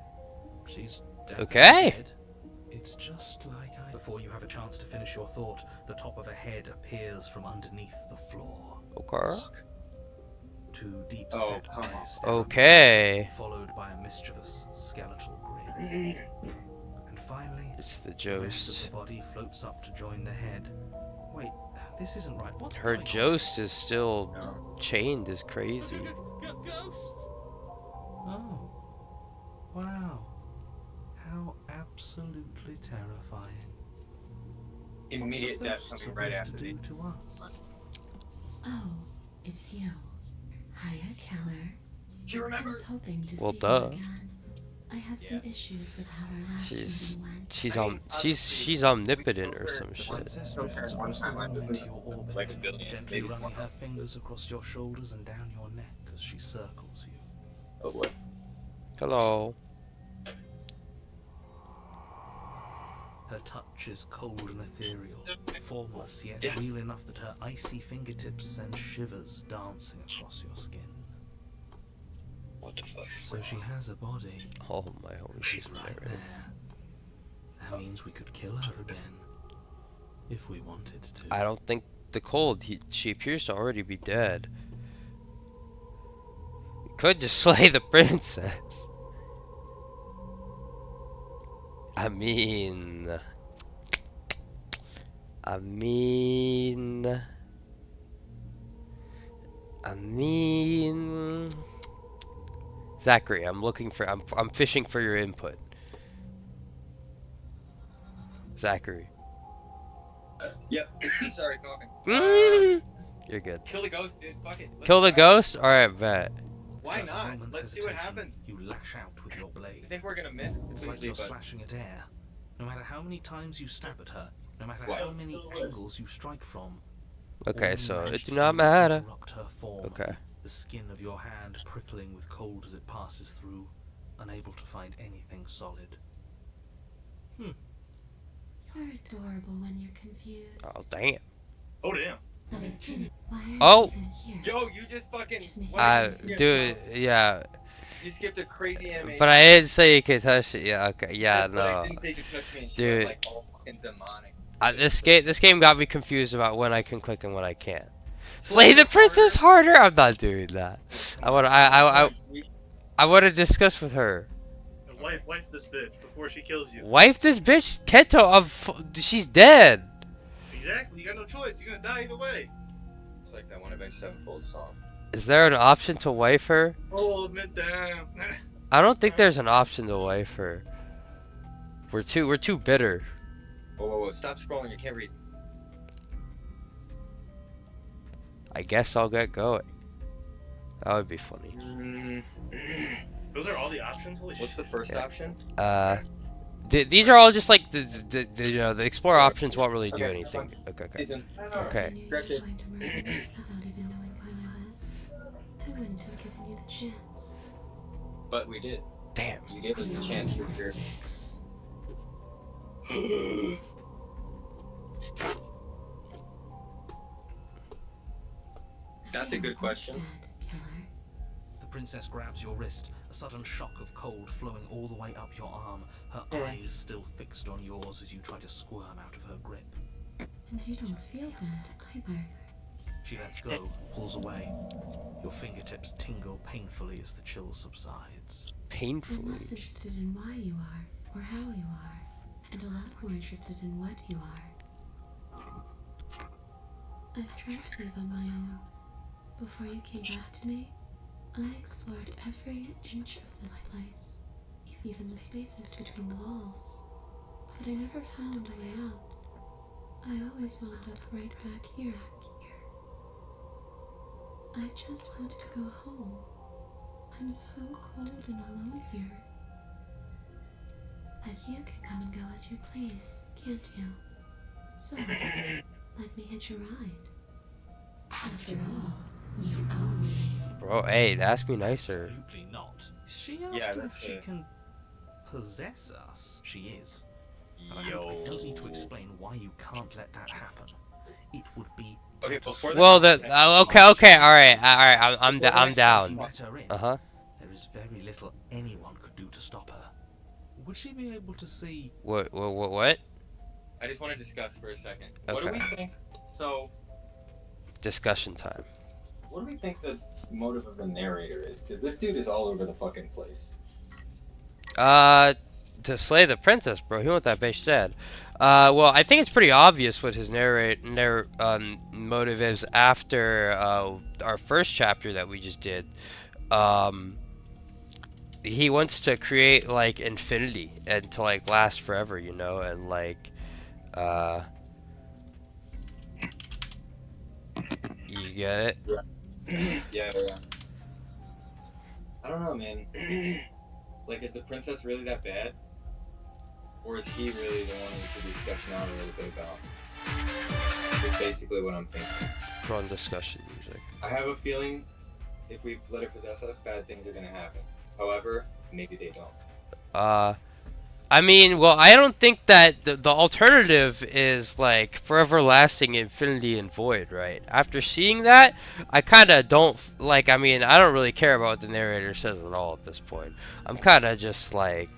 She's definitely Okay. dead. It's just like I. Before you have a chance to finish your thought, the top of a head appears from underneath the floor. Okay. 2 deep Oh, set come on. eyes stare up, Okay. followed by a mischievous skeletal grin. And finally, It's the the rest Jost. of the body floats up to join the head. Wait, this isn't right. What's Her going on? Jost is still chained is crazy. Ghost! Oh. Wow. How absolutely terrifying. Immediate death What's coming a right ghost after to the. do to us? Oh, it's you. Hiya, Keller. She I remembers. was hoping to Well, see duh. you again. I have some issues with how our last She's meeting went. she's omnipotent or some shit. Princess drifts across the room into your orbit, Like a billion, gently maybe running more. her fingers across your shoulders and down your neck as she circles you. Oh boy. Hello. Her touch is cold and ethereal, formless yet Yeah. real enough that her icy fingertips send shivers dancing across your skin. What the fuck? So she has a body. Oh my holy She's shit. right there. That means we could kill her again. If we wanted to. I don't think the cold. She appears to already be dead. We could just slay the princess. I mean, I mean, Zachary, I'm fishing for your input. Zachary. Yep. Sorry, coughing. You're good. Kill the ghost, dude. Fuck it. Let's Kill the try it. ghost? Alright, bet. Why Without a not? moment's Let's see what hesitation, happens. You lash out with your I blade. think we're gonna miss It's like completely, you're but slashing at air. No matter how many times you stab at her, no matter What? how many angles you strike from, all Okay, you so manage it to do do not is matter. interrupt her form, Okay. the skin of your hand prickling with cold as it passes through, unable to find anything solid. You're adorable when you're confused. Oh, damn. oh damn. But I didn't. Why are Oh. you even here? Yo, you just fucking. Just make- what did you skip? Dude, yeah. You skipped a crazy animation. But I didn't say you could touch it. Yeah, okay. Yeah, But I no. didn't say you could touch me, and she Dude. was like all fucking demonic. This game got me confused about when I can click and when I can't. Slay the princess harder. I'm not doing that. I want to discuss with her. Wife this bitch before she kills you. Wife this bitch, Kento. She's dead. Exactly. You got no choice. You're gonna die either way. It's like that one Avenged Sevenfold song. Is there an option to wife her? Hold me down. I don't think there's an option to wife her. We're too bitter. Whoa, stop scrolling, you can't read. I guess I'll get going. That would be funny. Those are all the options? Holy What's the first option? These are all just like the you know, the explore options won't really do anything. Okay. Gretchen. Without even knowing who I was, I wouldn't have given you the chance. But we did. Damn. You gave us the chance for sure. That's a good question. The princess grabs your wrist, a sudden shock of cold flowing all the way up your arm, her eyes still fixed on yours as you try to squirm out of her grip. And you don't feel dead either. She lets go, pulls away. Your fingertips tingle painfully as the chill subsides. I'm less interested in why you are, or how you are, and a lot more interested in what you are. I've tried to live on my own. Before you came back to me, I explored every inch of this place, even the spaces between the walls. But I never found a way out. I always wound up right back here. I just want to go home. I'm so cold and alone here. But you can come and go as you please, can't you? So, let me hitch a ride. After all, you own me. Bro, hey, ask me nicer. Absolutely not. She asked you if she can possess us. She is. I don't need to explain why you can't let that happen. It would be. Okay, before well, okay, all right, I'm down. There is very little anyone could do to stop her. Would she be able to see? What? I just want to discuss for a second. Okay. What do we think? So. Discussion time. What do we think the motive of the narrator is? Because this dude is all over the fucking place. To slay the princess, bro. He want that bitch dead. Well, I think it's pretty obvious what his motive is after our first chapter that we just did. He wants to create like infinity and to like last forever, you know, and like you get it? Yeah. I don't know, man. Like, is the princess really that bad? Or is he really the one we should be sketching out a little bit about? That's basically what I'm thinking. Run discussion music. I have a feeling if we let it possess us, bad things are gonna happen. However, maybe they don't. I mean, well, I don't think that the alternative is like forever lasting infinity and void, right? After seeing that, I kind of don't like. I mean, I don't really care about what the narrator says at all at this point. I'm kind of just like,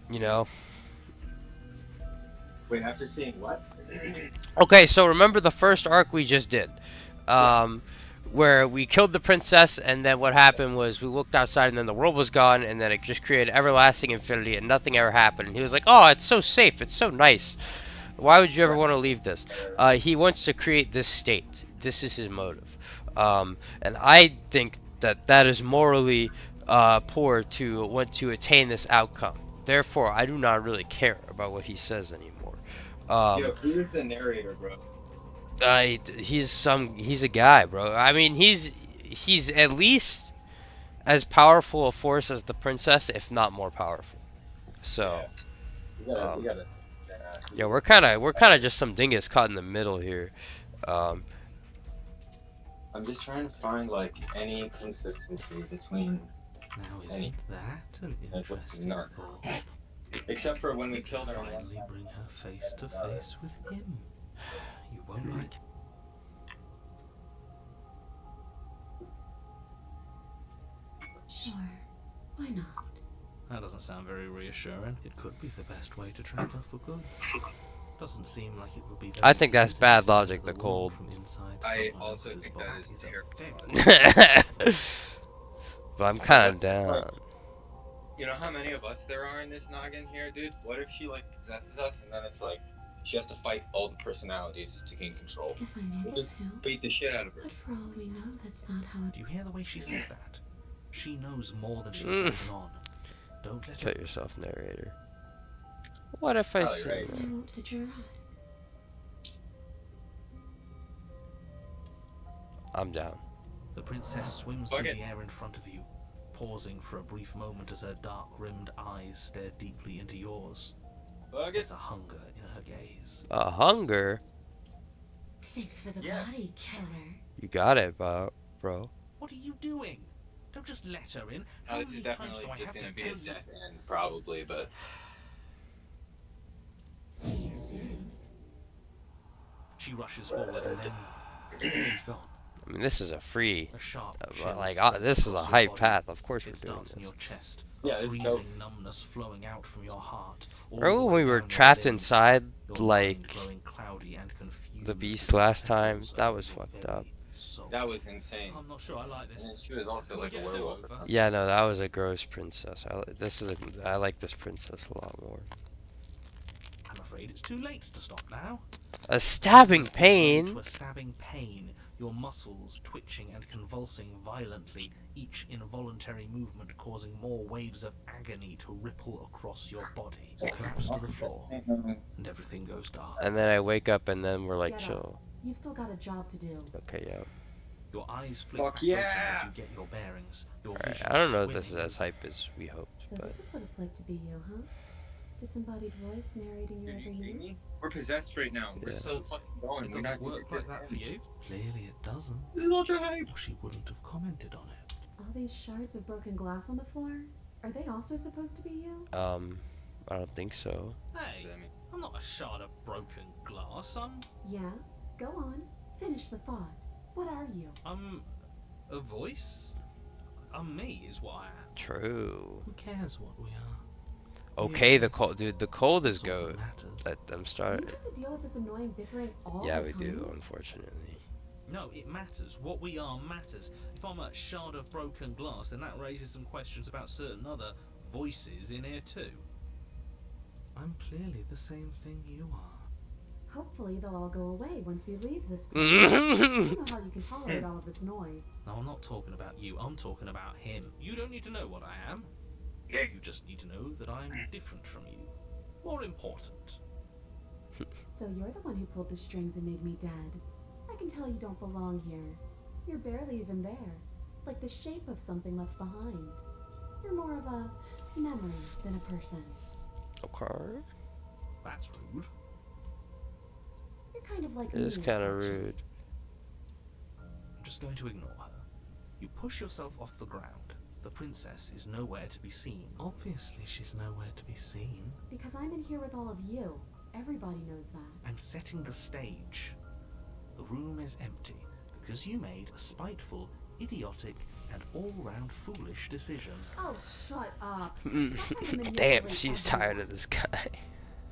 you know. Wait, after seeing what? Okay, so remember the first arc we just did, where we killed the princess, and then what happened was we looked outside, and then the world was gone, and then it just created everlasting infinity, and nothing ever happened. And he was like, "Oh, it's so safe, it's so nice. Why would you ever want to leave this?" He wants to create this state. This is his motive, and I think that that is morally poor to want to attain this outcome. Therefore, I do not really care about what he says anymore. Yo, who is the narrator, bro? He's a guy, bro. I mean, he's at least as powerful a force as the princess, if not more powerful. So, yeah, we're kind of just some dingus caught in the middle here. I'm just trying to find like any consistency between. Now isn't that an interesting thought? Except for when we killed her. Finally, bring her face to face with him. You won't like. Sure, why not? That doesn't sound very reassuring. It could be the best way to trap her for good. Doesn't seem like it would be. I Very think that's easy bad to logic, enter the the world cold. from inside I someone also else's think body. that is a terrible. very But I'm kind of What- down. You know how many of us there are in this noggin here, dude? What if she like possesses us and then it's like she has to fight all the personalities to gain control? If I needed We'll just to. beat the shit out of her. But for all we know, that's not how it. Do you hear the way she said that? She knows more than she's letting on. Don't let her. Cut yourself, narrator. What if I Probably say right. that? I won't hit your eye. I'm down. The princess swims Fuck through it. the air in front of you, pausing for a brief moment as her dark-rimmed eyes stare deeply into yours. Fuck it. There's a hunger in her gaze. A hunger? Thanks for the Yeah. body, killer. You got it, bro. What are you doing? Don't just let her in. How This is many times definitely do I just have to gonna be tell a you? death end, probably, but See you soon. She rushes forward and then she's gone. I mean, this is a free, A sharp but chill like, spreads this is a across your hype body. path. Of course we're It doing starts in this. your chest. Yeah, a this is freezing dope. numbness flowing out from your heart. all Remember the when way we were down your trapped veins, inside, your like, mind growing cloudy and confused the beast as it last time? settles That over was your fucked very up. soul. that was insane. I'm not sure I like this. And she was also Can we like a get werewolf. over? Yeah, no, that was a gross princess. I like this princess a lot more. I'm afraid it's too late to stop now. A stabbing To pain? a stabbing pain, your muscles twitching and convulsing violently, each involuntary movement causing more waves of agony to ripple across your body. You collapse to the floor, and everything goes dark. And then I wake up and then we're like, Get chill. You've still got a job to do. Okay, yeah. Your eyes flick Fuck back yeah! open as you get your bearings. Your Alright, vision I don't know if this is swimming as hype as we hoped, So but this is what it's like to be you, huh? Disembodied voice narrating your Are you every kidding move. me? We're possessed right now. We're Yeah. so fucking going. It We're not doesn't gonna work take like this that for end. you. Clearly it doesn't. This is ultra hype. Or she wouldn't have commented on it. All these shards of broken glass on the floor, are they also supposed to be you? I don't think so. Hey, I'm not a shard of broken glass. Yeah, go on. Finish the thought. What are you? I'm a voice. I'm me is what I am. True. Who cares what we are? Okay, the cold, dude. The cold is That's all goat. that matters. I'm You starting. have to deal with this annoying bickering all Yeah, the we time? do, unfortunately. No, it matters. What we are matters. If I'm a shard of broken glass, then that raises some questions about certain other voices in here too. I'm clearly the same thing you are. Hopefully they'll all go away once we leave this place. I don't know how you can tolerate all of this noise. No, I'm not talking about you. I'm talking about him. You don't need to know what I am. You just need to know that I'm different from you. More important. So you're the one who pulled the strings and made me dead. I can tell you don't belong here. You're barely even there. Like the shape of something left behind. You're more of a memory than a person. Okay. That's rude. You're kind of like It is me, kind of actually. rude. I'm just going to ignore her. You push yourself off the ground. The princess is nowhere to be seen. Obviously, she's nowhere to be seen. Because I'm in here with all of you. Everybody knows that. I'm setting the stage. The room is empty because you made a spiteful, idiotic, and all-round foolish decision. Oh, shut up. Damn, she's tired of this guy.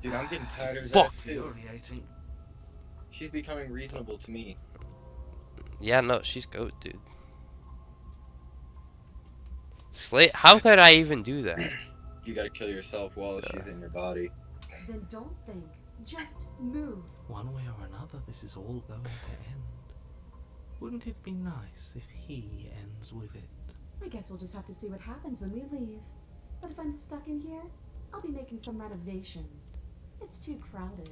Dude, I'm getting tired of Fuck. that too. Infuriating. She's becoming reasonable to me. Yeah, no, she's goat, dude. Slate, how could I even do that? You gotta kill yourself while she's in your body. Then don't think. Just move. One way or another, this is all going to end. Wouldn't it be nice if he ends with it? I guess we'll just have to see what happens when we leave. But if I'm stuck in here, I'll be making some renovations. It's too crowded.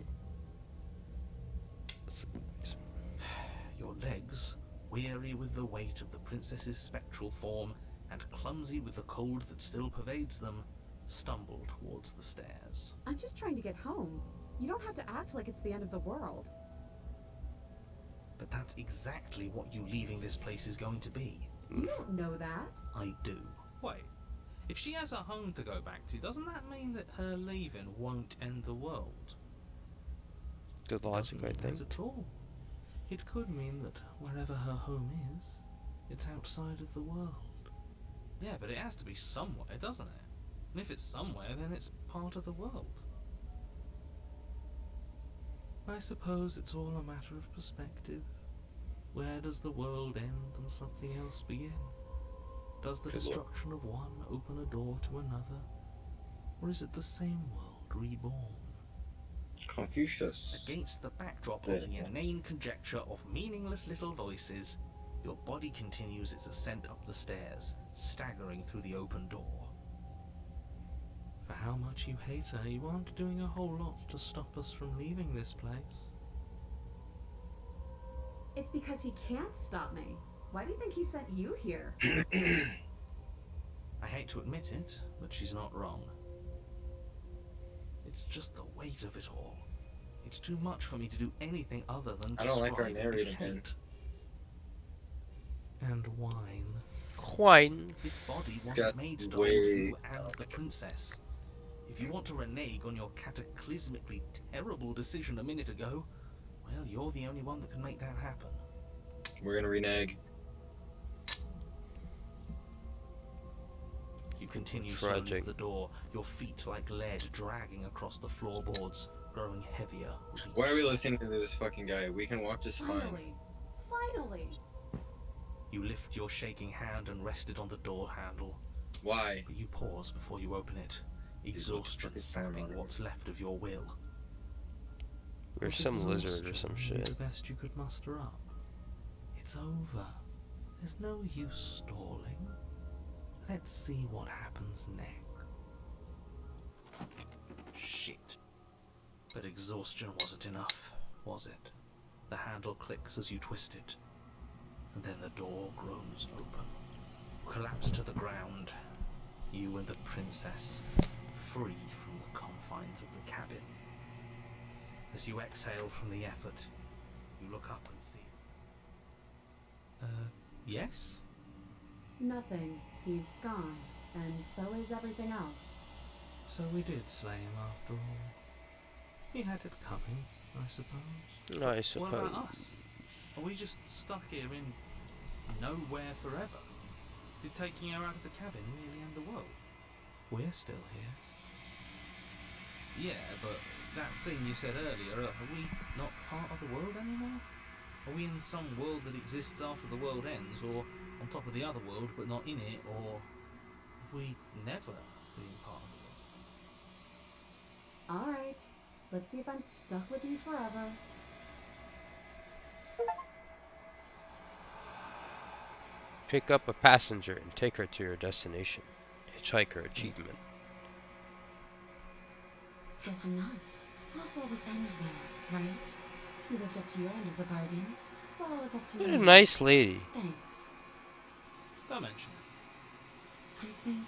Your legs, weary with the weight of the princess's spectral form, and clumsy with the cold that still pervades them, stumble towards the stairs. I'm just trying to get home. You don't have to act like it's the end of the world. But that's exactly what you leaving this place is going to be. You don't know that. I do. Wait, if she has a home to go back to, doesn't that mean that her leaving won't end the world? Good logic, I Doesn't mean think. that at all. It could mean that wherever her home is, it's outside of the world. Yeah, but it has to be somewhere, doesn't it? And if it's somewhere, then it's part of the world. I suppose it's all a matter of perspective. Where does the world end and something else begin? Does the destruction of one open a door to another? Or is it the same world reborn? Confucius. Against the backdrop of the inane conjecture of meaningless little voices, your body continues its ascent up the stairs, staggering through the open door. For how much you hate her, you aren't doing a whole lot to stop us from leaving this place. It's because he can't stop me. Why do you think he sent you here? I hate to admit it, but she's not wrong. It's just the weight of it all. It's too much for me to do anything other than I don't like her describe narrating hate. him. And wine. Wine. This body wasn't Got made to hold way- you and the princess. If you want to renege on your cataclysmically terrible decision a minute ago, well, you're the only one that can make that happen. We're gonna renege. You continue Tragic. slowly to the door, your feet like lead dragging across the floorboards, growing heavier with each Why are we step. listening to this fucking guy? We can walk just fine. Finally. Finally. You lift your shaking hand and rest it on the door handle, Why? but you pause before you open it, exhaustion fucking sapping fine. what's left of your will. Or Was some lizard or exhaustion some really shit. the best you could muster up? It's over. There's no use stalling. Let's see what happens next. Shit. But exhaustion wasn't enough, was it? The handle clicks as you twist it, and then the door groans open. Collapse to the ground. You and the princess, free from the confines of the cabin. As you exhale from the effort, you look up and see. Yes? Nothing. He's gone. And so is everything else. So we did slay him after all. He had it coming, I suppose. I What suppose. about us? Are we just stuck here in nowhere forever? Did taking her out of the cabin really end the world? We're still here. Yeah, but that thing you said earlier, are we not part of the world anymore? Are we in some world that exists after the world ends, or on top of the other world but not in it, or have we never been part of it? Alright. Let's see if I'm stuck with you forever. Pick up a passenger and take her to your destination. Hitchhiker achievement. Guess not. All's well that ends well, right? You lived up to your end of the bargain, so I'll live up to What a mine. nice lady. Thanks. Don't mention I think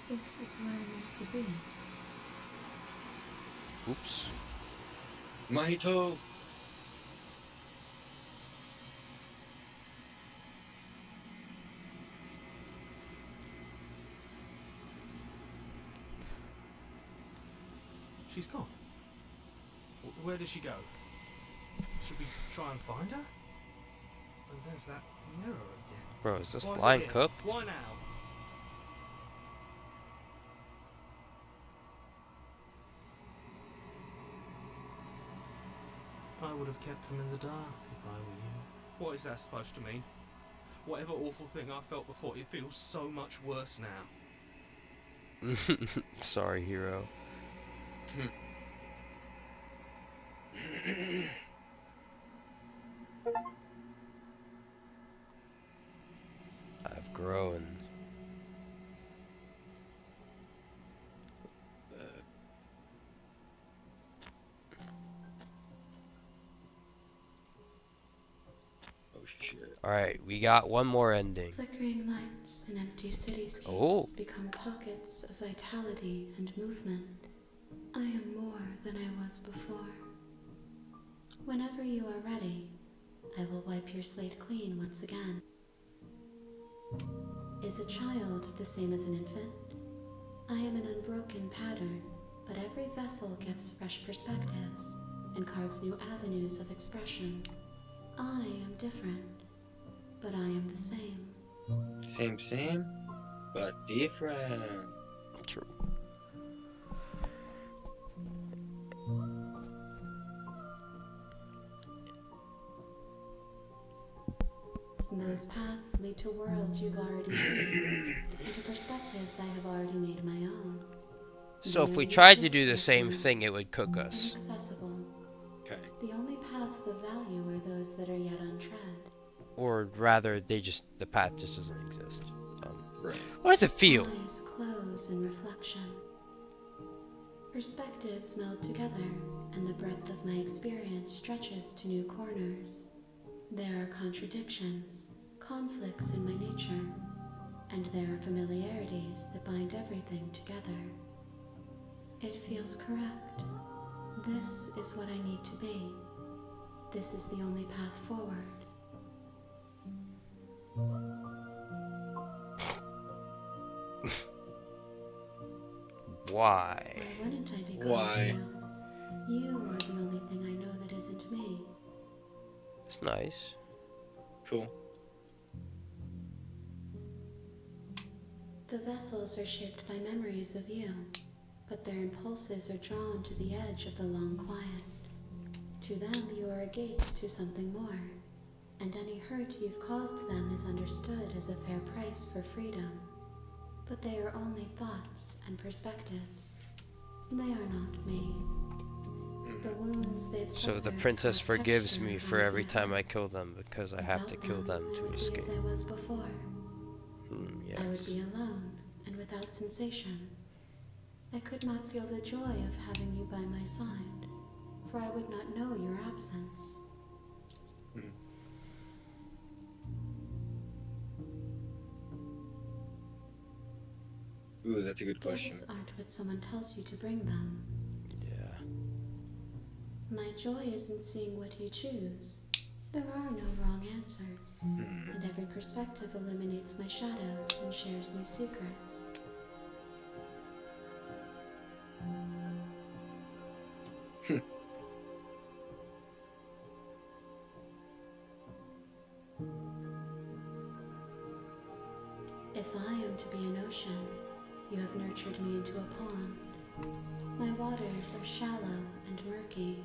this is where I'm meant to be. Oops. Mahito! She's gone. Where did she go? Should we try and find her? And there's that mirror again. Bro, is this Why it line here? cooked? Why now? I would have kept them in the dark if I were you. What is that supposed to mean? Whatever awful thing I felt before, it feels so much worse now. Sorry, hero. I've grown. Oh shit. Alright, we got one more ending. Flickering lights and empty cityscapes Oh. become pockets of vitality and movement. I am more than I was before. Whenever you are ready, I will wipe your slate clean once again. Is a child the same as an infant? I am an unbroken pattern, but every vessel gives fresh perspectives and carves new avenues of expression. I am different, but I am the same. Same, but different. True. Those paths lead to worlds you've already seen, and to perspectives I have already made my own. So if we New, tried to do the same distant, thing, it would cook us. inaccessible. Okay. The only paths of value are those that are yet untread. Or rather, the path just doesn't exist. Right. What does it feel? Eyes close in reflection. Perspectives meld together, and the breadth of my experience stretches to new corners. There are contradictions, conflicts in my nature, and there are familiarities that bind everything together. It feels correct. This is what I need to be. This is the only path forward. Why? Why wouldn't I be going Why? to you? You are the only thing I know that isn't me. It's nice. Cool. The vessels are shaped by memories of you, but their impulses are drawn to the edge of the long quiet. To them, you are a gate to something more, and any hurt you've caused them is understood as a fair price for freedom. But they are only thoughts and perspectives. They are not me. The wounds they've So the suffered princess have forgives texture me of for my every blood. time I kill them because I have to Without kill them I to would escape. be as I was before. Yes. I would be alone and without sensation. I could not feel the joy of having you by my side, for I would not know your absence. Ooh, that's a good question. Gifts aren't what someone tells you to bring them. Yeah. My joy is in seeing what you choose. There are no wrong answers, and every perspective illuminates my shadows and shares new secrets. If I am to be an ocean, you have nurtured me into a pond. My waters are shallow and murky,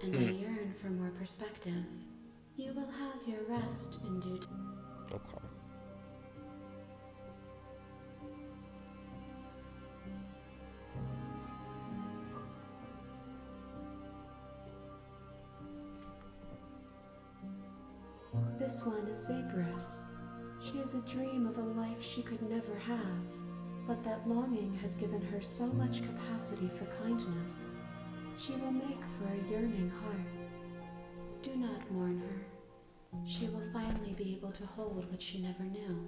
and I yearn for more perspective. You will have your rest in due time. Okay. This one is vaporous. She has a dream of a life she could never have, but that longing has given her so much capacity for kindness. She will make for a yearning heart. Do not mourn her. She will finally be able to hold what she never knew.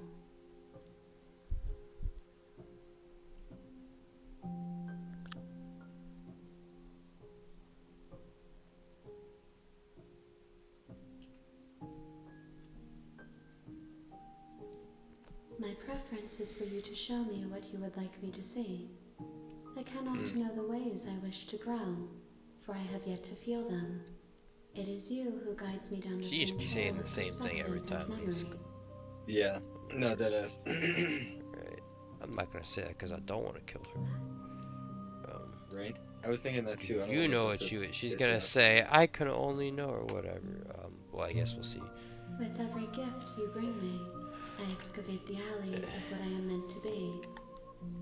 My preference is for you to show me what you would like me to see. I cannot know the ways I wish to grow, for I have yet to feel them. It is you who guides me down the She used to be saying trail the of same thing every perspective and time he's- memory. Yeah. No, that is. Right. I'm not gonna say that because I don't want to kill her. Right? I was thinking that too. I don't You want know to what piss she's her- gonna bitch say. I can only know or whatever. Well, I guess we'll see. With every gift you bring me, I excavate the alleys of what I am meant to be,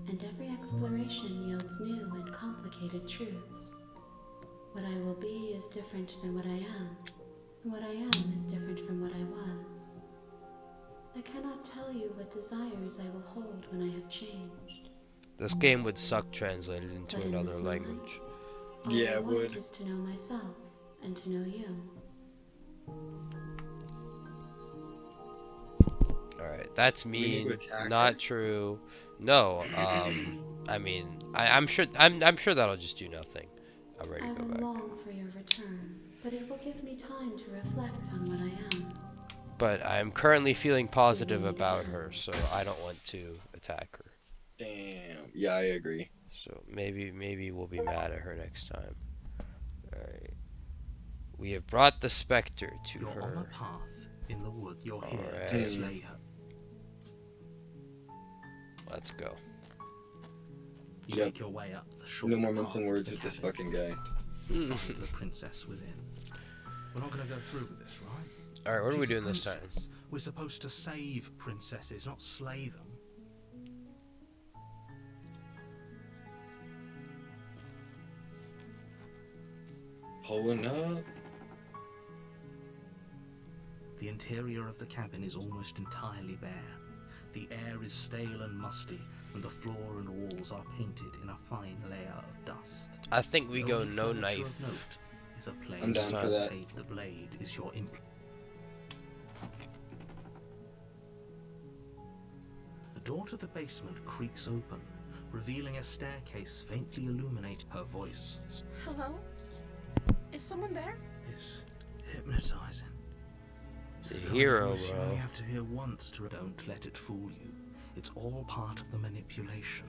and every exploration yields new and complicated truths. What I will be is different than what I am, and what I am is different from what I was. I cannot tell you what desires I will hold when I have changed. This game would suck translated into But in another this moment, language. all Yeah, I it want would. is to know myself and to know you. Alright, that's We need to mean. attack Not her? true. No, I mean, I'm sure that'll just do nothing. I'm ready I to go will back. long for your return, but it will give me time to reflect on what I am. But I'm currently feeling positive about her, so I don't want to attack her. Damn. Yeah, I agree. So maybe we'll be mad at her next time. Alright. We have brought the specter to You're on a her. path in the wood. You're here Alright. to slay her. Let's go. You Yep. make your way up the short No more path mincing of words the with this cabin. fucking guy. Find the princess within. We're not going to go through with this, right? Alright, what are we She's a doing this time? princess. We're supposed to save princesses, not slay them. Pulling up. The interior of the cabin is almost entirely bare. The air is stale and musty, and the floor and walls are painted in a fine layer of dust. I think we The go only no furniture knife. of note is a blade. I'm down for that. The blade is your The door to the basement creaks open, revealing a staircase faintly illuminated. Her voice Hello? Is someone there? is hypnotizing. The The hero, voice you bro. only have to hear once to don't let it fool you. It's all part of the manipulation.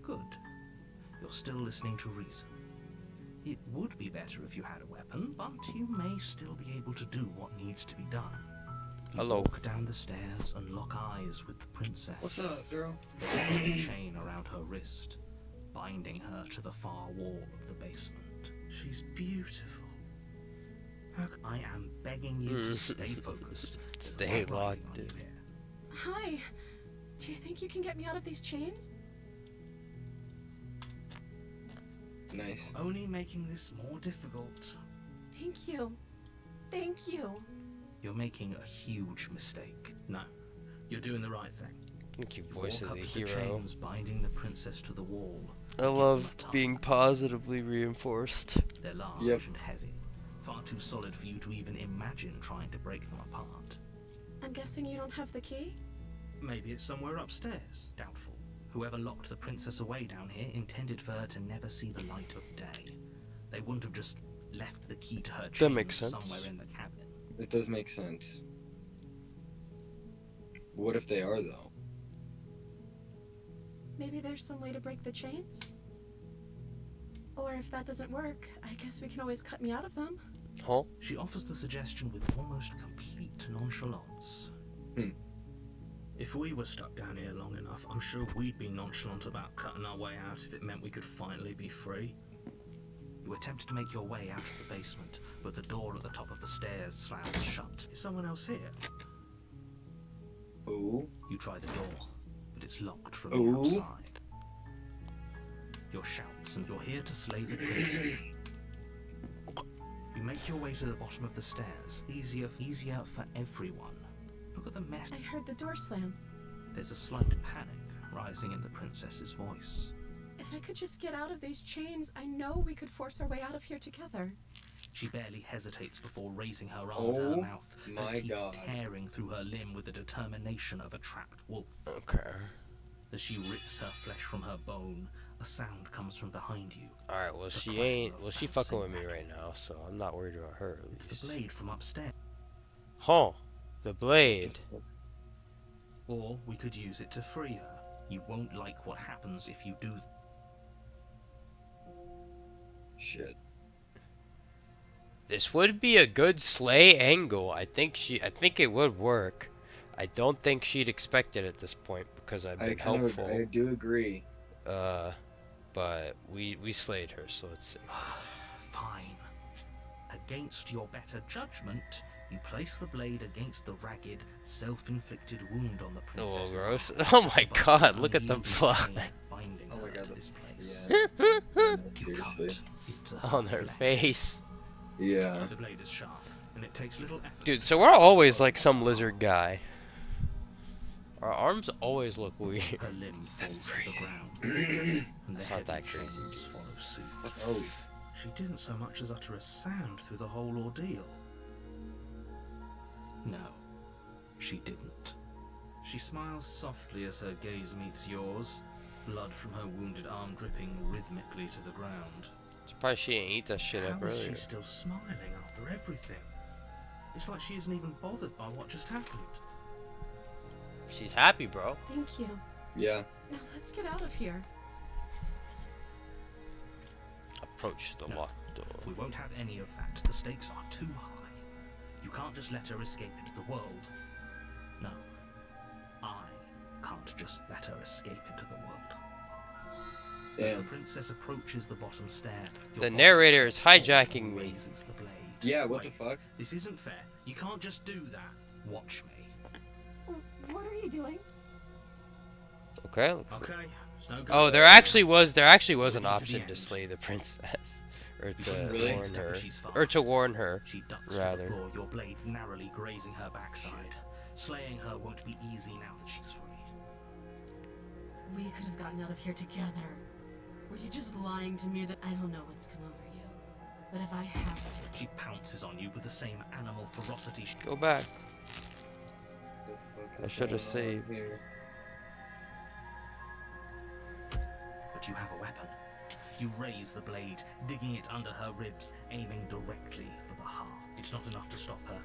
Good. You're still listening to reason. It would be better if you had a weapon, but you may still be able to do what needs to be done. You Hello. walk down the stairs and lock eyes with the princess. What's up, girl? There's a heavy chain around her wrist, binding her to the far wall of the basement. She's beautiful. I am begging you to stay focused. Stay locked in. Hi. Do you think you can get me out of these chains? Nice. Only making this more difficult. Thank you. Thank you. You're making a huge mistake. No, you're doing the right thing. Thank you, You voice walk of the up to hero. chains binding the princess to the wall. I love being positively reinforced. They're large Yep. and heavy, far too solid for you to even imagine trying to break them apart. I'm guessing you don't have the key? Maybe it's somewhere upstairs. Doubtful. Whoever locked the princess away down here intended for her to never see the light of day. They wouldn't have just left the key to her That chains makes sense. somewhere in the cabin. It does make sense. What if they are, though? Maybe there's some way to break the chains? Or if that doesn't work, I guess we can always cut me out of them. Huh? She offers the suggestion with almost complete nonchalance. If we were stuck down here long enough, I'm sure we'd be nonchalant about cutting our way out if it meant we could finally be free. You attempt to make your way out of the basement, but the door at the top of the stairs slams shut. Is someone else here? Ooh. You try the door, but it's locked from Ooh. the outside. Your shouts, and you're here to slay the princess. You make your way to the bottom of the stairs. Easier for everyone. Look at the mess. I heard the door slam. There's a slight panic rising in the princess's voice. If I could just get out of these chains, I know we could force our way out of here together. She barely hesitates before raising her arm to Oh her mouth, her my teeth God. tearing through her limb with the determination of a trapped wolf. Okay. As she rips her flesh from her bone, a sound comes from behind you. Alright, well she ain't well she fucking with me right now, so I'm not worried about her at It's least. the blade from upstairs. Huh. The blade. Or we could use it to free her. You won't like what happens if you do. Shit. This would be a good slay angle. I think it would work. I don't think she'd expect it at this point because I've been helpful. I do agree. But we slayed her, so let's see. Fine. Against your better judgment, you place the blade against the ragged, self-inflicted wound on the princess. Oh, gross. Oh my god, look at the blood Oh my God, this place. Yeah. Seriously. on her face. Yeah. The blade is sharp, and it takes little effort. Dude, so we're always like some lizard guy. Our arms always look weird. Her limb falls to the ground. And It's the not that heavy crazy. chains follow suit. Oh. She didn't so much as utter a sound through the whole ordeal. No, she didn't. She smiles softly as her gaze meets yours, blood from her wounded arm dripping rhythmically to the ground. Surprised she didn't eat that shit up How is earlier. she still smiling after everything? It's like she isn't even bothered by what just happened. She's happy, bro. Thank you. Yeah. Now let's get out of here. Approach the No. locked door. We won't have any of that. The stakes are too high. You can't just let her escape into the world. No. I can't just let her escape into the world. As the Damn. princess approaches the bottom stair, your The body narrator is steps forward hijacking and me. raises the blade. Yeah, what the Wait, fuck? This isn't fair. You can't just do that. Watch me. What are you doing? Okay. Okay. Oh, there actually was an Ready to the option to end. slay the princess, or You to couldn't Really? warn resist her, but she's or to fast. warn her. She ducks rather. to the floor, your blade narrowly grazing her backside. Slaying her won't be easy now that she's free. We could have gotten out of here together. Were you just lying to me that I don't know what's come over you? But if I have to... She pounces on you with the same animal ferocity. Go back. The fuck I is should have going on saved. here? But you have a weapon. You raise the blade, digging it under her ribs, aiming directly for the heart. It's not enough to stop her.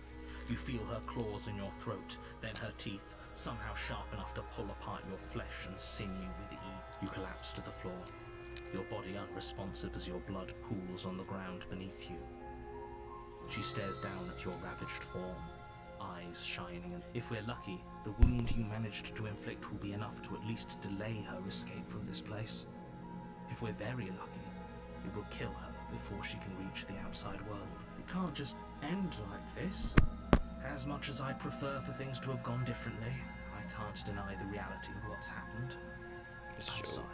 You feel her claws in your throat, then her teeth, somehow sharp enough to pull apart your flesh and sinew with ease. You collapse to the floor, your body unresponsive as your blood pools on the ground beneath you. She stares down at your ravaged form, eyes shining, and if we're lucky, the wound you managed to inflict will be enough to at least delay her escape from this place. If we're very lucky, it will kill her before she can reach the outside world. It can't just end like this. As much as I'd prefer for things to have gone differently, I can't deny the reality of what's happened. Outside,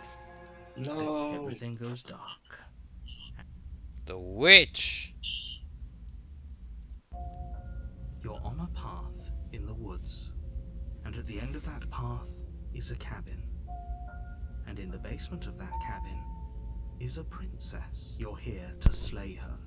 No. everything goes dark. The witch. You're on a path in the woods, and at the end of that path is a cabin. And in the basement of that cabin is a princess. You're here to slay her.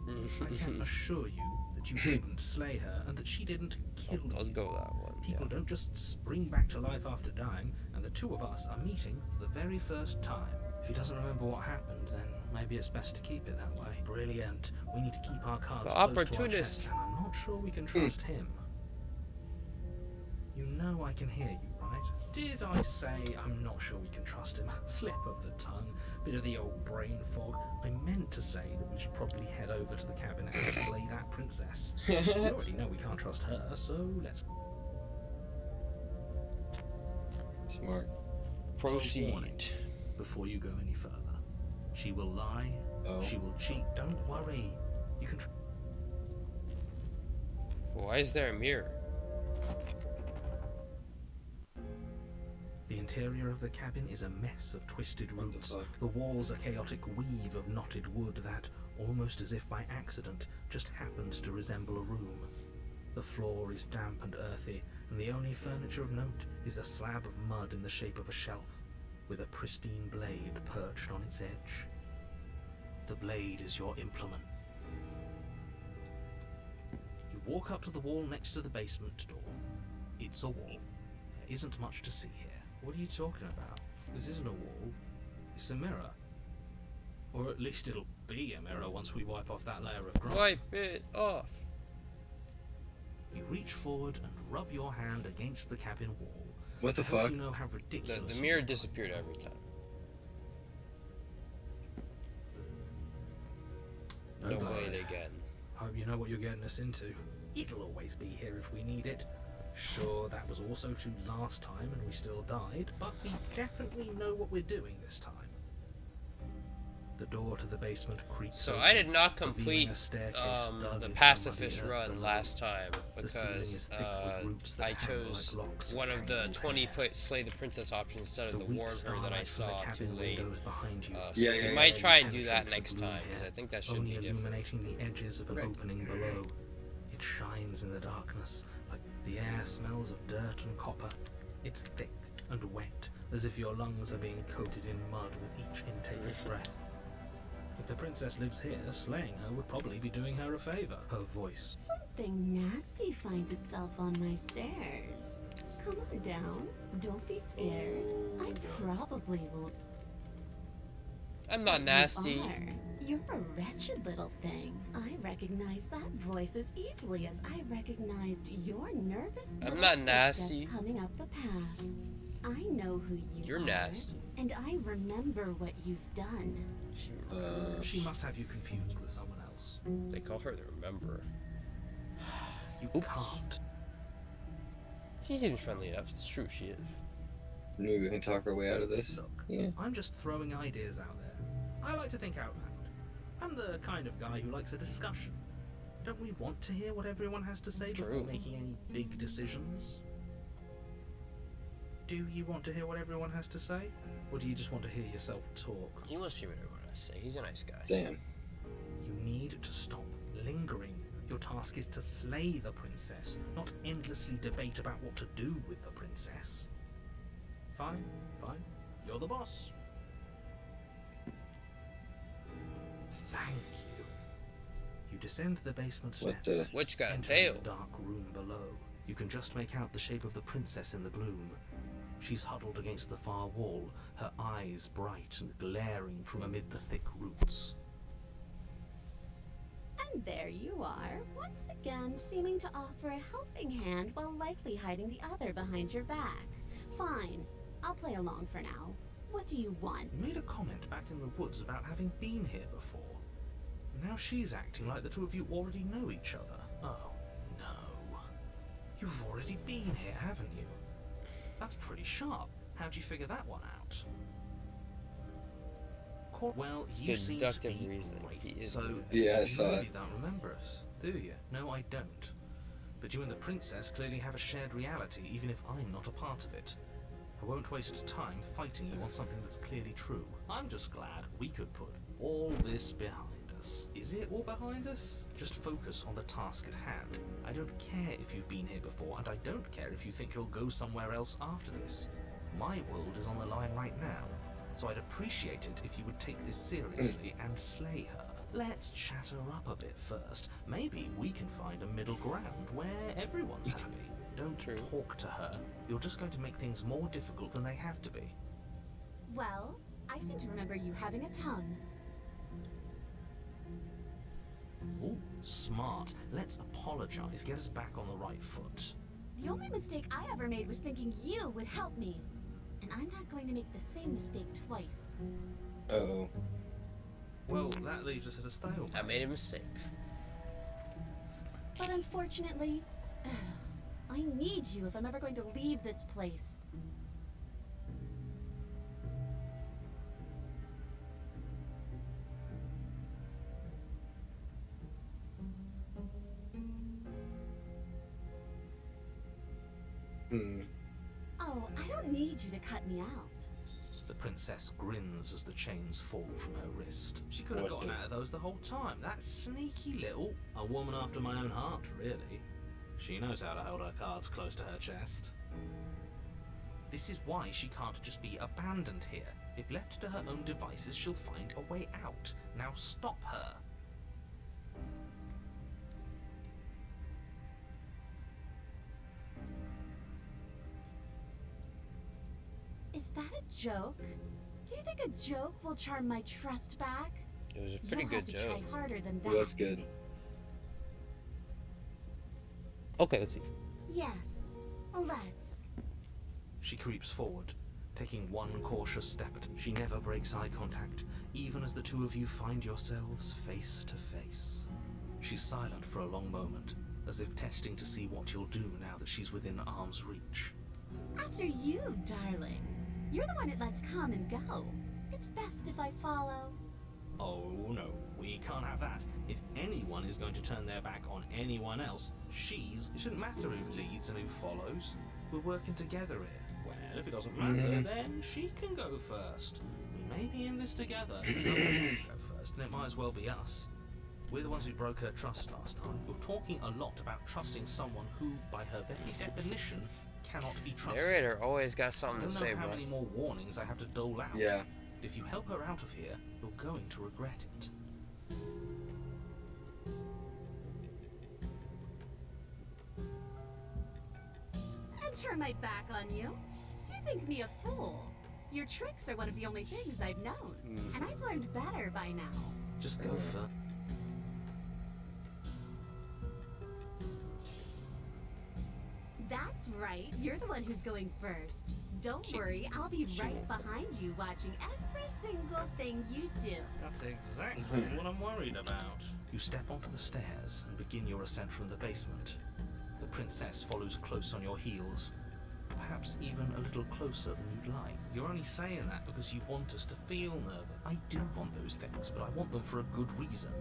I can assure you that you didn't slay her and that she didn't kill I'll you. go that one. People don't just spring back to life after dying, and the two of us are meeting for the very first time. If he doesn't remember what happened, then maybe it's best to keep it that way. Brilliant. We need to keep our cards The close to our opportunist. chest, and I'm not sure we can trust him. You know I can hear you, right? Did I say I'm not sure we can trust him? Slip of the tongue, bit of the old brain fog. I meant to say that we should probably head over to the cabin and slay that princess. We already know we can't trust her, so let's Smart. Proceed. warning before you go any further. She will lie. Oh. She will cheat. Don't worry. You can. Why is there a mirror? The interior of the cabin is a mess of twisted What the roots. fuck? The walls a chaotic weave of knotted wood that, almost as if by accident, just happens to resemble a room. The floor is damp and earthy, and the only furniture of note is a slab of mud in the shape of a shelf, with a pristine blade perched on its edge. The blade is your implement. You walk up to the wall next to the basement door. It's a wall. There isn't much to see here. What are you talking about? This isn't a wall. It's a mirror. Or at least it'll be a mirror once we wipe off that layer of grime. Wipe it off. You reach forward and rub your hand against the cabin wall. What the I hope fuck? You know how ridiculous The mirror disappeared every time. No good. wait again. Hope you know what you're getting us into. It'll always be here if we need it. Sure, that was also true last time and we still died, but we definitely know what we're doing this time. The door to the basement creaks So open, I did not revealing complete a staircase dug the into pacifist muddy earth run below. last time The ceiling because is thick with roots that I hang chose like locks one of the tangled 20 hair. put slay the princess option instead of the weak warn her that I starlight from the saw too cabin late. windows behind you. So Yeah, we yeah, might yeah, try and do penetrate that the next gloom time because here, I think that should only be different. illuminating the edges of an Okay. opening below. It shines in the darkness, like the air smells of dirt and copper. It's thick and wet, as if your lungs are being coated in mud with each intake of breath. If the princess lives here, slaying her would probably be doing her a favor. Her voice. Something nasty finds itself on my stairs. Come on down. Don't be scared. I probably won't. I'm not nasty. You are. You're a wretched little thing. I recognize that voice as easily as I recognized your nervous I'm little not footsteps nasty. coming up the path. I know who you You're are. nasty. And I remember what you've done. She must have you confused with someone else. They call her the Rememberer. You Oops. can't. She seems friendly enough. It's true, she is. Maybe we can talk our way out of this. Look, Yeah. I'm just throwing ideas out there. I like to think out loud. I'm the kind of guy who likes a discussion. Don't we want to hear what everyone has to say True. before making any big decisions? Do you want to hear what everyone has to say? Or do you just want to hear yourself talk? He wants to hear what everyone has to say. He's a nice guy. Damn. You need to stop lingering. Your task is to slay the princess, not endlessly debate about what to do with the princess. Fine, fine. You're the boss. Thank you. You descend the basement What steps. the- Witch got a enter tail. the dark room below. You can just make out the shape of the princess in the gloom. She's huddled against the far wall, her eyes bright and glaring from amid the thick roots. And there you are, once again seeming to offer a helping hand while likely hiding the other behind your back. Fine, I'll play along for now. What do you want? You made a comment back in the woods about having been here before. Now she's acting like the two of you already know each other. Oh, no. You've already been here, haven't you? That's pretty sharp. How'd you figure that one out? Well, you seem to Deductive be reasoning. He great, is so good. Yeah, I you saw really it. don't remember us, do you? No, I don't. But you and the princess clearly have a shared reality, even if I'm not a part of it. I won't waste time fighting you on something that's clearly true. I'm just glad we could put all this behind us. Is it all behind us? Just focus on the task at hand. I don't care if you've been here before, and I don't care if you think you'll go somewhere else after this. My world is on the line right now, so I'd appreciate it if you would take this seriously and slay her. Let's chat her up a bit first. Maybe we can find a middle ground where everyone's happy. Don't talk to her. You're just going to make things more difficult than they have to be. Well, I seem to remember you having a tongue. Ooh, smart. Let's apologize. Get us back on the right foot. The only mistake I ever made was thinking you would help me. And I'm not going to make the same mistake twice. Uh-oh. Well, that leaves us at a stalemate. I made a mistake. But unfortunately, I need you if I'm ever going to leave this place. Oh, I don't need you to cut me out. The princess grins as the chains fall from her wrist. She could have What gotten the- out of those the whole time. That sneaky little... A woman after my own heart, really. She knows how to hold her cards close to her chest. This is why she can't just be abandoned here. If left to her own devices, she'll find a way out. Now stop her. Is that a joke? Do you think a joke will charm my trust back? It was a pretty You'll good have to joke. try harder than It that. was good. Okay, let's see. Yes, let's. She creeps forward, taking one cautious step at she never breaks eye contact, even as the two of you find yourselves face to face. She's silent for a long moment, as if testing to see what you'll do now that she's within arm's reach. After you, darling. You're the one it lets come and go. It's best if I follow. Oh no, we can't have that. If anyone is going to turn their back on anyone else, she's. It shouldn't matter who leads and who follows. We're working together here. Well, if it doesn't matter, then she can go first. We may be in this together. If someone has to go first, then it might as well be us. We're the ones who broke her trust last time. We're talking a lot about trusting someone who, by her very definition, cannot be trusted. Narrator always got I something don't to know say, how bro. many more warnings I have to dole out. Yeah. If you help her out of here, you're going to regret it. And turn my back on you? Do you think me a fool? Your tricks are one of the only things I've known. And I've learned better by now. Just go for. That's right. You're the one who's going first. Don't worry, I'll be right behind you watching every single thing you do. That's exactly what I'm worried about. You step onto the stairs and begin your ascent from the basement. The princess follows close on your heels. Perhaps even a little closer than you'd like. You're only saying that because you want us to feel nervous. I do want those things, but I want them for a good reason.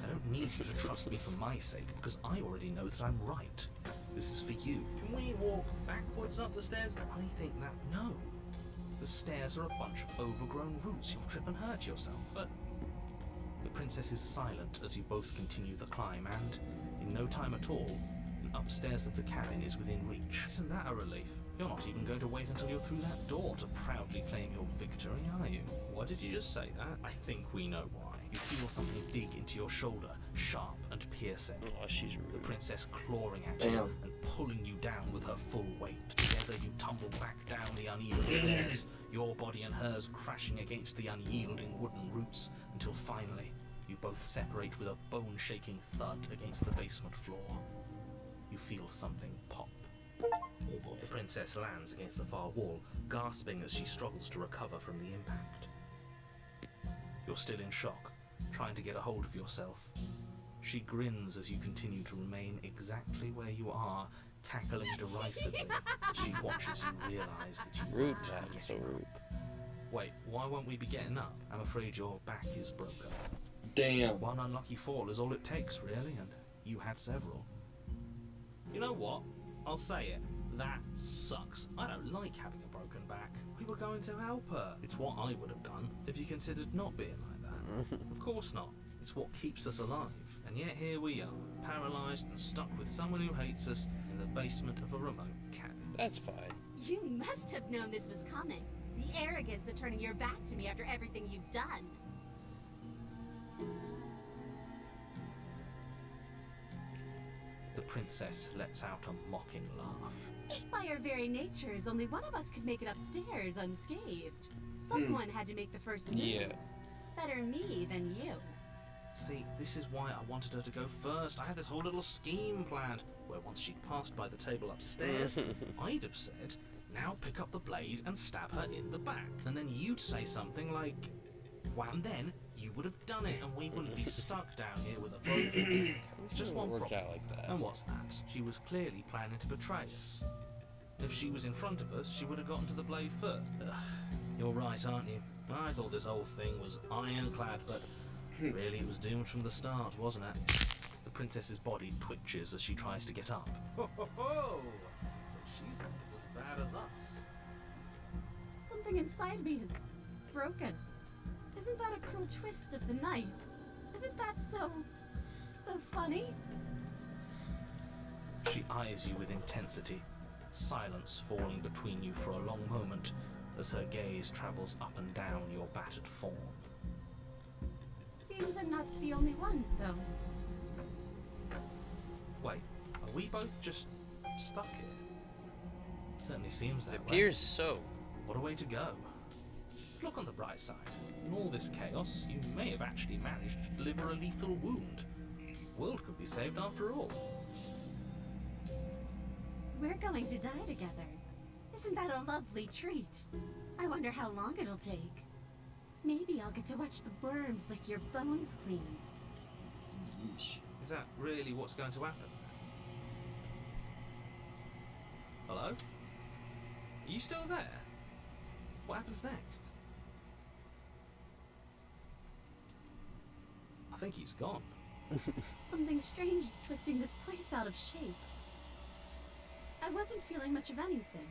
I don't need you to trust me for my sake, because I already know that I'm right. This is for you. Can we walk backwards up the stairs? I think that... No. The stairs are a bunch of overgrown roots. You'll trip and hurt yourself. But the princess is silent as you both continue the climb, and in no time at all, the upstairs of the cabin is within reach. Isn't that a relief? You're not even going to wait until you're through that door to proudly claim your victory, are you? Why did you just say that? I think we know why. You feel something dig into your shoulder, sharp and piercing. Oh, she's rude. The princess clawing at you and pulling you down with her full weight. Together you tumble back down the uneven stairs, your body and hers crashing against the unyielding wooden roots, until finally you both separate with a bone-shaking thud against the basement floor. You feel something pop. The princess lands against the far wall, gasping as she struggles to recover from the impact. You're still in shock, trying to get a hold of yourself. She grins as you continue to remain exactly where you are, cackling derisively as she watches you realize that you Rude, weren't man. So getting up. rude. Wait, why won't we be getting up? I'm afraid your back is broken. Damn. One unlucky fall is all it takes, really, and you had several. You know what? I'll say it. That sucks. I don't like having a broken back. We were going to help her. It's what I would have done if you considered not being like that. Of course not. It's what keeps us alive. And yet here we are, paralysed and stuck with someone who hates us in the basement of a remote cabin. That's fine. You must have known this was coming. The arrogance of turning your back to me after everything you've done. The princess lets out a mocking laugh. By our very natures, only one of us could make it upstairs unscathed. Someone had to make the first move. Yeah. Better me than you. See, this is why I wanted her to go first. I had this whole little scheme planned, where once she'd passed by the table upstairs, I'd have said, now pick up the blade and stab her in the back. And then you'd say something like, well, and then you would have done it, and we wouldn't be stuck down here with a broken back. It's just one Worked problem. out like that. And what's that? She was clearly planning to betray us. If she was in front of us, she would have gotten to the blade first. Ugh, you're right, aren't you? I thought this whole thing was ironclad, but really it was doomed from the start, wasn't it? The princess's body twitches as she tries to get up. Ho ho ho! So she's not as bad as us. Something inside me is broken. Isn't that a cruel twist of the knife? Isn't that so funny? She eyes you with intensity, silence falling between you for a long moment as her gaze travels up and down your battered form. Seems I'm not the only one, though. Wait, are we both just stuck here? Certainly seems that It way. appears so. What a way to go. Look on the bright side. In all this chaos, you may have actually managed to deliver a lethal wound. The world could be saved after all. We're going to die together. Isn't that a lovely treat? I wonder how long it'll take. Maybe I'll get to watch the worms lick your bones clean. Is that really what's going to happen? Hello? Are you still there? What happens next? I think he's gone. Something strange is twisting this place out of shape. I wasn't feeling much of anything,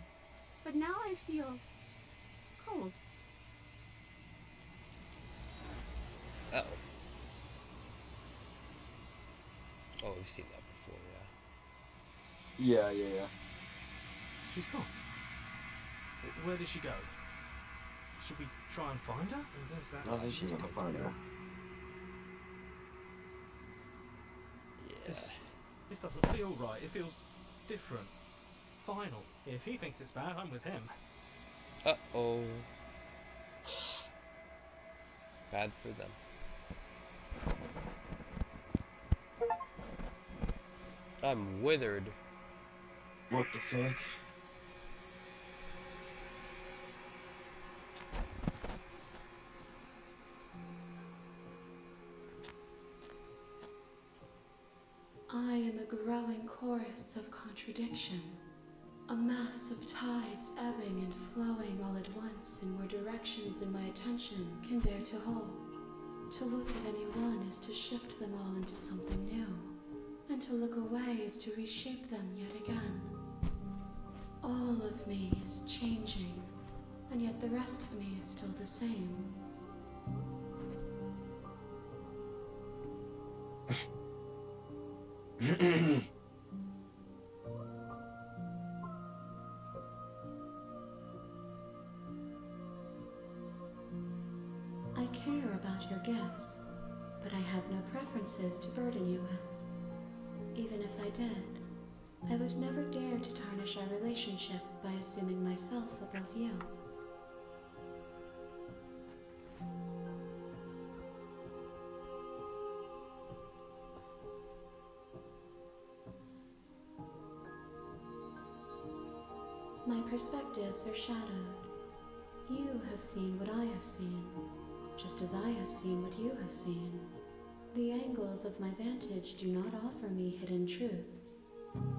but now I feel cold. Uh-oh. Oh, we've seen that before, yeah. Yeah. She's gone. Where did she go? Should we try and find her? And there's that. I think she's gonna find her. Yeah. This doesn't feel right. It feels different. Final. If he thinks it's bad, I'm with him. Uh-oh. Bad for them. I'm withered. What the fuck? I am a growing chorus of contradiction. A mass of tides ebbing and flowing all at once in more directions than my attention can bear to hold. To look at any one is to shift them all into something new, and to look away is to reshape them yet again. All of me is changing, and yet the rest of me is still the same. I care about your gifts, but I have no preferences to burden you with. Even if I did, I would never dare to tarnish our relationship by assuming myself above you. My perspectives are shadowed. You have seen what I have seen, just as I have seen what you have seen. The angles of my vantage do not offer me hidden truths,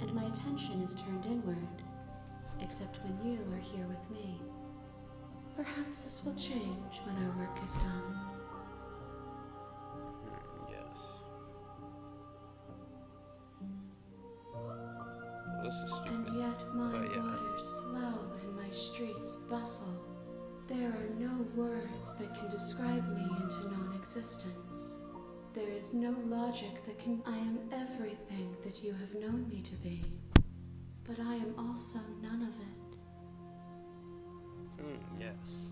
and my attention is turned inward, except when you are here with me. Perhaps this will change when our work is done. Yes. This is stupid. And yet my but yes. waters flow and my streets bustle. There are no words that can describe me into non-existence. There is no logic that can... I am everything that you have known me to be, but I am also none of it. Yes.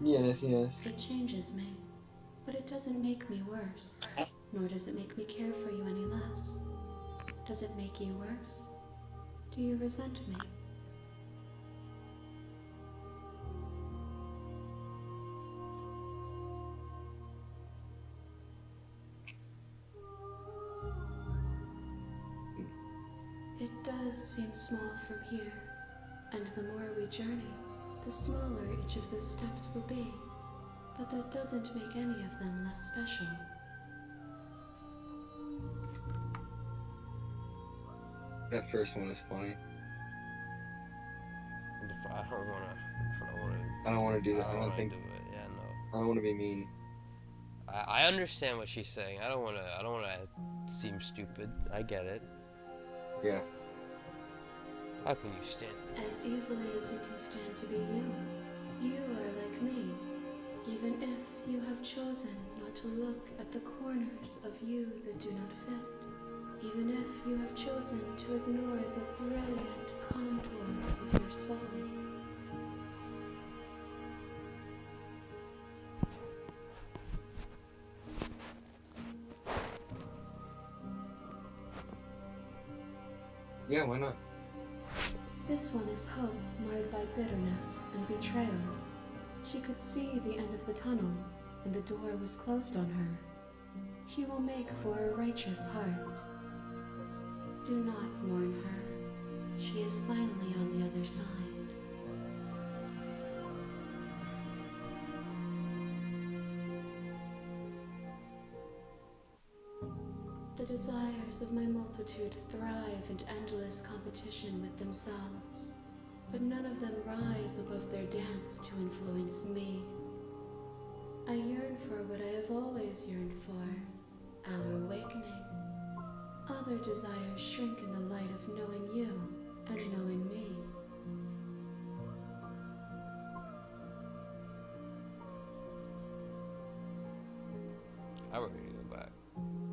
Yes, yes. It changes me, but it doesn't make me worse, nor does it make me care for you any less. Does it make you worse? Do you resent me? It does seem small from here, and the more we journey, the smaller each of those steps will be. But that doesn't make any of them less special. That first one is funny. I don't wanna. I don't want to do that. I don't wanna think. do it. Yeah, no. I don't want to be mean. I understand what she's saying. I don't wanna seem stupid. I get it. Yeah. How can you stand it? As easily as you can stand to be you. You are like me, even if you have chosen not to look at the corners of you that do not fit. Even if you have chosen to ignore the brilliant contours of your soul. Yeah, why not? This one is hope marred by bitterness and betrayal. She could see the end of the tunnel, and the door was closed on her. She will make for a righteous heart. Do not mourn her. She is finally on the other side. The desires of my multitude thrive in endless competition with themselves, but none of them rise above their dance to influence me. I yearn for what I have always yearned for, our awakening. Other desires shrink in the light of knowing you and knowing me. I'm ready to go back.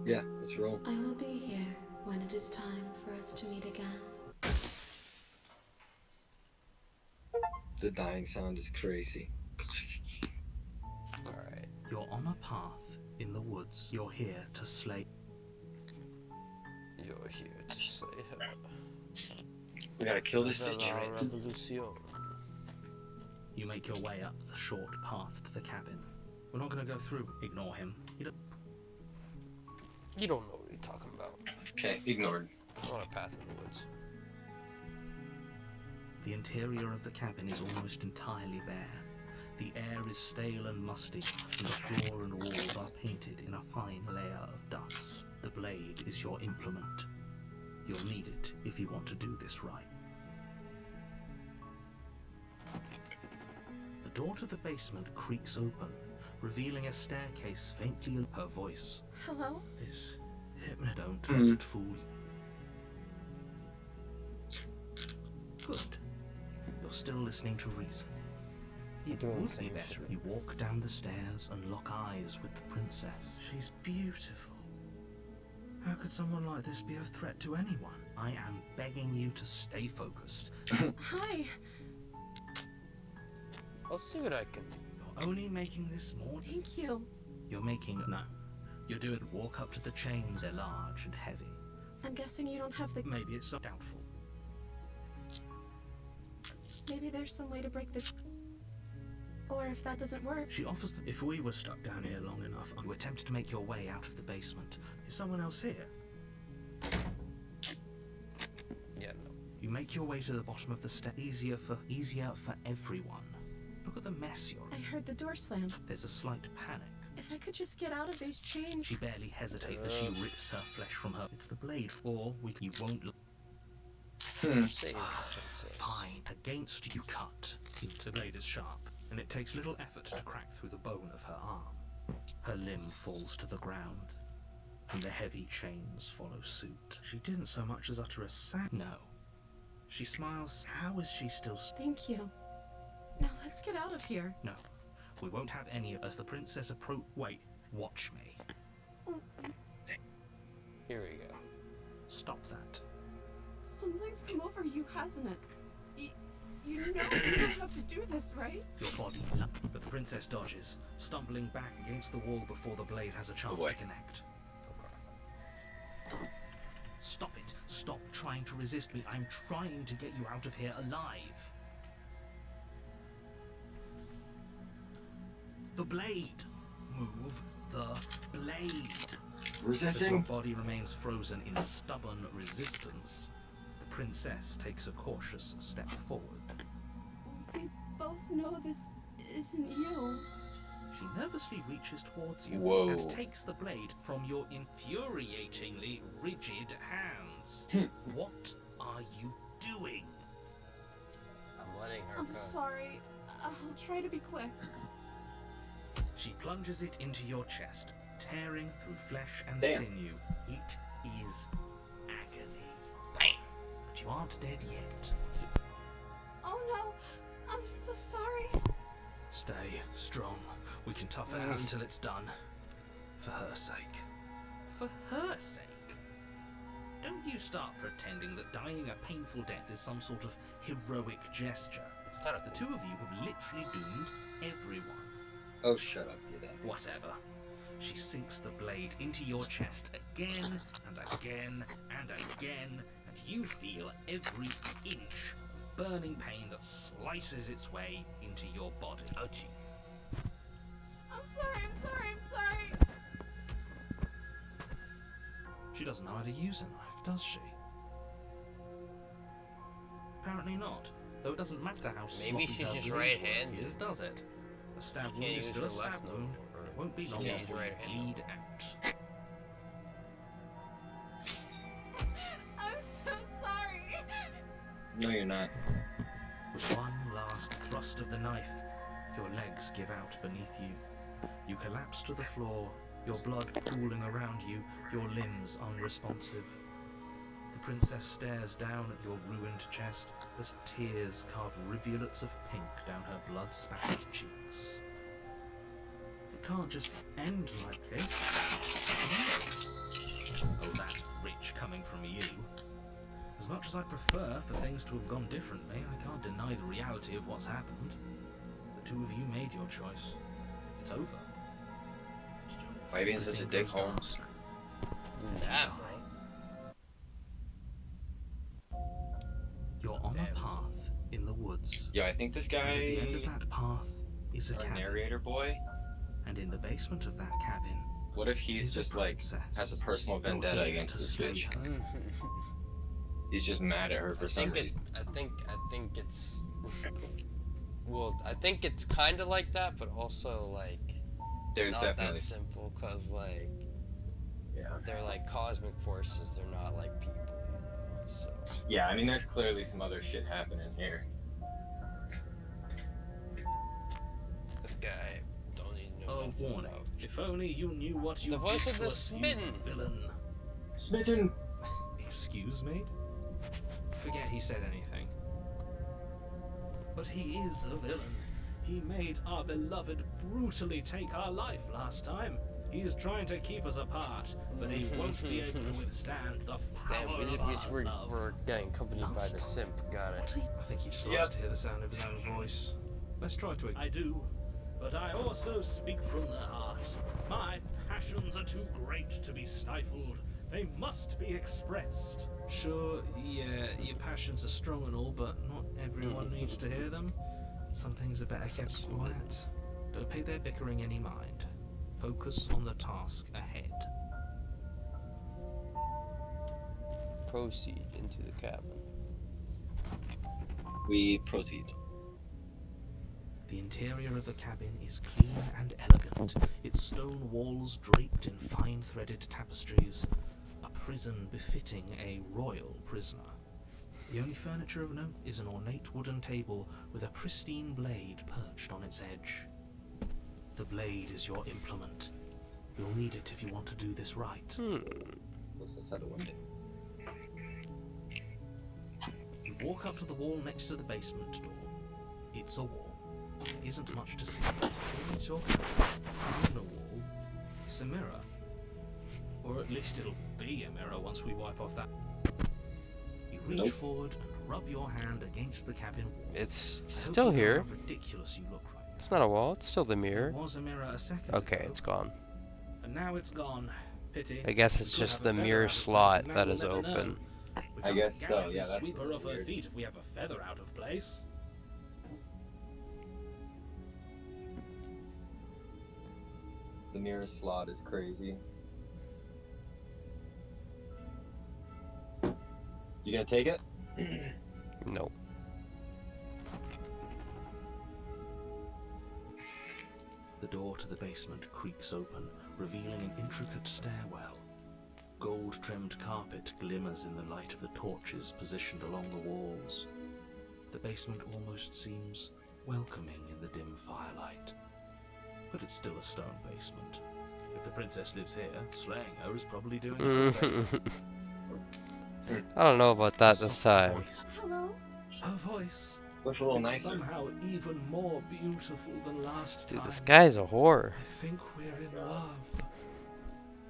Yeah, let's roll. I will be here when it is time for us to meet again. The dying sound is crazy. Alright. You're on a path in the woods. You're here to slay. You're here to slay her. We gotta kill this Viva bitch. la revolution. You make your way up the short path to the cabin. We're not going to go through. Ignore him. You don't know what you're talking about. Okay, ignored. I'm on a path in the woods. The interior of the cabin is almost entirely bare. The air is stale and musty, and the floor and walls are painted in a fine layer of dust. The blade is your implement. You'll need it if you want to do this right. The door to the basement creaks open, revealing a staircase faintly. Her voice Hello? is hypnotic. Don't let it fool you. Good. You're still listening to reason. It would be better if you walk down the stairs and lock eyes with the princess. She's beautiful. How could someone like this be a threat to anyone? I am begging you to stay focused. Hi. I'll see what I can do. You're only making this more. Thank you. You're making. No. You're doing. Walk up to the chains. They're large and heavy. I'm guessing you don't have the... Maybe it's doubtful. Maybe there's some way to break this... Or if that doesn't work... She offers that if we were stuck down here long enough, you attempt to make your way out of the basement. Is someone else here? Yeah, no. You make your way to the bottom of the stairs. Easier for everyone. Look at the mess you're I in. heard the door slam. There's a slight panic. If I could just get out of these chains... She barely hesitates as she rips her flesh from her. It's the blade, or you won't. Save the princess. Fine. Against you cut. The blade is sharp, and it takes little effort to crack through the bone of her arm. Her limb falls to the ground, and the heavy chains follow suit. She didn't so much as utter a sound. No. She smiles. How is she still? Thank you. Now let's get out of here. No. We won't have any of. As the princess approach. Wait. Watch me. Here we go. Stop that. Something's come over you, hasn't it? You know you don't have to do this, right? Your body. But the princess dodges, stumbling back against the wall before the blade has a chance to connect. Stop it. Stop trying to resist me. I'm trying to get you out of here alive. The blade. Move the blade. As your body remains frozen in stubborn resistance, the princess takes a cautious step forward. We both know this isn't you. She nervously reaches towards you Whoa. and takes the blade from your infuriatingly rigid hands. What are you doing? I'm letting her I'm go. sorry. I'll try to be quick. She plunges it into your chest, tearing through flesh and Damn. sinew. It is agony. Bang! But you aren't dead yet. Oh no, I'm so sorry. Stay strong. We can tough it out until it's done. For her sake. For her sake? Don't you start pretending that dying a painful death is some sort of heroic gesture. The two of you have literally doomed everyone. Oh, shut up, you dumb. Whatever. She sinks the blade into your chest again and again and again, and you feel every inch of burning pain that slices its way into your body. Ouchie. I'm sorry. She doesn't know how to use a knife, does she? Apparently not. Though it doesn't matter how Maybe sloppy she's her just blade right-handed. work is, does it? A stab She wound can't is use still her a stab left wound. no more. It won't be She long can't use before her you right-handed. bleed out. I'm so sorry. No, you're not. With one last thrust of the knife, your legs give out beneath you. You collapse to the floor, your blood pooling around you, your limbs unresponsive. The princess stares down at your ruined chest as tears carve rivulets of pink down her blood-spattered cheeks. It can't just end like this. Oh, that's rich coming from you. As much as I prefer for things to have gone differently, I can't deny the reality of what's happened. The two of you made your choice. It's over. Why are you being such a dick, Holmes? That, You're on a path in the woods. Yeah, I think this And at the end of guy, that path is a our cabin. narrator boy, And in the basement of that cabin what if he's is just a like, princess. has a personal You're vendetta here against to this slay bitch? her. He's just mad at her for some reason. I think it's well, I think it's kind of like that, but also like There's not definitely. that simple, cause like Yeah. Yeah. They're like cosmic forces. They're not like people. So. Yeah, I mean, there's clearly some other shit happening here. This guy don't even know A nothing warning. about. If only you knew what you The voice did of to the us, you smitten. villain. Smitten! Excuse me? Forget he said anything. But he is a villain. He made our beloved brutally take our life last time. He is trying to keep us apart, but he won't be able to withstand the power of our love. We're getting accompanied by the simp. Got it. I think he just likes to hear the sound of his own voice. Let's try to. I do, but I also speak from the heart. My passions are too great to be stifled. They must be expressed. Sure, yeah, your passions are strong and all, but not everyone needs to hear them. Some things are better kept quiet. Don't pay their bickering any mind. Focus on the task ahead. Proceed into the cabin. We proceed. The interior of the cabin is clean and elegant, its stone walls draped in fine-threaded tapestries, a prison befitting a royal prisoner. The only furniture of note is an ornate wooden table with a pristine blade perched on its edge. The blade is your implement. You'll need it if you want to do this right. What's this other one do? You walk up to the wall next to the basement door. It's a wall. There isn't much to see. What are you talking about? This isn't a wall. It's a mirror. Or at least it'll be a mirror once we wipe off that. You reach forward and rub your hand against the cabin wall. It's I hope still you know here. how ridiculous you look right now. It's not a wall. It's still the mirror. There was a mirror a second Okay, ago, it's gone. and now it's gone. Pity. I guess it's We could just have the a feather mirror out of place, slot and now that we'll is never know. open. We I can't guess so, guarantee yeah, that's sweep her off her weird. feet if we have a feather out of place. The mirror slot is crazy. You gonna take it? Nope. The door to the basement creaks open, revealing an intricate stairwell. Gold-trimmed carpet glimmers in the light of the torches positioned along the walls. The basement almost seems welcoming in the dim firelight. But it's still a stone basement. If the princess lives here, slaying her is probably doing her a favor. I don't know about that this Soft time. voice. Hello? Her voice. Looks a little It's nicer. somehow even more beautiful than last time. Dude, this guy's a whore. I think we're in love.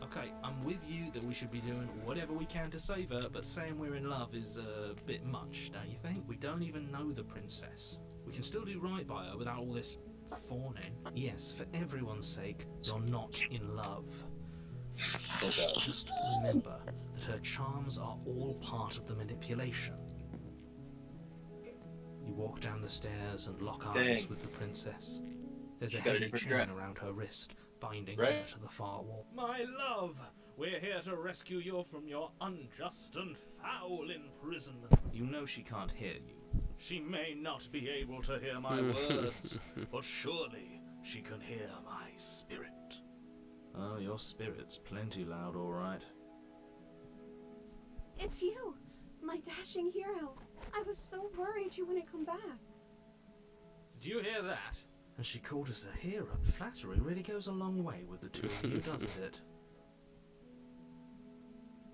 Okay, I'm with you that we should be doing whatever we can to save her, but saying we're in love is a bit much, don't you think? We don't even know the princess. We can still do right by her without all this fawning. Yes, for everyone's sake, you're not in love. Just remember that her charms are all part of the manipulation. You walk down the stairs and lock eyes Dang. with the princess. There's a She's got a heavy different chain dress. around her wrist, binding Right. her to the far wall. My love, we're here to rescue you from your unjust and foul imprisonment. You know she can't hear you. She may not be able to hear my words, but surely she can hear my spirit. Oh, your spirit's plenty loud, all right. It's you, my dashing hero. I was so worried you wouldn't come back. Did you hear that? And she called us a hero. Flattery really goes a long way with the two of you, doesn't it?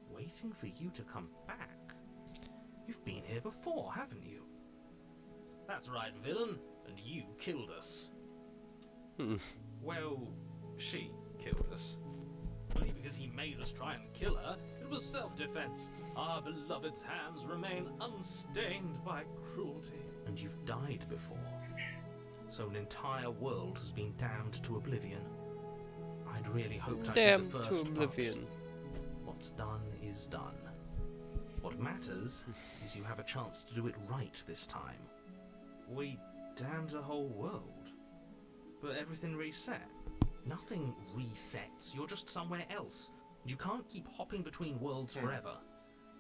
Waiting for you to come back? You've been here before, haven't you? That's right, villain. And you killed us. Well, she killed us. Only because he made us try and kill her. It was self-defense. Our beloved's hands remain unstained by cruelty. And you've died before. So an entire world has been damned to oblivion. I'd really hoped I'd be Damned the to first oblivion. But what's done is done. What matters is you have a chance to do it right this time. We damned a whole world. But everything reset. Nothing resets. You're just somewhere else. You can't keep hopping between worlds forever.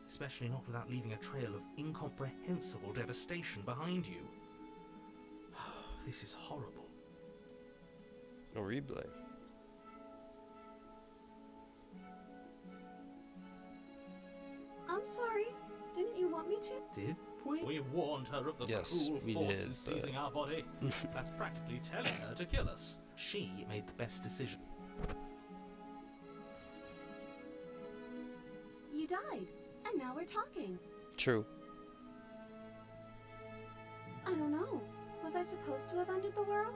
Especially not without leaving a trail of incomprehensible devastation behind you. This is horrible. Horrible. I'm sorry. Didn't you want me to? Did we? We warned her of the Yes, cruel we forces did, but- seizing our body. That's practically telling her to kill us. She made the best decision. You died, and now we're talking. True. I don't know. Was I supposed to have ended the world?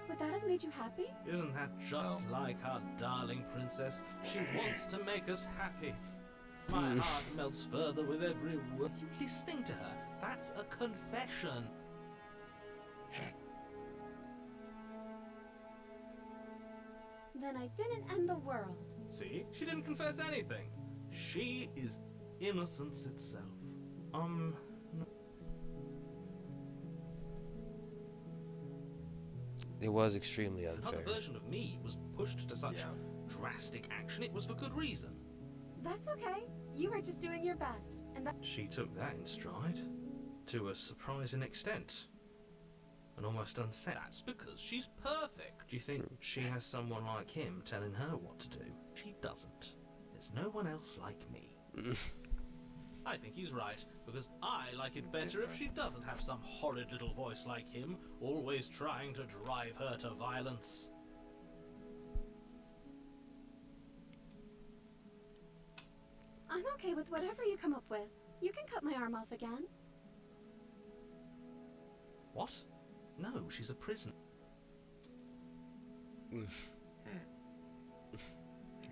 Would that have made you happy? Isn't that just like our darling princess? She wants to make us happy. My heart melts further with every word. You listening to her? That's a confession. Then I didn't end the world. See? She didn't confess anything. She is innocence itself. It was extremely Another unfair. version of me was pushed to such drastic action. It was for good reason. That's okay. You were just doing your best, and that. She took that in stride. To a surprising extent. And almost unsaid. That's because she's perfect. Do you think she has someone like him telling her what to do? She doesn't. There's no one else like me. I think he's right, because I like it better if she doesn't have some horrid little voice like him, always trying to drive her to violence. I'm okay with whatever you come up with. You can cut my arm off again. What? No, she's a prisoner.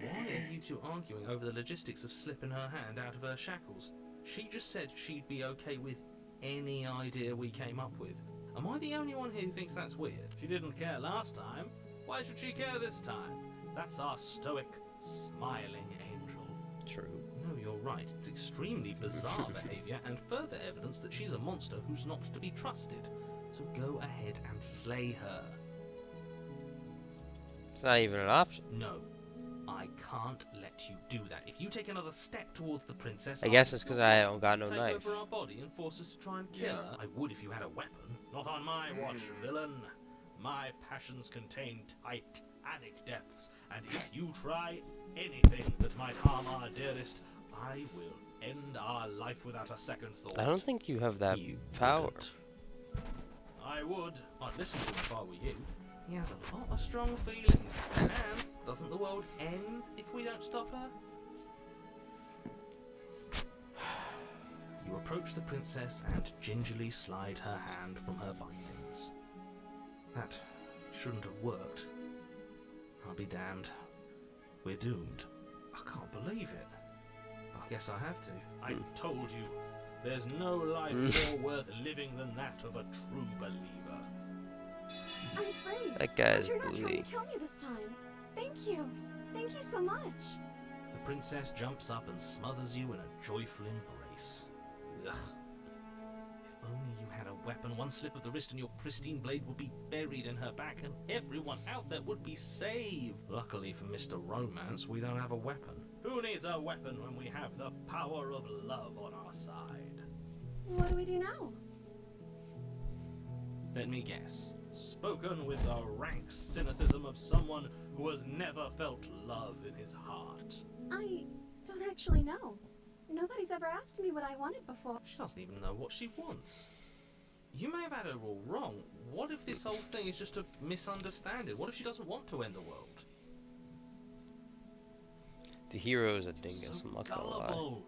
Why are you two arguing over the logistics of slipping her hand out of her shackles? She just said she'd be okay with any idea we came up with. Am I the only one here who thinks that's weird? She didn't care last time. Why should she care this time? That's our stoic, smiling angel. True. No, you're right. It's extremely bizarre behavior and further evidence that she's a monster who's not to be trusted. So go ahead and slay her. It's not even an option. No. I can't let you do that. If you take another step towards the princess, I guess it's because I don't got no take knife. over our body and force us to try and kill her. I would if you had a weapon. Not on my watch, villain. My passions contain titanic depths, and if you try anything that might harm our dearest, I will end our life without a second thought. I don't think you have that You power. wouldn't. I would. I'd listen to him if I were you. He has a lot of strong feelings. And doesn't the world end if we don't stop her? You approach the princess and gingerly slide her hand from her bindings. That shouldn't have worked. I'll be damned. We're doomed. I can't believe it. I guess I have to. I told you. There's no life more worth living than that of a true believer. I'm free. That guy's But you're not trying bully. to kill me this time. Thank you. Thank you so much. The princess jumps up and smothers you in a joyful embrace. Ugh. If only you had a weapon, one slip of the wrist and your pristine blade would be buried in her back and everyone out there would be saved. Luckily for Mr. Romance, we don't have a weapon. Who needs a weapon when we have the power of love on our side? What do we do now? Let me guess. Spoken with the rank cynicism of someone who has never felt love in his heart. I don't actually know. Nobody's ever asked me what I wanted before. She doesn't even know what she wants. You may have had her all wrong. What if this whole thing is just a misunderstanding? What if she doesn't want to end the world? The hero is a dingus, So I'm not gonna lie. gullible.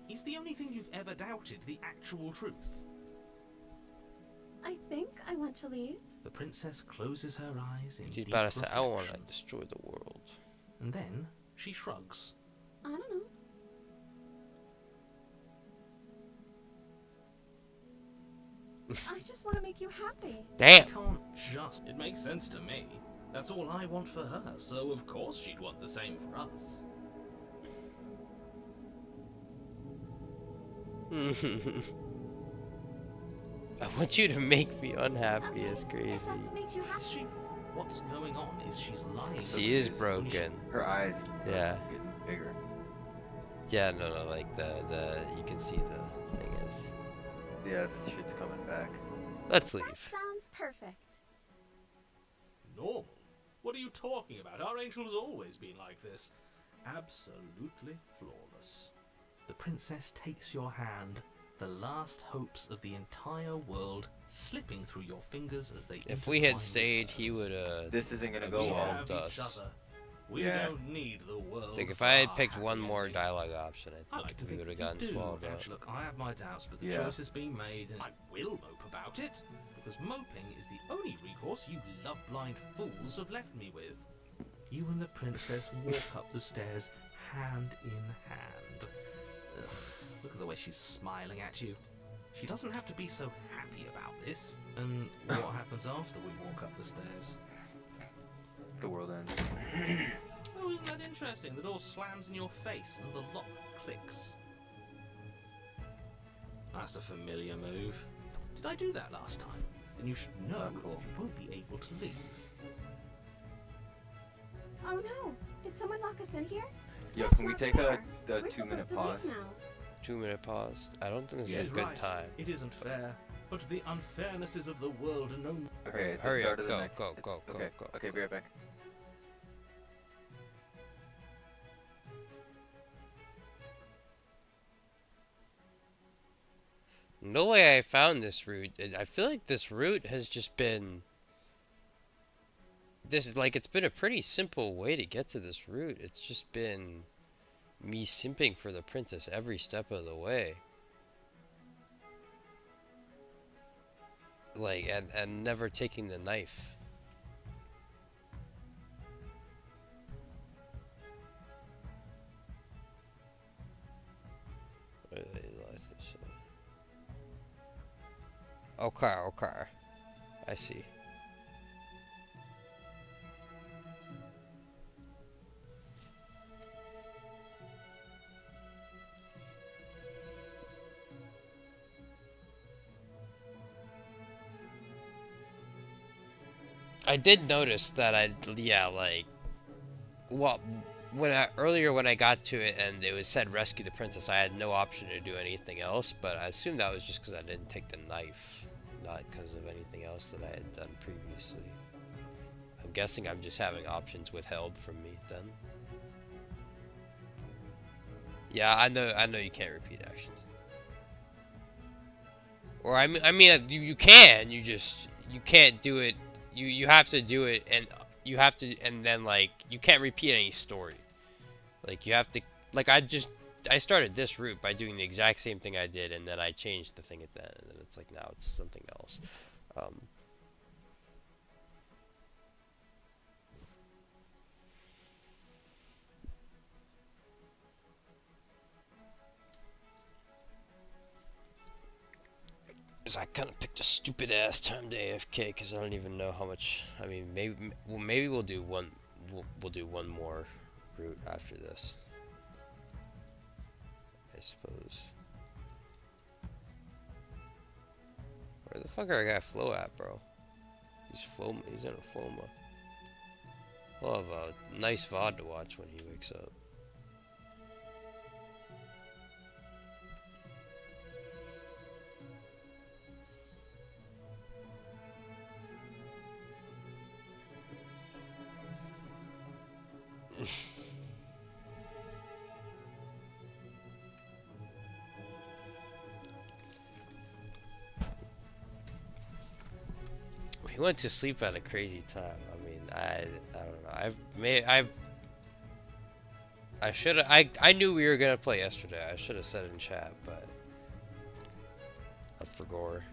Is the only thing you've ever doubted the actual truth? I think I want to leave. The princess closes her eyes in She's deep about to say, I want to reflection. destroy the world. And then she shrugs. I don't know. I just want to make you happy. Damn! Can't just. It makes sense to me. That's all I want for her, so of course she'd want the same for us. I want you to make me unhappy is crazy. If that makes you Is happy. she? What's going on? Is she's lying? She is broken. Her eyes Yeah. getting bigger. Yeah, no, like the you can see the thing is. Yeah, the shit's coming back. Let's That leave. sounds perfect. Normal? What are you talking about? Our angel has always been like this. Absolutely flawless. The princess takes your hand, the last hopes of the entire world slipping through your fingers as they If we intertwine had with stayed, he hers. would This isn't gonna go We well. have each other. We Yeah. don't need the world. Like if for I had our picked happy one more ending. dialogue option, I I like to think we think would have that gotten you do, swallowed up. Edge. Look, I have my doubts, but the Yeah. choice has been made, and I will mope about it, because moping is the only recourse you love-blind fools have left me with. You and the princess walk up the stairs, hand in hand. Ugh, look at the way she's smiling at you. She doesn't have to be so happy about this. And what happens after we walk up the stairs? The world ends. Oh, isn't that interesting? The door slams in your face and the lock clicks. That's a familiar move. Did I do that last time? Then you should know Oh, cool. that you won't be able to leave. Oh no! Did someone lock us in here? Yo, That's can we not take fair. a We're 2 minute supposed to pause? leave now. 2-minute pause. I don't think this is a She's good right. time. It isn't fair, but the unfairnesses of the world are no. Okay, at the Hurry start up, of the go, next... go, go, Okay, go, okay, be right back. No way I found this route. I feel like this route has just been... it's been a pretty simple way to get to this route. It's just been me simping for the princess every step of the way. Like, and never taking the knife. Okay, okay. I see. I did notice that earlier when I got to it and it was said rescue the princess, I had no option to do anything else, but I assumed that was just because I didn't take the knife, not because of anything else that I had done previously. I'm guessing I'm just having options withheld from me then. Yeah, I know you can't repeat actions. Or I mean you can, you can't do it. You have to do it, and you have to, and then like you can't repeat any story. Like you have to, like I started this route by doing the exact same thing I did, and then I changed the thing at the end, and then it's like now it's something else. I kind of picked a stupid ass time to AFK because I don't even know how much. I mean, maybe we'll do one. We'll do one more route after this, I suppose. Where the fuck are I got Flo at, bro? He's in a Floma. We'll have a nice VOD to watch when he wakes up. He went to sleep at a crazy time. I mean, I don't know. I should have. I knew we were gonna play yesterday. I should have said it in chat, but up for gore.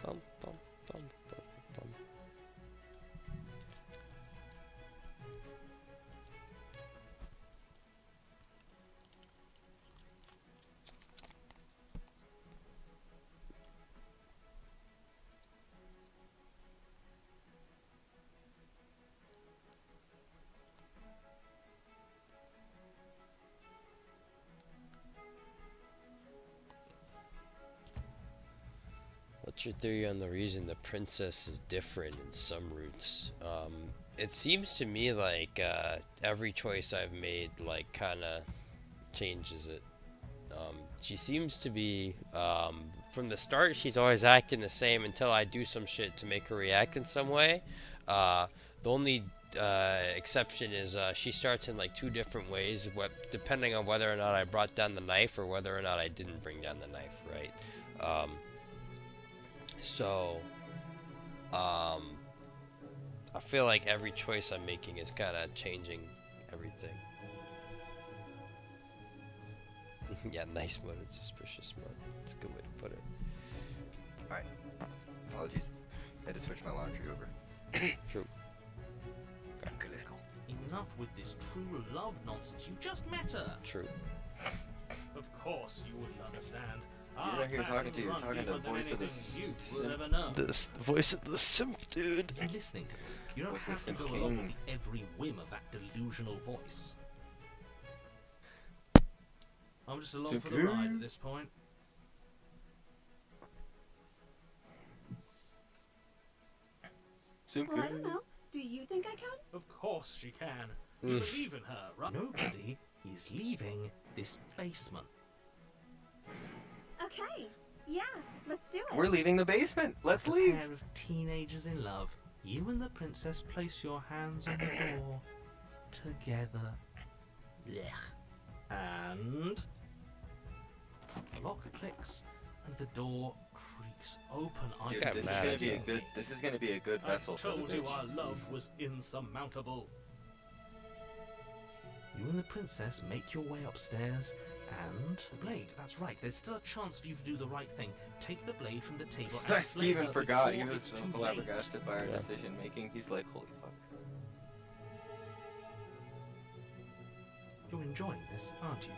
Bum, bum, bum, bum, bum. What's your theory on the reason the princess is different in some routes? It seems to me like every choice I've made like kind of changes it. She seems to be, from the start, she's always acting the same until I do some shit to make her react in some way. The only exception is she starts in like 2 different ways, depending on whether or not I brought down the knife or whether or not I didn't bring down the knife, right? So I feel like every choice I'm making is kind of changing everything. Yeah, nice mode and suspicious mode. That's a good way to put it. Alright. Apologies. I had to switch my laundry over. True. Okay, let's go. Enough with this true love nonsense. You just met her. True. Of course you wouldn't understand. You're not here talking to you, you're talking to the voice of the you simp. will ever know. The voice of the simp, dude. And listening to this, you don't Voice of have to the go king. along with the every whim of that delusional voice. I'm just along Simp for the ride king. at this point. Well, I don't know. Do you think I can? Of course she can. You believe in her, right? Nobody is leaving this basement. Okay. Yeah, let's do it. We're leaving the basement. Let's A leave. pair of teenagers in love. You and the princess place your hands on the door together. Blech. And the lock clicks and the door creaks open. Dude, got this is mad gonna at be a me. good. This is gonna be a good I vessel for the told you bitch. our love was insurmountable. You and the princess make your way upstairs, and the blade. That's right. There's still a chance for you to do the right thing. Take the blade from the table and slay He even her forgot. He before was it's so too late. flabbergasted by our Yeah. decision making. He's like, holy fuck. You're enjoying this, aren't you?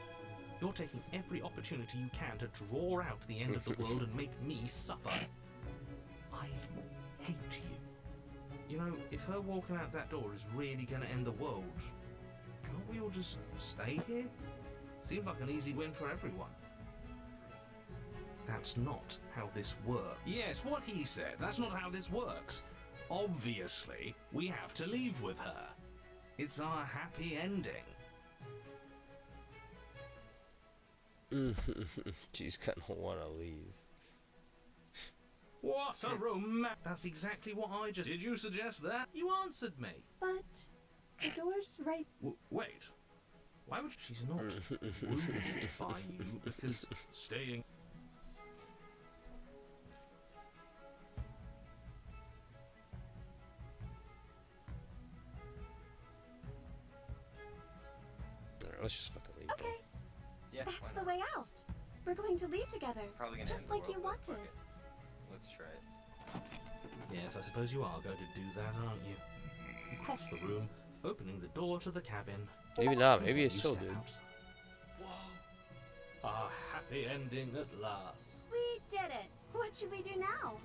You're taking every opportunity you can to draw out the end of the world and make me suffer. I hate you. You know, if her walking out that door is really going to end the world, can't we all just stay here? Seems like an easy win for everyone. That's not how this works. Yes, what he said. That's not how this works. Obviously, we have to leave with her. It's our happy ending. She's gonna wanna leave. What a That's exactly what I just... Did you suggest that? You answered me. But the door's right. Wait. Why would she's not wounded by you because Staying... Alright, let's just fucking leave. Okay, Yeah. that's why the not? way out. We're going to leave together, Probably gonna just end the like you world, but wanted. fuck it. Let's try it. Yes, I suppose you are going to do that, aren't you? You cross the room, opening the door to the cabin. Maybe not. Maybe You it's still, step dude. outside. Our happy ending at last. We did it. What should we do now?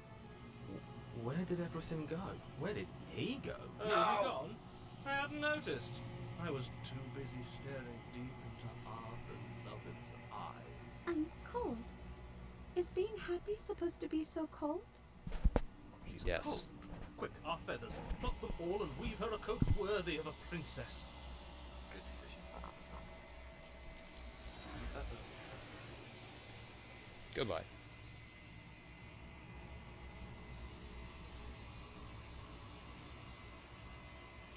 Where did everything go? Where did he go? Oh, is he gone? I hadn't noticed. I was too busy staring deep into our beloved's eyes. I'm cold. Is being happy supposed to be so cold? She's Yes. cold. Quick, our feathers. Pluck them all and weave her a coat worthy of a princess. Good decision. Goodbye.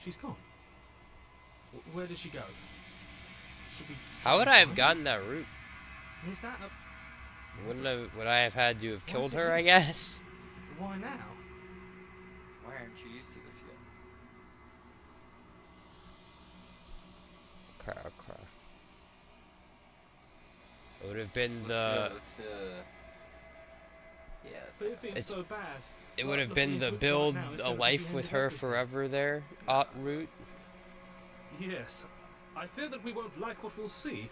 She's gone. Where did she go? Should we? How would I have gotten that route? Is that a? Would I have had to have Why killed is it her? here? I guess. Why now? Why aren't you used to this yet? Okay. It would have been Let's, the. yeah. But it feels It's- so bad. It Well, would have looking been into the it right build now is a gonna be life the end with of her everything. forever there route. Yes. I fear that we won't like what we'll see.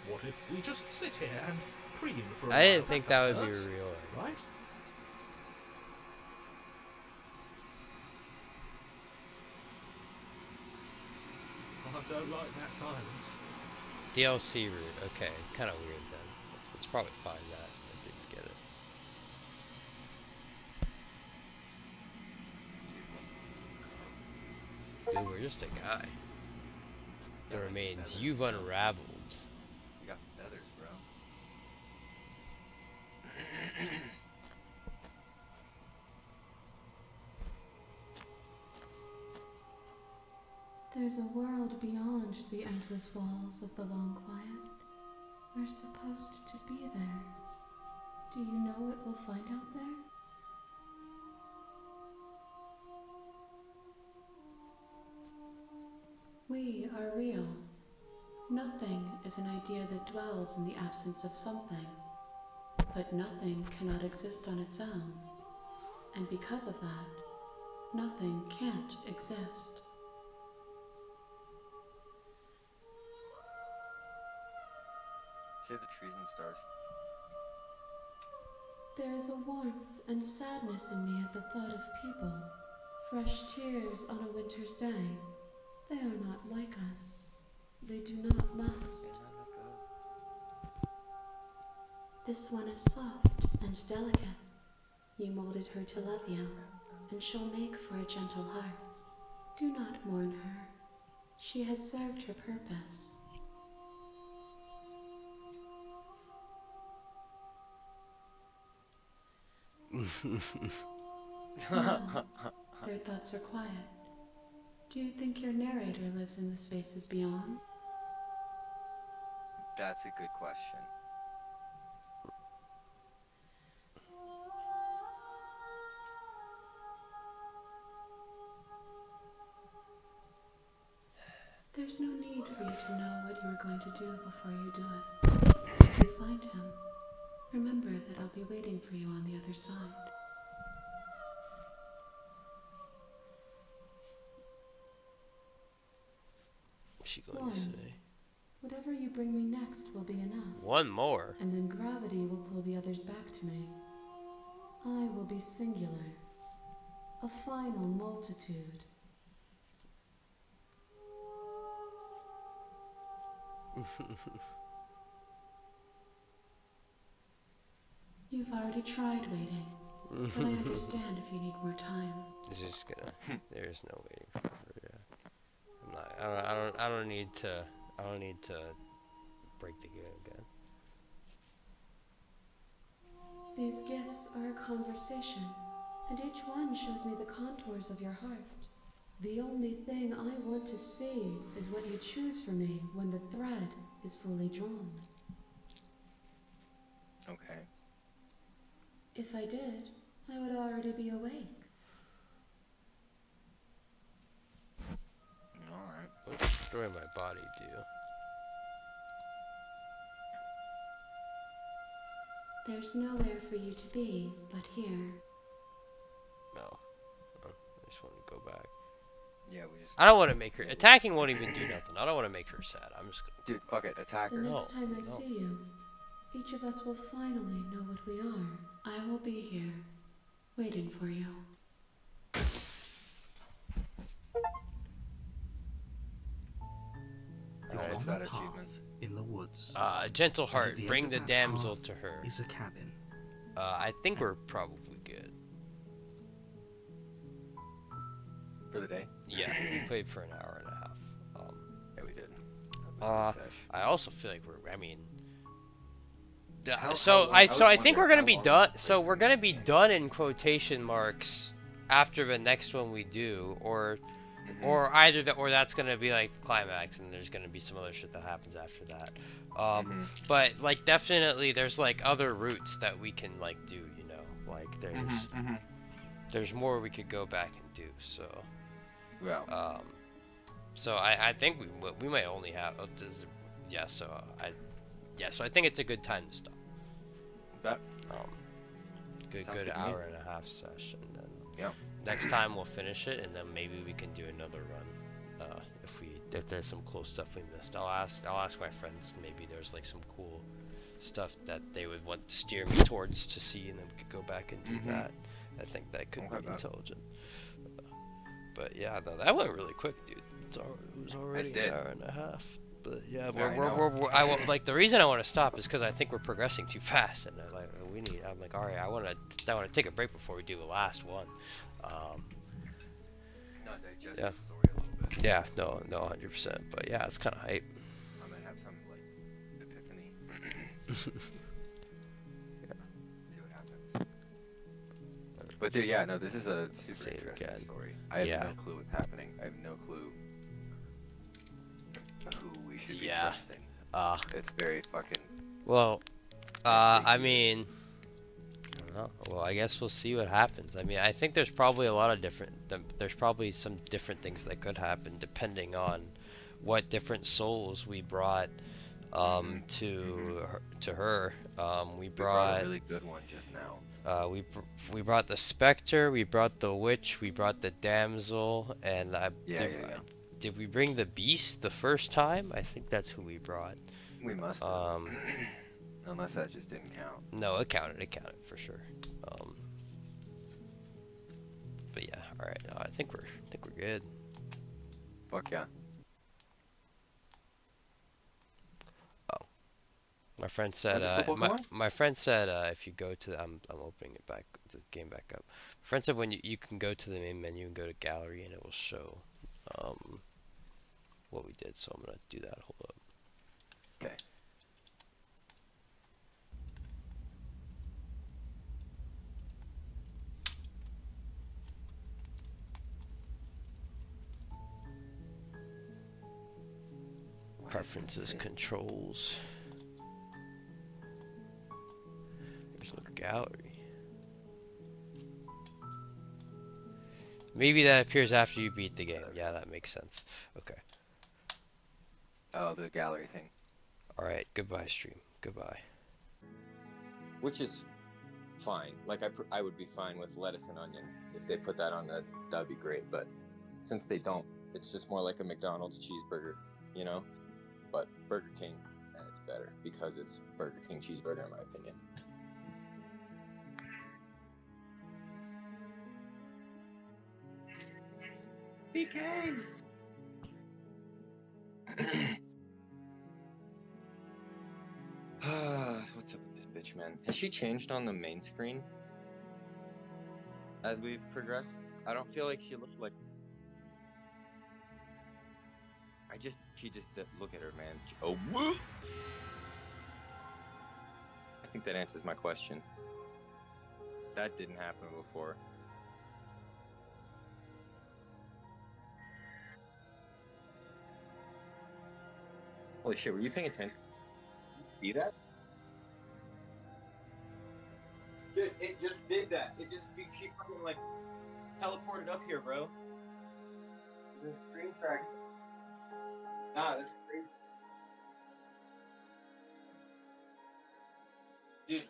What if we just sit here and preen for a I while? didn't think that can't would be hurt, real. Right? I don't like that silence. DLC route. Okay, kind of weird then. It's probably fine that I didn't get it. Dude, we're just a guy. The remains you've unraveled. You got feathers, bro. There's a world beyond the endless walls of the long quiet. We're supposed to be there. Do you know what we'll find out there? We are real. Nothing is an idea that dwells in the absence of something. But nothing cannot exist on its own. And because of that, nothing can't exist. Say the trees and stars. There is a warmth and sadness in me at the thought of people. Fresh tears on a winter's day. They are not like us. They do not last. This one is soft and delicate. You molded her to love you, and she'll make for a gentle heart. Do not mourn her. She has served her purpose. Now, their thoughts are quiet. Do you think your narrator lives in the spaces beyond? That's a good question. There's no need for you to know what you are going to do before you do it. If you find him, remember that I'll be waiting for you on the other side. What's she going One. to say? Whatever you bring me next will be enough. One more. And then gravity will pull the others back to me. I will be singular. A final multitude. You've already tried waiting, but I understand if you need more time. It's just gonna. There's no waiting for her. Yeah. I'm not. I don't need to. I don't need to break the game again. These gifts are a conversation, and each one shows me the contours of your heart. The only thing I want to see is what you choose for me when the thread is fully drawn. Okay. If I did, I would already be awake. Alright. What does destroying my body do? There's nowhere for you to be but here. No. I just want to go back. Yeah, we just. I don't want to make her. Attacking won't even do nothing. I don't want to make her sad. I'm just gonna. Dude, fuck it, attack The her. next time I no. see you, each of us will finally know what we are. I will be here, waiting for you. You're Alright. on That the path achievement. in the woods. Gentle And heart. at the Bring end the of that damsel path to her. is a cabin. I think we're probably good. For the day? Yeah, we played for an hour and a half. Yeah, we did. I also feel like we're. I mean. How- So how- I was think we're wondering gonna how be long done. it So took we're for gonna this be to- done in quotation marks after the next one we do, or either that, or that's gonna be like the climax, and there's gonna be some other shit that happens after that. But like definitely, there's like other routes that we can like do. You know, like there's more we could go back and do. So. Well. So I think we might only have. So I think it's a good time to stop. That. Good Sounds good to me. hour and a half session. Then Yeah. next time we'll finish it, and then maybe we can do another run. If there's some cool stuff we missed, I'll ask my friends. Maybe there's like some cool stuff that they would want to steer me towards to see, and then we could go back and do that. I think that could be intelligent. But yeah, no, that went really quick, dude. It was already an hour and a half. But yeah, the reason I want to stop is because I think we're progressing too fast, and I'm like, all right, I want to take a break before we do the last one. Not digest Yeah. the story a little bit. Yeah, no, 100%. But yeah, it's kind of hype. I might have some like epiphany. See what happens. But dude, yeah, no, this is a super Same interesting again. story. I have Yeah. no clue what's happening. I have no clue should be Yeah. trusting. Uh, It's very fucking. well, I ambiguous. mean, I don't know. Well, I guess we'll see what happens. I mean, I think there's probably a lot of there's probably some different things that could happen depending on what different souls we brought to her. We We brought brought a really good one just now. we brought the specter, we brought the witch, we brought the damsel, and did we bring the beast the first time? I think that's who we brought. We must have. Unless that just didn't count. No, it counted for sure. But yeah, all right. No, I think we're good. Fuck yeah. My friend said my friend said if you go to I'm opening it back the game back up. My friend said when you can go to the main menu and go to gallery and it will show what we did. So I'm gonna do that. Hold up. Okay. Preferences, controls. There's no gallery. Maybe that appears after you beat the game. Yeah, that makes sense. Okay. Oh, the gallery thing. Alright, goodbye stream. Goodbye. Which is fine. Like, I would be fine with lettuce and onion. If they put that on, that'd be great. But since they don't, it's just more like a McDonald's cheeseburger, you know? But Burger King, and it's better because it's Burger King cheeseburger in my opinion. BK! What's up with this bitch, man? Has she changed on the main screen as we've progressed? I don't feel like she looked like. She just look at her, man. Oh, woo! I think that answers my question. That didn't happen before. Holy shit, were you paying attention? Did you see that? Dude, it just did that. She fucking like teleported up here, bro. The screen crack. Nah, that's crazy. Dude,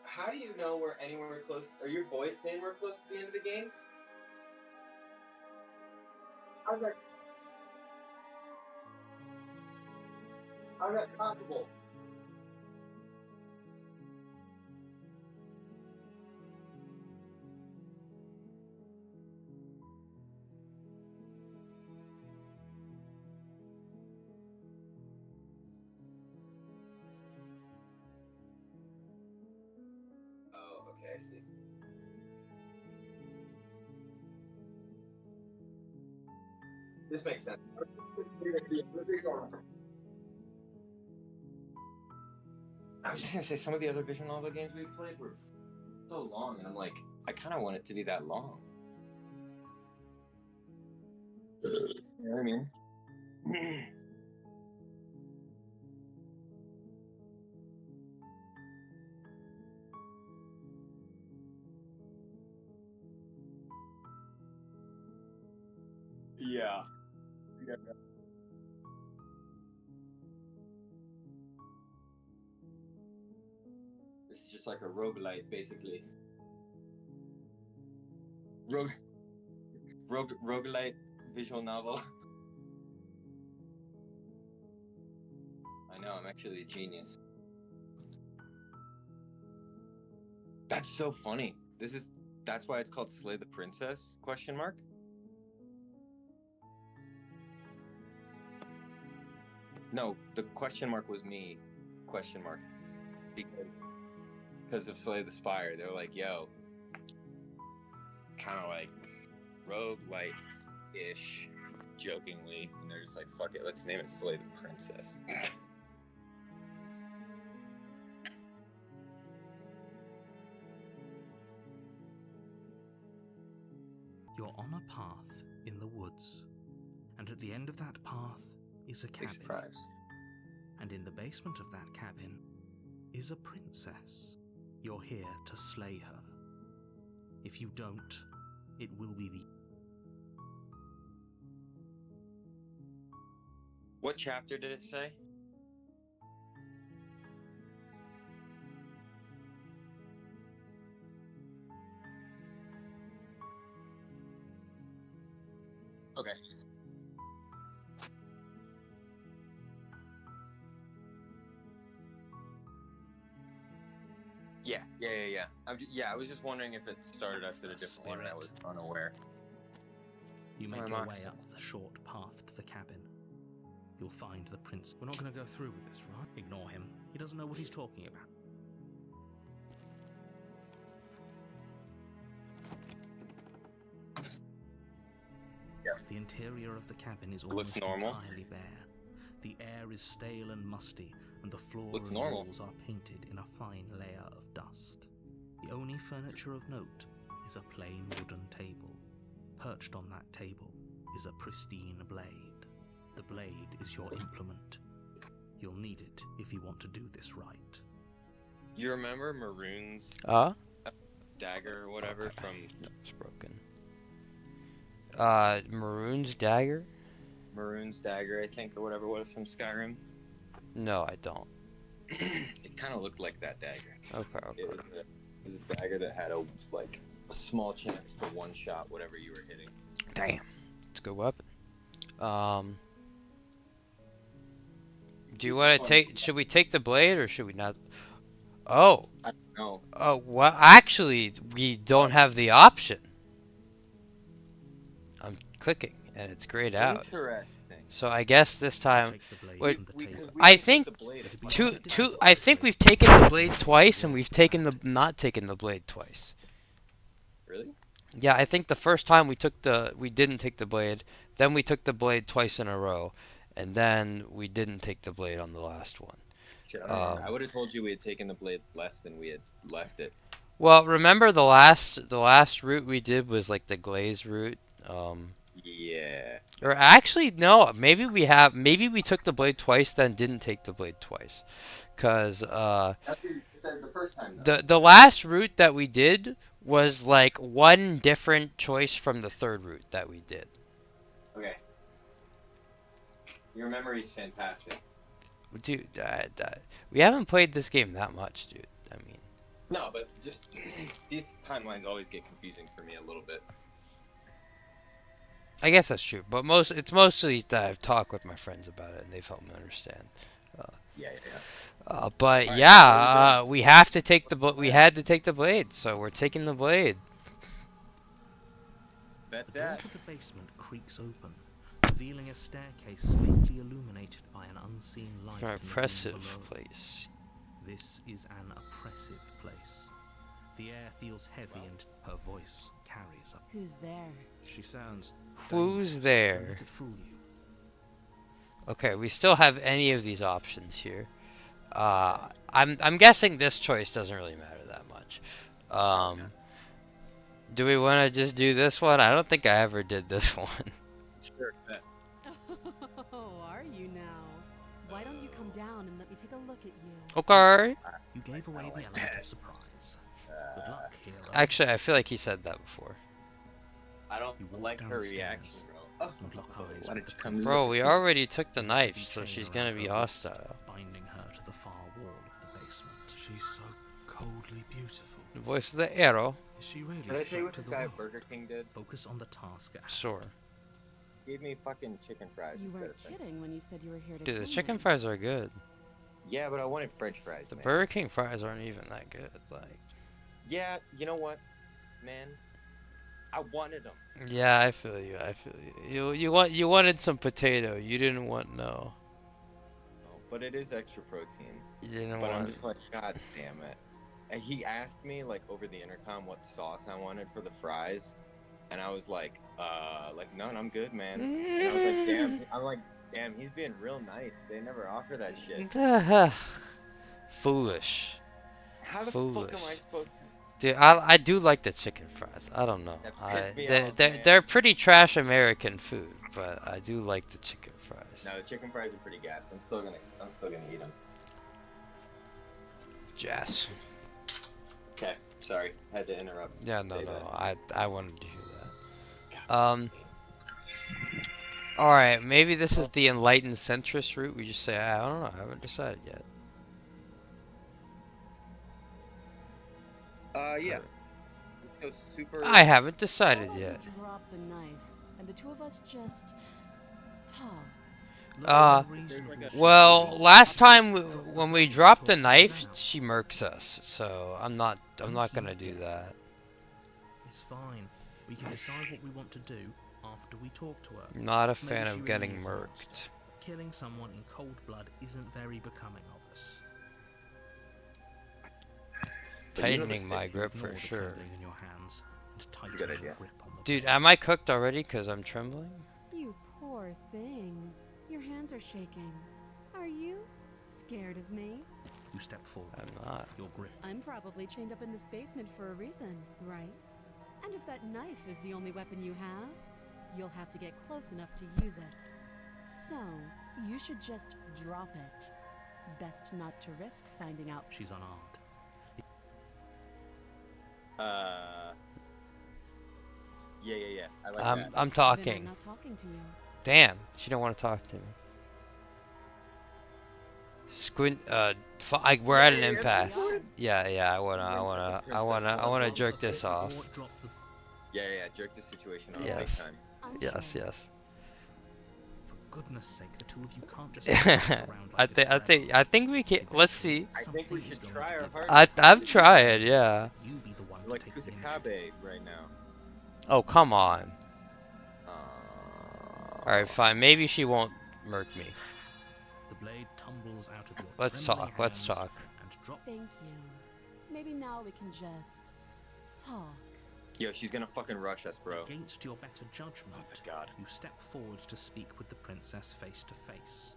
how do you know we're anywhere close? Are your boys saying we're close to the end of the game? How's that possible? Oh, okay, I see. This makes sense. I was just gonna say, some of the other visual novel games we played were so long, and I'm like, I kind of want it to be that long. You know what I mean? Yeah. This is just like a roguelite, basically. Roguelite visual novel. I know, I'm actually a genius. That's so funny. That's why it's called Slay the Princess, question mark? No, the question mark was me, question mark. Because of Slay the Spire, they're like, yo, kind of like roguelite-ish, jokingly, and they're just like, fuck it, let's name it Slay the Princess. You're on a path in the woods, and at the end of that path is a Big cabin. surprise. And in the basement of that cabin is a princess. You're here to slay her. If you don't, it will be the... What chapter did it say? Okay. Yeah. I was just wondering if it started us at a different one and I was unaware. You make My your way moccasins. up the short path to the cabin. You'll find the prince. We're not going to go through with this, right? Ignore him. He doesn't know what he's talking about. Yeah. The interior of the cabin is Looks almost normal. entirely bare. The air is stale and musty, and the floor Looks and normal. walls are painted in a fine layer of dust. The only furniture of note is a plain wooden table. Perched on that table is a pristine blade. The blade is your implement. You'll need it if you want to do this right. You remember Maroon's dagger or whatever from No, it's broken. Maroon's dagger? Maroon's dagger, I think, or whatever it was from Skyrim? No, I don't. It kind of looked like that dagger. Okay. It was a dagger that had a small chance to one shot whatever you were hitting. Damn. It's a good weapon. Do you want to take... Should we take the blade or should we not? Oh. I don't know. Oh, well, actually, we don't have the option. I'm clicking, and it's grayed out. Interesting. So I guess this time... Take the blade Wait, from the We table. could I take think the blade if I think we've taken the blade twice, and we've not taken the blade twice. Really? Yeah, I think the first time we didn't take the blade, then we took the blade twice in a row, and then we didn't take the blade on the last one. Shit, I don't remember. I would have told you we had taken the blade less than we had left it. Well, remember the last route we did was like the glaze route. Yeah. Or actually, no. Maybe we took the blade twice, then didn't take the blade twice, cause That's what you said the first time. Though. the last route that we did was like one different choice from the third route that we did. Okay. Your memory's fantastic. Dude, we haven't played this game that much, dude. I mean, No, but just these timelines always get confusing for me a little bit. I guess that's true, but it's mostly that I've talked with my friends about it and they've helped me understand. Yeah. But Alright, yeah, we have to take we had to take the blade, so we're taking the blade. Bet The door that. to the basement creaks open, revealing a staircase faintly illuminated by an unseen light. An in the room oppressive below. place. This is an oppressive place. The air feels heavy and her voice carries up. Who's there? She sounds. Who's Don't there? let it fool you. Okay, we still have any of these options here. I'm guessing this choice doesn't really matter that much. Do we want to just do this one? I don't think I ever did this one. Sure. Bet. Oh, are you now? Why don't you come down and let me take a look at you? Okay. You gave away the element of surprise. Good luck, hero. Actually, I feel like he said that before. I don't You walk like her downstairs reaction, bro. and lock eyes Why with did you the come to Bro, the we feet? already took the knife, Heavy so chain she's around gonna her be wrist, hostile. binding her to the far wall of the basement. She's so coldly beautiful. The voice of the arrow. Is she really Can I a tell you what threat to this the guy world? at Burger King did? Focus on the task at hand. Sure. He gave me fucking chicken fries You instead weren't of french. kidding when you said you were here to Dude, the kill chicken me. fries are good. Yeah, but I wanted french fries, The man. Burger King fries aren't even that good. Like, Yeah, you know what, man? I wanted them. yeah, I feel you. I feel you. You wanted some potato. You didn't want no. But it is extra protein. You didn't But I'm want. just like, god damn it. And he asked me, like, over the intercom what sauce I wanted for the fries. And I was like, none, I'm good, man. And I was like, damn, he's being real nice. They never offer that shit. Foolish. How the fuck am Foolish. I supposed to? Dude, I do like the chicken fries. I don't know. That pissed me off, They're man. they're pretty trash American food, but I do like the chicken fries. nice. No, the chicken fries are pretty gassed. I'm still gonna eat them. Jazz. Okay, sorry, had to interrupt. Yeah, no, Say no, that. I wanted to hear that. All right, maybe this is the enlightened centrist route. We just say, I don't know, I haven't decided yet. Yeah. Let's go super. I haven't decided How about yet. you drop the knife, and the two of us just talk. Well, last time when we dropped the knife, she murks us. So I'm not gonna do that. It's fine. We can decide what we want to do after we talk to her. Not a Maybe fan she of really getting is murked. lost. Killing someone in cold blood isn't very becoming of us. Tightening my grip Ignore for the sure. trembling in your hands and tighten good your idea. grip on the Dude, am I cooked already? Cause I'm trembling. You poor thing. Your hands are shaking. Are you scared of me? You step forward. I'm not. Your grip. I'm probably chained up in this basement for a reason, right? And if that knife is the only weapon you have, you'll have to get close enough to use it. So, you should just drop it. Best not to risk finding out. She's unarmed. Yeah. I like I'm that. I'm Then talking. I'm not talking to you. Damn, she don't want to talk to me. Squint. We're at an impasse. Yeah. I wanna jerk this off. Or drop the Yeah. Jerk the situation off big Yes. time. I'm Yes. sorry. Yes. For goodness sake, the two of you can't just stand around like this forever. I think we can. Let's see. I think we should Something is try our going to hardest. I've tried. Yeah. You be the one We're to like take the initiative. Kusakabe right now. Oh come on. Uh, All right, fine. Maybe she won't murk me. The blade tumbles out of your Let's trembling talk. Let's hands talk. and drop. Thank you. Maybe now we can just talk. Yo, she's gonna fucking rush us, bro. Against your better judgment, Oh my god. you step forward to speak with the princess face to face.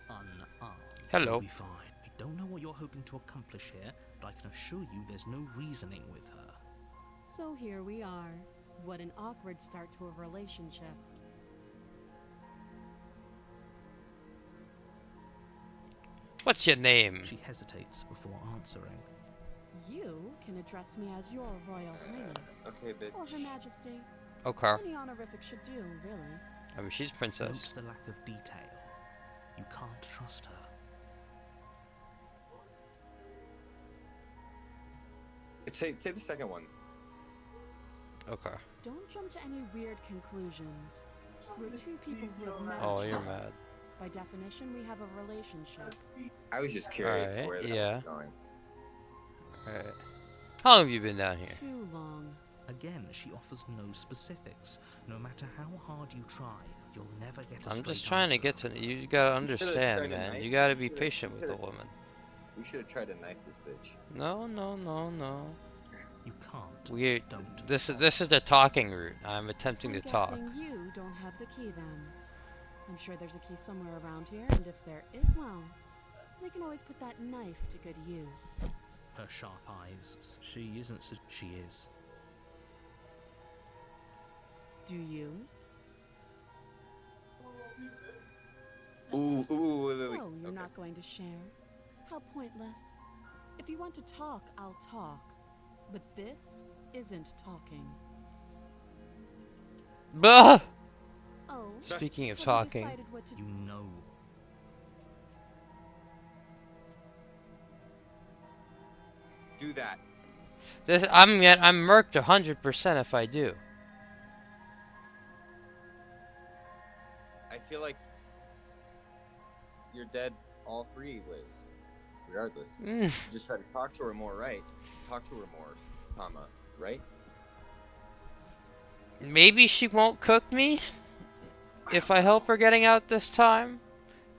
Unarmed. Hello. You'll be fine. I don't know what you're hoping to accomplish here, but I can assure you there's no reasoning with her. So here we are. What an awkward start to a relationship. What's your name? She hesitates before answering. You can address me as your Royal Highness. Okay, bitch. Or Her Majesty. Okay. Any honorific should do, really. I mean, she's princess. Note the lack of detail. You can't trust her. Say the second one. Okay. Don't jump to any weird conclusions. We're two people who have met Oh, each you're other. mad. By definition, we have a relationship. I was just curious Alright, where that yeah. was going. Alright. How long have you been down here? Too long. Again, she offers no specifics. No matter how hard you try, you'll never get a I'm just straight trying to answer. get to. You gotta tried understand, to man. knife- You gotta you be should've- patient you with a should've- woman. We should have tried to knife this bitch. No. You can't. We. Don't. This is the talking route. I'm attempting I'm to talk. guessing you don't have the key then. I'm sure there's a key somewhere around here, and if there is, well, we can always put that knife to good use. Her sharp eyes. She isn't. She is. Do you? Ooh, wait. So, you're Okay. not going to share? How pointless. If you want to talk, I'll talk. But this isn't talking. Bah! Oh. Speaking of have you talking, decided what to You know. Do that. I'm murked 100% if I do. I feel like you're dead all three ways. Regardless. Mm. You just try to talk to her more, right? Talk to her more, comma, right? Maybe she won't cook me if I help her getting out this time.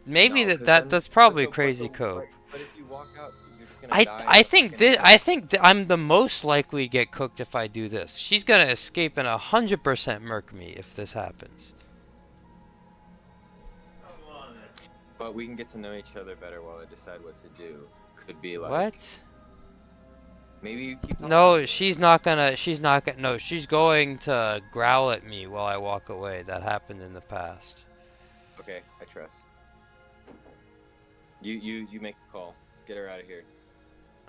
Maybe No, 'cause that's probably but crazy cope. But if you walk out, you're just gonna I die. I in a think fucking- this I think I'm the most likely to get cooked if I do this. She's gonna escape and 100% murk me if this happens. But we can get to know each other better while I decide what to do. Could be like What? maybe you keep talking. No, she's not gonna. No, she's going to growl at me while I walk away. That happened in the past. Okay, I trust. You make the call. Get her out of here.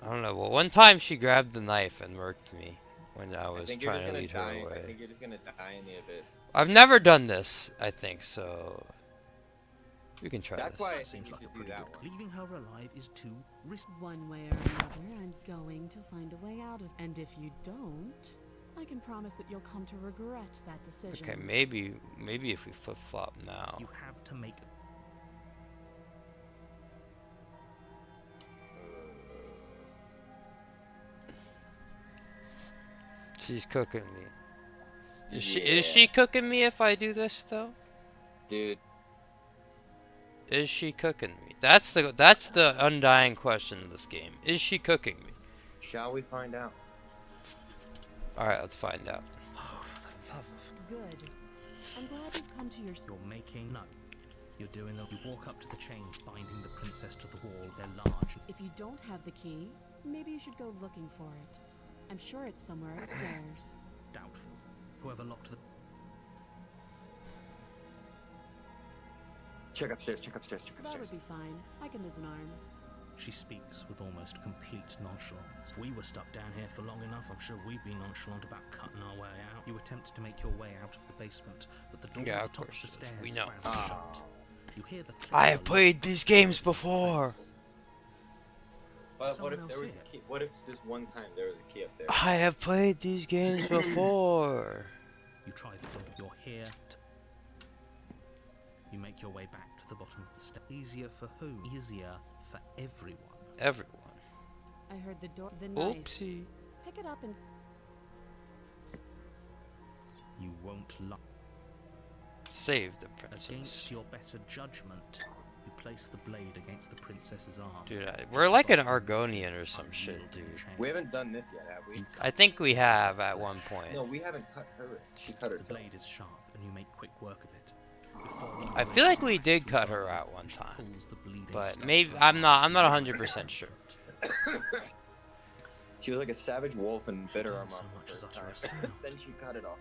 I don't know. Well, one time she grabbed the knife and murked me when I was think you're trying just to gonna lead her die. I away. think you're just gonna die in the abyss. I've never done this, I think, so we can try That's this. why I That think seems you like a should do pretty that good. one. Leaving her alive is too risky. One way or another, I'm going to find a way out of. And if you don't, I can promise that you'll come to regret that decision. Okay, maybe if we flip-flop now. You have to make. She's cooking me. Is she cooking me if I do this though? Dude. Is she cooking me? That's the undying question in this game. Is she cooking me? Shall we find out? Alright, let's find out. Oh, for the love of. Good. I'm glad you've come to your. You're making. No. You're doing the. You walk up to the chains binding the princess to the wall. They're large. If you don't have the key, maybe you should go looking for it. I'm sure it's somewhere upstairs. Doubtful. Whoever locked the. Check upstairs, check upstairs, check That would upstairs. be fine. I can lose an arm. She speaks with almost complete nonchalance. If we were stuck down here for long enough, I'm sure we'd be nonchalant about cutting our way out. You attempt to make your way out of the basement, but the door Yeah, at the of top of the course. stairs We know. slams shut. You hear the click I of have a played lock. these games before. But what Someone if else there was here. a key? What if this one time there was a key up there? I have played these games before. You try the door. You're here. You make your way back to the bottom of the step. Easier for who? Easier for everyone. Everyone. I heard the door. The knife. Oopsie. Pick it up and. You won't lie. Save the princess. Against your better judgment, you place the blade against the princess's arm. Dude, we're like an Argonian or some shit, dude. We haven't done this yet, have we? I think we have at one point. No, we haven't cut her wrist. She cut The herself. blade is sharp, and you make quick work of it. Before long, I feel like we did cut her out one time, pulls the bleeding but stuff maybe from I'm her not arm. 100% sure. She was like a savage wolf and bit her Done arm so off much the as first utter a time. sound. Then she cut it off.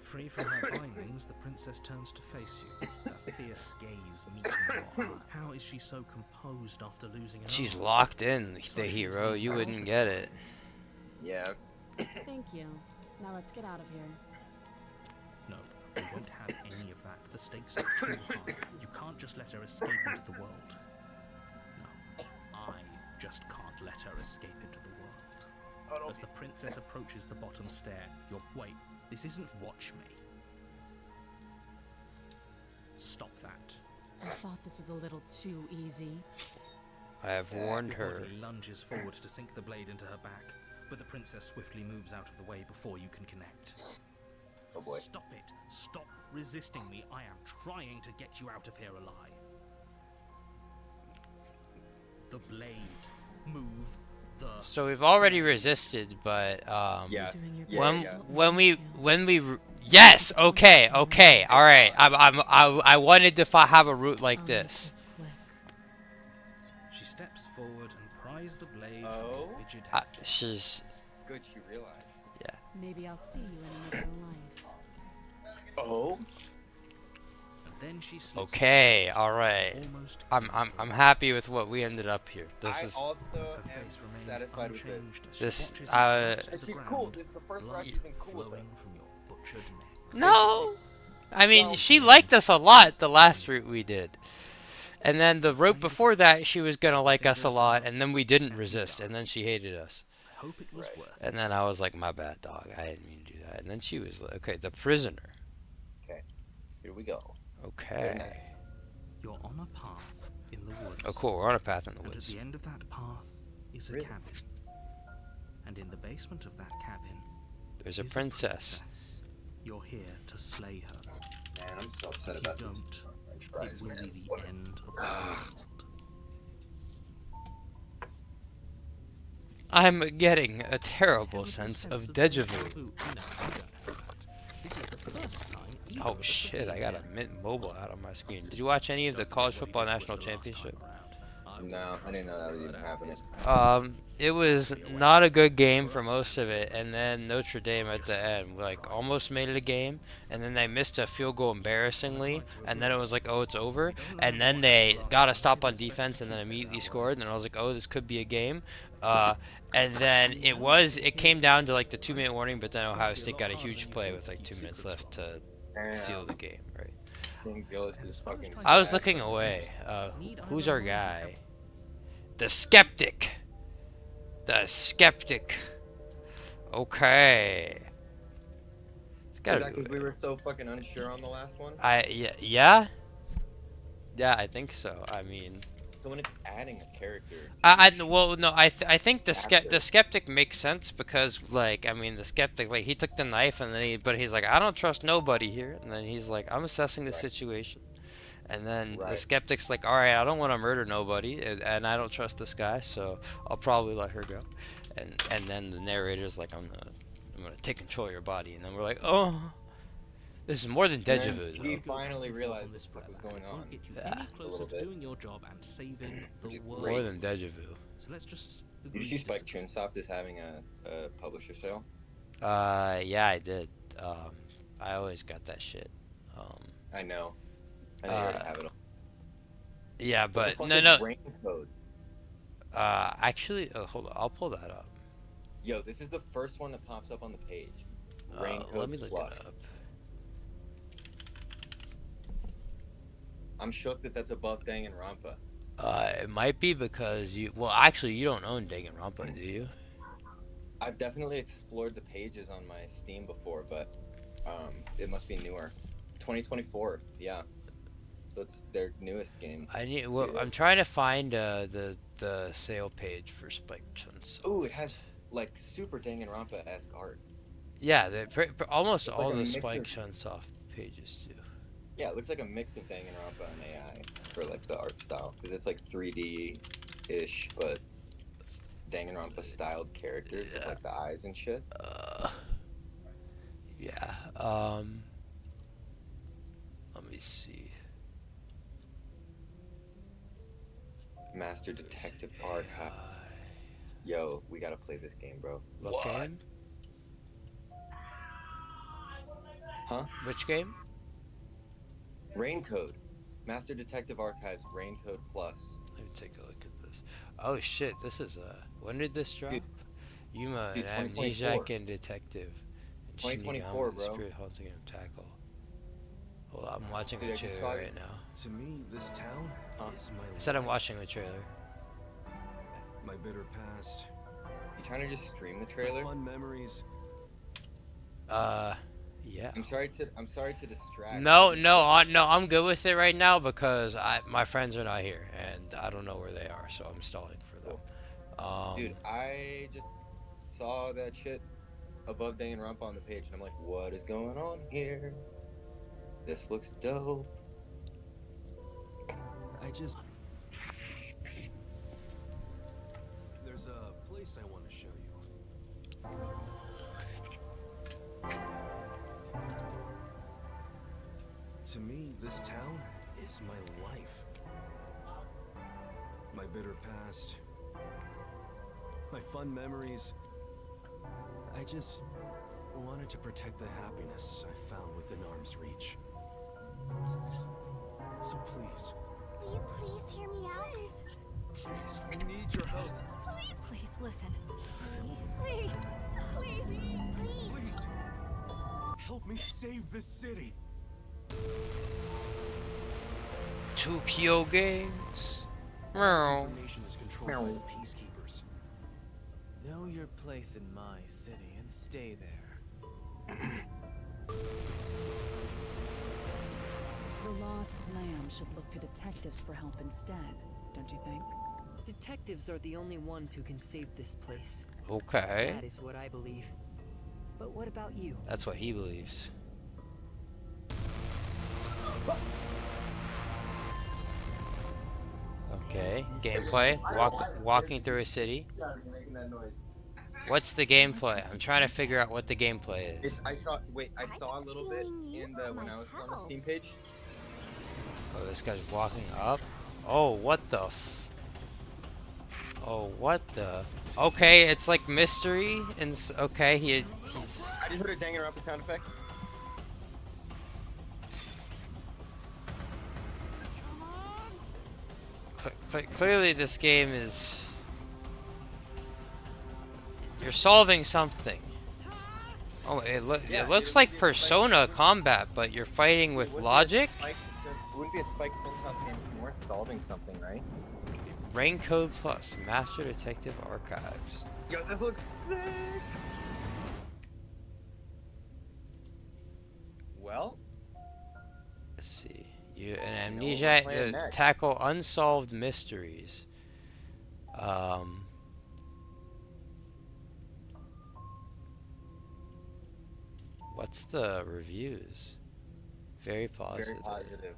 Free from her bindings, the princess turns to face you, her fierce gaze meeting your eye. How is she so composed after losing an She's arm? locked in, the hero. You wouldn't get it. Yeah. Thank you. Now let's get out of here. No, we won't have any of that. The stakes are too high. You can't just let her escape into the world. No, I just can't let her escape into the world. As the princess approaches the bottom stair, you're... Wait, this isn't... Watch me. Stop that. I thought this was a little too easy. I have warned Your her. body lunges forward to sink the blade into her back, but the princess swiftly moves out of the way before you can connect. Oh boy. Stop it. Stop resisting me. I am trying to get you out of here alive. The blade. Move the... So we've already resisted, but Yeah. Doing your when best. when we yes, okay, all right. I wanted to have a route like I'll make this. quick. She steps forward and pries the blade Oh. from your rigid head. She's Good, she realized. Maybe I'll see you in another life. Oh? And then she slips okay, all right. almost I'm happy with what we ended up here. This I is also her am face remains satisfied with this. unchanged as she This, watches uh, you fall to And the she's ground, cool. This is the first blood round she's been cool with us. flowing from your butchered neck. no. I mean, Well- she liked us a lot the last route we did. And then the route before that, she was gonna like us a lot, and then we didn't resist, and then she hated us. I hope it was worth And then I was like, my bad, dog. I didn't mean to do that. And then she was like, okay, the prisoner. Here we go. Okay. You're on a path in the woods. Oh, cool. We're on a path in the And at woods. the end of that path is a Really? cabin. And in the basement of that cabin There's a is princess. You're here to slay her. Man, I'm so upset If you about this. don't, French it fries, will man. be What the a- end of the world. I'm getting a terrible Terrible sense of sense deja deja vu. vu. No, you don't have that. This is the first time either Oh of us shit, have I been got a here. Mint Mobile out on my screen. Did you watch any of the Don't College forget Football what he did to us National the last time Championship? around. I No, I didn't know that was even happening. It was not a good game for most of it, and then Notre Dame at the end, like, almost made it a game, and then they missed a field goal embarrassingly, and then it was like, oh, it's over, and then they got a stop on defense, and then immediately scored, and then I was like, oh, this could be a game, and then it came down to like the 2-minute warning, but then Ohio State got a huge play with like 2 minutes left to seal the game, right? Gillis is fucking I was sad. looking away. Who's our guy? The Skeptic. The Skeptic. Okay. It's Is gotta that be. because we were so fucking unsure on the last one? Yeah. I think so. I mean, So when it's adding a character, well, no, I think the Skeptic makes sense because, like, I mean, the Skeptic, like, he took the knife and then but he's like, I don't trust nobody here, and then he's like, I'm assessing the situation, and then the Skeptic's like, all right, I don't want to murder nobody, and I don't trust this guy, so I'll probably let her go, and then the narrator's like, I'm gonna take control of your body, and then we're like, oh. This is more than deja vu. He finally realized what was going on. Any closer to doing your job and saving the world. More than deja vu. So let's just. Did you see Spike Chunsoft is having a publisher sale? Yeah, I did. I always got that shit. I know. I already have it all. Yeah, but What the no. fuck is Rancode? Actually, hold on, I'll pull that up. Yo, this is the first one that pops up on the page. Let me look Plus. it up. I'm shook that that's above Danganronpa. It might be because actually, you don't own Danganronpa, do you? I've definitely explored the pages on my Steam before, but it must be newer. 2024, yeah. So it's their newest game. I'm trying to find the sale page for Spike Chunsoft. Ooh, it has like super Danganronpa-esque art. Yeah, almost It's all like a the mix Spike of- Chunsoft pages do. Yeah, it looks like a mix of Danganronpa and AI for like the art style, because it's like 3D-ish, but Danganronpa-styled characters with like the eyes and shit. Yeah. Let me see. Master Detective Archive. Yo, we gotta play this game, bro. What game? Huh? Which game? Raincode. Master Detective Archives Raincode Plus. Let me take a look at this. Oh shit, this is when did this drop? Yuma, dude, an 2024. amnesiac and detective. And 2024, Shinigami, bro. Spirit haunting him tackle. Hold on, I'm watching Dude, the I just trailer saw right this. now. To me, this town is my I said I'm watching the trailer. my bitter past. You trying to just stream the My trailer? fun memories. Yeah. I'm sorry to distract. No, I'm good with it right now because my friends are not here and I don't know where they are, so I'm stalling for them. Dude, I just saw that shit above Danganronpa on the page, and I'm like, what is going on here? This looks dope. There's a place I want to show you. To me, this town is my life. My bitter past. My fun memories. I just wanted to protect the happiness I found within arm's reach. So please, Will you please hear me out? please, we need your help. Please listen. Please, please. Help me save this city. Tokyo Games. Meow. Information is controlled by the peacekeepers. Know your place in my city and stay there. The Lost Lamb should look to detectives for help instead, don't you think? Detectives are the only ones who can save this place. Okay. That is what I believe. But what about you? That's what he believes. Okay, gameplay. Walking through a city. What's the gameplay? I'm trying to figure out what the gameplay is. I saw a little bit in the when I was on the Steam page. Oh, this guy's walking up. Oh, what the f... Oh, what the? Okay, it's like mystery, and okay, he's. I just heard a Danganronpa sound effect. Clearly, this game is. You're solving something. Oh, it looks like Persona combat, but you're fighting with logic. It wouldn't be a Spike Chunsoft game if you weren't solving something, right? Rain Code Plus, Master Detective Archives. Yo, this looks sick. Well, let's see. You an know what we're amnesia playing next. tackle unsolved mysteries. What's the reviews? Very positive. Very positive.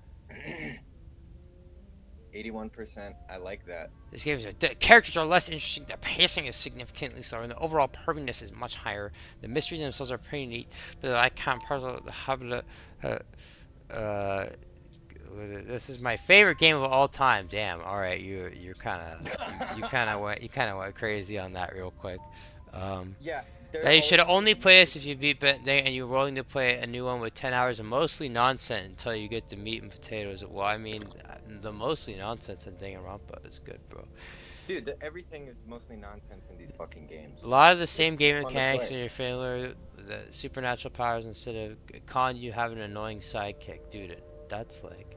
81%. I like that. This game the characters are less interesting, the pacing is significantly slower, and the overall perviness is much higher. The mysteries themselves are pretty neat, but I can't puzzle this is my favorite game of all time. Damn. All right, you kind of went crazy on that real quick. Yeah. That you should only play this if you beat and you're willing to play a new one with 10 hours of mostly nonsense until you get the meat and potatoes. Well, I mean, the mostly nonsense in Danganronpa is good, bro. Dude, everything is mostly nonsense in these fucking games. A lot of the same game fun to mechanics play. in your failure, the supernatural powers instead of con you have an annoying sidekick, dude. That's like,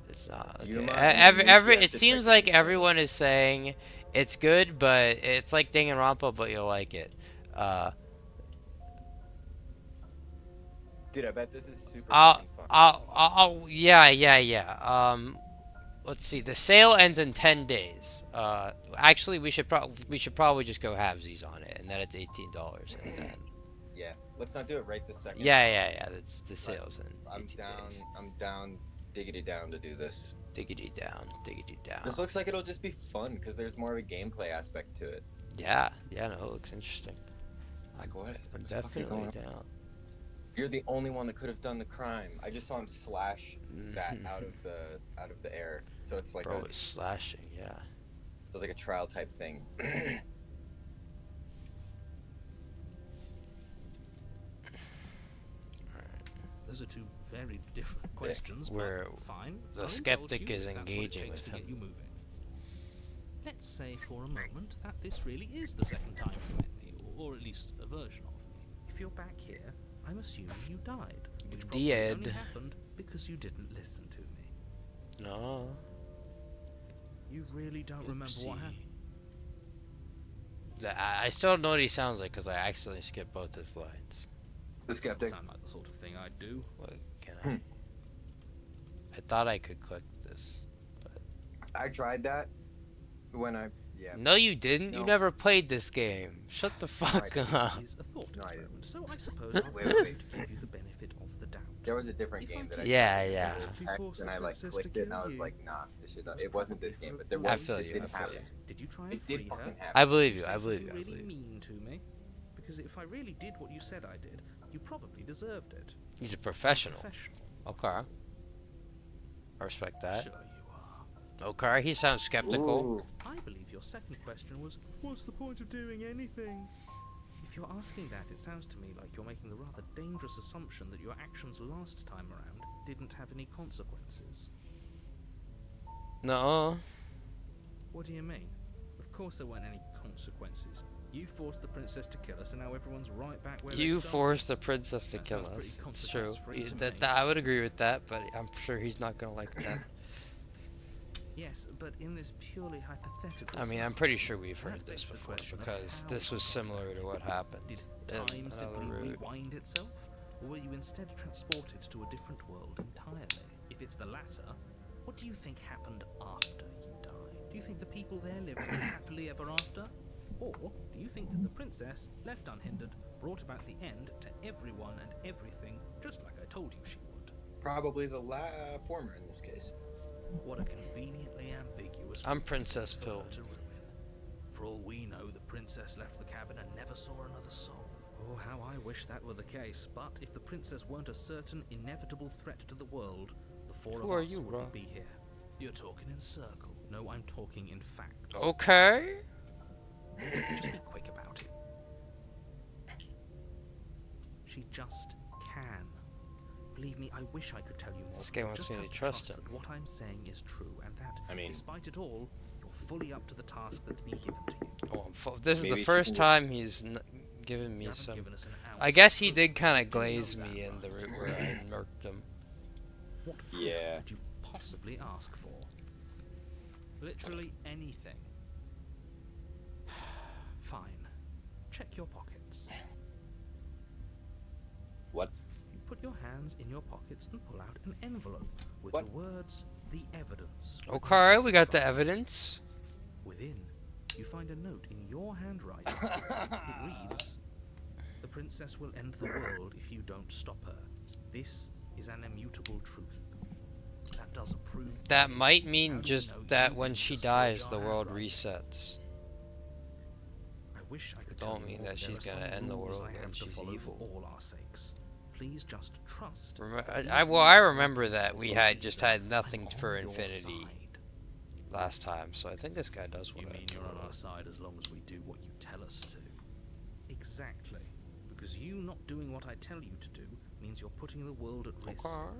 it's not. Okay. It seems like everyone is saying it's good, but it's like Danganronpa, but you'll like it. Dude, I bet this is super fun. Yeah. Let's see. The sale ends in 10 days. Actually, we should probably just go halvesies on it, and then it's $18, and then. Yeah, let's not do it right this second. Yeah. That's the sales in. I'm down, diggity down to do this. Diggity down. This looks like it'll just be fun because there's more of a gameplay aspect to it. Yeah. No, it looks interesting. Like what? I'm definitely down. You're the only one that could have done the crime. I just saw him slash that out of the air. So it's like it's slashing, yeah. So it's like a trial type thing. Those are two very different questions. Where but fine. the I'll skeptic indulge you is if that's what it engaging takes with to get him. you moving. Let's say for a moment that this really is the second time you met me, or at least a version of me. If you're back here, I'm assuming you died, which probably only happened because you didn't listen to me. No. You really don't remember what happened? I still don't know what he sounds like because I accidentally skipped both his lines. The skeptic. Doesn't sound like the sort of thing I'd do. What can I? I thought I could click this. But... I tried that when No, you didn't. No. You never played this game. Shut the fuck up. This is a thought experiment, so I suppose I'll wait. to give you the benefit of the doubt. There was a different game that I Yeah. And I clicked it and I was like, nah, this shit. It wasn't this game, but there was. Didn't happen. Did you try it? Did fucking happen. I believe you. Really mean to me, because if I really did what you said I did, you probably deserved it. He's a professional. Okay. I respect that. Sure you are. Okay, he sounds skeptical. Ooh. I believe your second question was, what's the point of doing anything? If you're asking that, it sounds to me like you're making the rather dangerous assumption that your actions last time around didn't have any consequences. No. What do you mean? Of course there weren't any consequences. You forced the princess to kill us, and now everyone's right back where you forced the princess to kill us. It's true. I would agree with that, but I'm sure he's not going to like that. Yes, but in this purely hypothetical... I mean, I'm pretty sure we've heard this before, because this was similar to what happened. Did time simply rewind itself? Or were you instead transported to a different world entirely? If it's the latter, what do you think happened after you died? Do you think the people there lived happily ever after? Or do you think that the princess, left unhindered, brought about the end to everyone and everything, just like I told you she would? Probably the former in this case. What a conveniently ambiguous... I'm Princess Pill. For all we know, the princess left the cabin and never saw another soul. Oh, how I wish that were the case. But if the princess weren't a certain, inevitable threat to the world, the four of us wouldn't be here. You're talking in circles. No, I'm talking in facts. Okay. Just be quick about it. She just can. Believe me, I wish I could tell you more. This guy wants just me to have trust him. that what I'm saying is true, and that, I mean, despite it all, you're fully up to the task that's been given to you. Oh, this is the maybe she first can time he's given You me haven't some. given us an ounce I guess of he proof. did kind You of know glaze that, me in the right? route where I murked him. What proof Yeah. could you possibly ask for? Literally anything. Fine. Check your pockets. What? You put your hands in your pockets and pull out an envelope with What? the words, "The evidence." Okay, we got the evidence. Within, you find a note in your handwriting. It reads, "The princess will end the world if you don't stop her. This is an immutable truth." That doesn't prove. That might mean How do we just know that you when didn't she just dies, forge the our world handwriting? resets. I wish I could Don't tell you mean more, that but she's there are gonna some end the rules world I have and to she's follow evil. for all our sakes. Please just trust. Well, I remember that we had just had nothing for infinity last time, so I think this guy does want You to. mean you're on our side as long as we do what you tell us to? Exactly. Because you not doing what I tell you to do means you're putting the world at risk. Okay.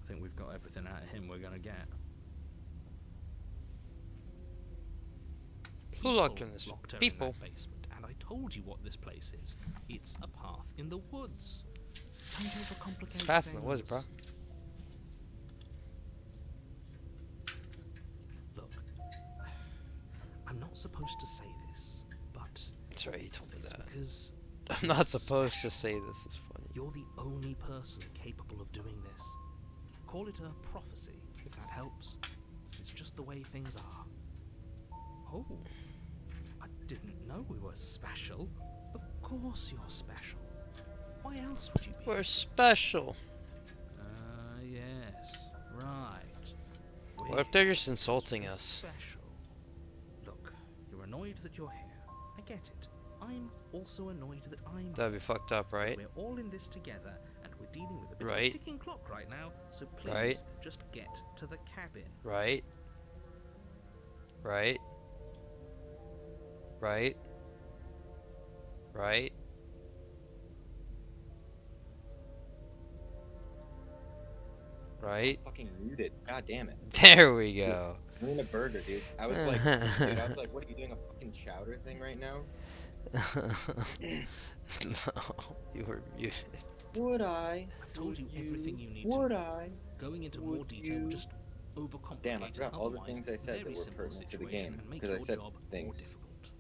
I think we've got everything out of him we're gonna get. Who locked in this? Locked her People. in that basement, and I told you what this place is. It's a path in the woods. Don't overcomplicate It's a path in the woods, things. bro. Look, I'm not supposed to say this, but That's right, he told me it's that. because I'm not supposed to say this is funny. you're the only person capable of doing this. Call it a prophecy, if that helps. It's just the way things are. Oh, I didn't know we were special. Of course you're special. Why else would you be? We're special. Yes, right. What if they're just insulting us? Special. Look, you're annoyed that you're here. I get it. I'm also annoyed that I'm That'd be fucked up, right? We're all in this together, and we're dealing with a bit of Right. a ticking clock right now, so please Right. just get to the cabin. Right. Right. Right. Right. Right. Fucking muted. God damn it. There we go. I'm eating a burger, dude. I was like, what are you doing, a fucking chowder thing right now? No, you were muted. Would I? I've told you everything you need Would to know. I? Going into more detail would just overcomplicate Damn, I forgot all the otherwise things I said that very were simple pertinent to the situation game, and make 'cause I your said job more things. difficult.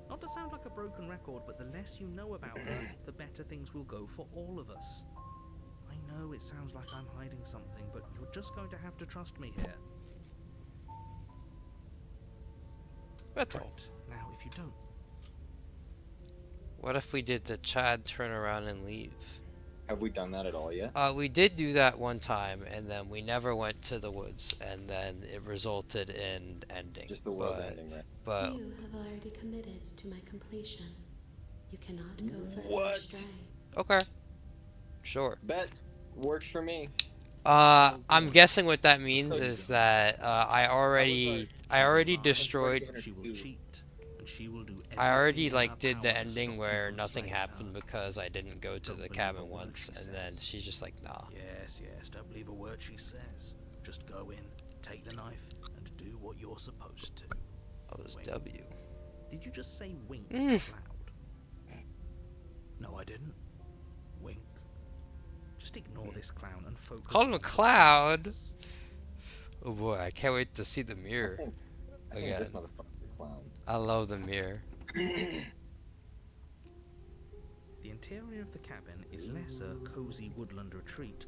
Not to sound like a broken record, but the less you know about her, the better things will go for all of us. I know it sounds like I'm hiding something, but you're just going to have to trust me here. That's all. Right. Now, if you don't, What if we did the Chad turn around and leave? Have we done that at all yet? We did do that one time, and then we never went to the woods, and then it resulted in ending. Just the world ending, right? But You have already committed to my completion. You cannot go further What? astray. okay, sure. Bet. Works for me. I'm guessing what that means is that I already destroyed. she will cheat, and she will do I already everything in her did the power to ending stop you where from nothing slaying happened her. because I didn't go to Don't the believe cabin a word once, she and then says. she's just like, nah. Yes, don't believe a word she says. Just go in, take the knife, and do what you're supposed to. That was Wink. W. Did you just say wink Mm. out loud? No, I didn't. Wink. Just ignore this clown and focus. Call him on a the cloud. process. Oh boy, I can't wait to see the mirror I think again. this motherfucker's a clown. I love the mirror. The interior of the cabin is less a cozy woodland retreat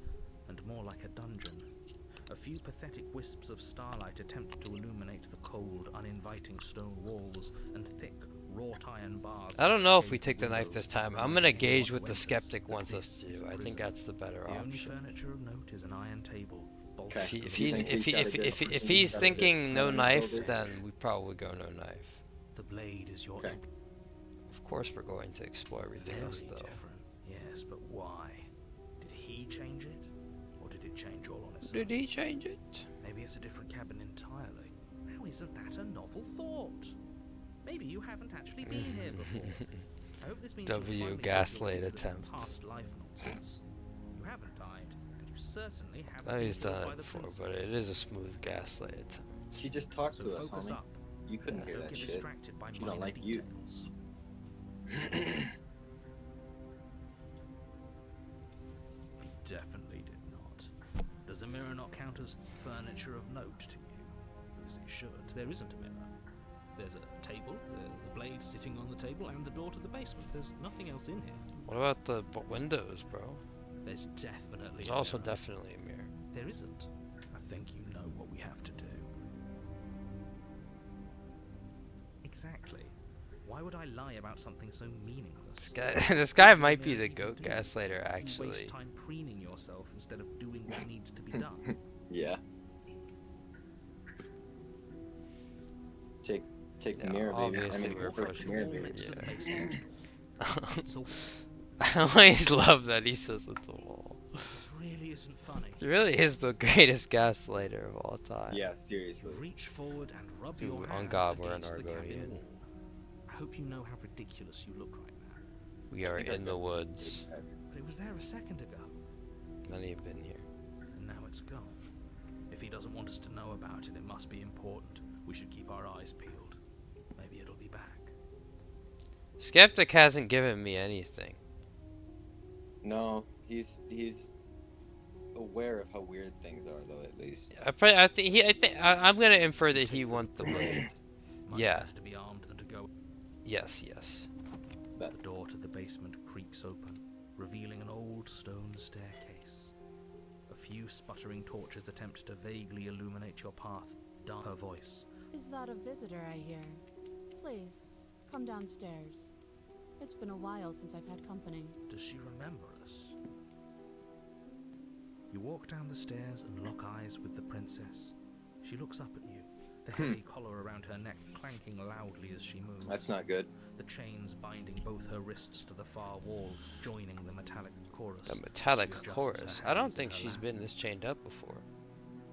and more like a dungeon. A few pathetic wisps of starlight attempt to illuminate the cold, uninviting stone walls and thick, wrought iron bars. I don't know if we that take the knife windows this time. that I'm gonna remind anyone gauge who what the enters skeptic that wants us this to is do. a I think prison. that's the better The only option. furniture of note is an iron table. Okay. If he's thinking no knife, then we probably go no knife. The blade is your Okay. Of course, we're going to explore everything very else, though. different. Yes, but why? Did he change it, or did did change all on its own. Did he change it? Maybe it's a different cabin entirely. Now, isn't that a novel thought? Maybe you haven't actually been here before. I hope this means you'll finally gaslight get rid of attempt. past life nonsense. You haven't died, and you certainly haven't Oh, been he's killed done by it the before, princess. but it is a smooth gaslight attempt. She just talked So to us, focus homie. up. You couldn't hear Don't that get shit. distracted by She don't minor like you. details. Definitely did not. Does a mirror not count as furniture of note to you? Because it should. There isn't a mirror. There's a table, the blade sitting on the table, and the door to the basement. There's nothing else in here. What about the windows, bro? There's definitely There's a also mirror. definitely a mirror. There isn't. I think you know what we have to do. Exactly. Why would I lie about something so meaningless? This guy might be the goat gaslighter, You actually. waste time preening yourself instead of doing what needs to be done. Yeah. Take the mirror, baby. Obviously, we're approach the mirror, baby. I always love that he says it's a wall. This really isn't funny. He really is the greatest gaslighter of all time. Yeah, seriously. Reach forward and rub Dude, your on hand God, we're an against the cabin Argonian. wall. I hope you know how ridiculous you look right now. We are in the woods. But it was there a second ago. Many have been here. And now it's gone. If he doesn't want us to know about it, it must be important. We should keep our eyes peeled. Maybe it'll be back. Skeptic hasn't given me anything. No, he's aware of how weird things are, though. At least. I'm gonna infer that he wants the blade. Yeah. Better to be armed than to go. Yes, yes. The door to the basement creaks open, revealing an old stone staircase. A few sputtering torches attempt to vaguely illuminate your path. Her voice. Is that a visitor I hear? Please, come downstairs. It's been a while since I've had company. Does she remember us? You walk down the stairs and lock eyes with the princess. She looks up at you, the heavy collar around her neck clanking loudly as she moves. That's not good. The chains binding both her wrists to the far wall, joining the metallic chorus. The metallic She adjusts chorus. her I don't hands in think her she's lap. been this chained up before.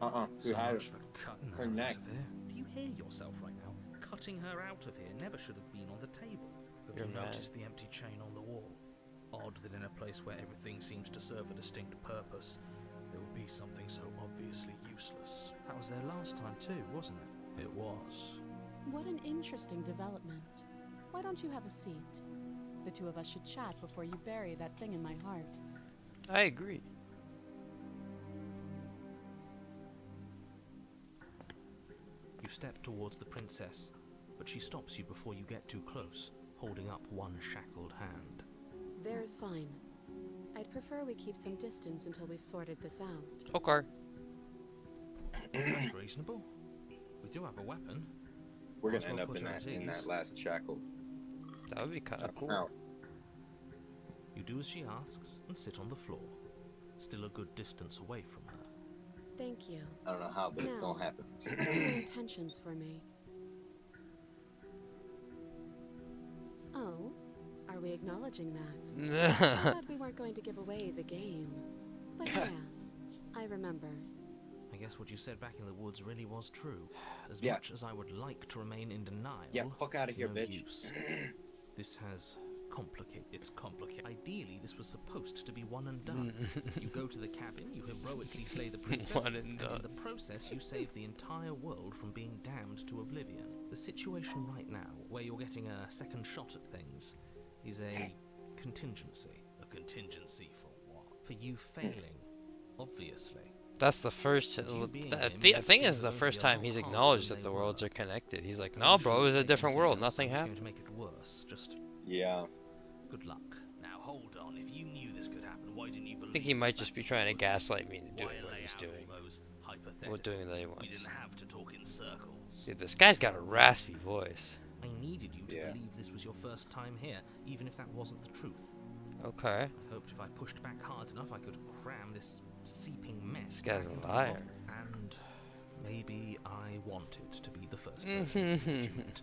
Who had much for cutting her her neck? out of here. Do you hear yourself right now? Cutting her out of here never should have been on the table. Have You're you mad. noticed the empty chain on the wall? Odd that in a place where everything seems to serve a distinct purpose, there would be something so obviously useless. That was there last time too, wasn't it? It was. What an interesting development. Why don't you have a seat? The two of us should chat before you bury that thing in my heart. I agree. You step towards the princess, but she stops you before you get too close, holding up one shackled hand. There's fine. I'd prefer we keep some distance until we've sorted this out. Okay. That's reasonable. We do have a weapon. We're Might gonna as end well up in put her at that ease. last shackle. That would be kind of cool. Now, You do as she asks and sit on the floor, still a good distance away from her. Thank you. I don't know how, but it's Now, gonna happen. what are your intentions for me? Oh, are we acknowledging that? I thought we weren't going to give away the game. But yeah, I remember. I guess what you said back in the woods really was true. As Yeah. much as I would like to remain in denial, Yeah, fuck outta it's here, no bitch. use. This has it's complicated. Ideally, this was supposed to be one and done. You go to the cabin, you heroically slay the princess, One and done. in the process, you save the entire world from being damned to oblivion. The situation right now, where you're getting a second shot at things, is a contingency. A contingency for what? For you failing, obviously. That's the first. The thing is, the first time he's acknowledged that the worlds are connected. He's like, "No, bro, it was a different world. Nothing Going happened." to make it worse. Just Yeah. good luck. Now hold on. If you knew this could happen, why didn't you believe? I think he might us just back be in trying to the gaslight me into woods? doing Why what lay he's out doing. all those What doing that he hypotheticals? wants. We didn't have to talk in circles. Dude, this guy's got a raspy voice. I needed you to Yeah. believe this was your first time here, even if that wasn't the truth. Okay. I hoped if I pushed back hard enough, I could cram this seeping mess. This guy's back a into the liar. bottle. And maybe I wanted to be the first. person to mention it.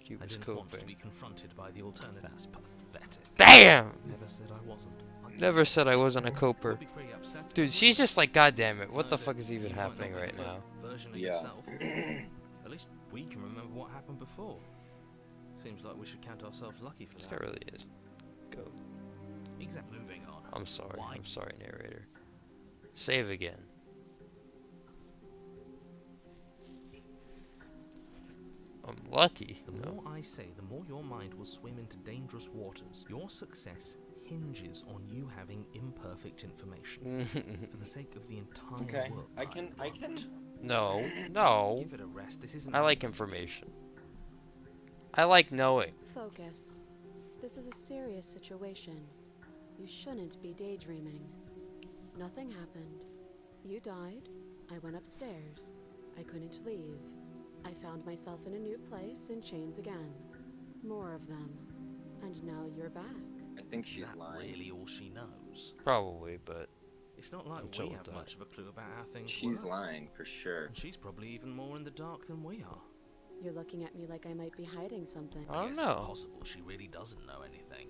He I was didn't want to coping. be confronted by the alternative. That's pathetic. Damn! Never said I wasn't. Never said I wasn't a coper. Would be pretty upsetting, Dude, wouldn't she's it? just like, God damn it, To what the know fuck that is even you might not happening be right the first now? version of Yeah. yourself. At least we can remember what happened before. Seems like we should count ourselves lucky for This that. guy really is. Go. Exactly. Moving on. I'm sorry. Why? I'm sorry, narrator. Save again. I'm lucky. The more I say, the more your mind will swim into dangerous waters. Your success hinges on you having imperfect information. For the sake of the entire Okay, world. I can. No. No. Give it a rest. This isn't I like information. I like knowing. Focus. This is a serious situation. You shouldn't be daydreaming. Nothing happened. You died. I went upstairs. I couldn't leave. I found myself in a new place in chains again. More of them. And now you're back. I think she's Is that lying. really all she knows? Probably, but It's not like I'm chill we with have that. much of a clue about how things She's work. lying for sure. And she's probably even more in the dark than we are. You're looking at me like I might be hiding something. I don't guess know. It's possible she really doesn't know anything.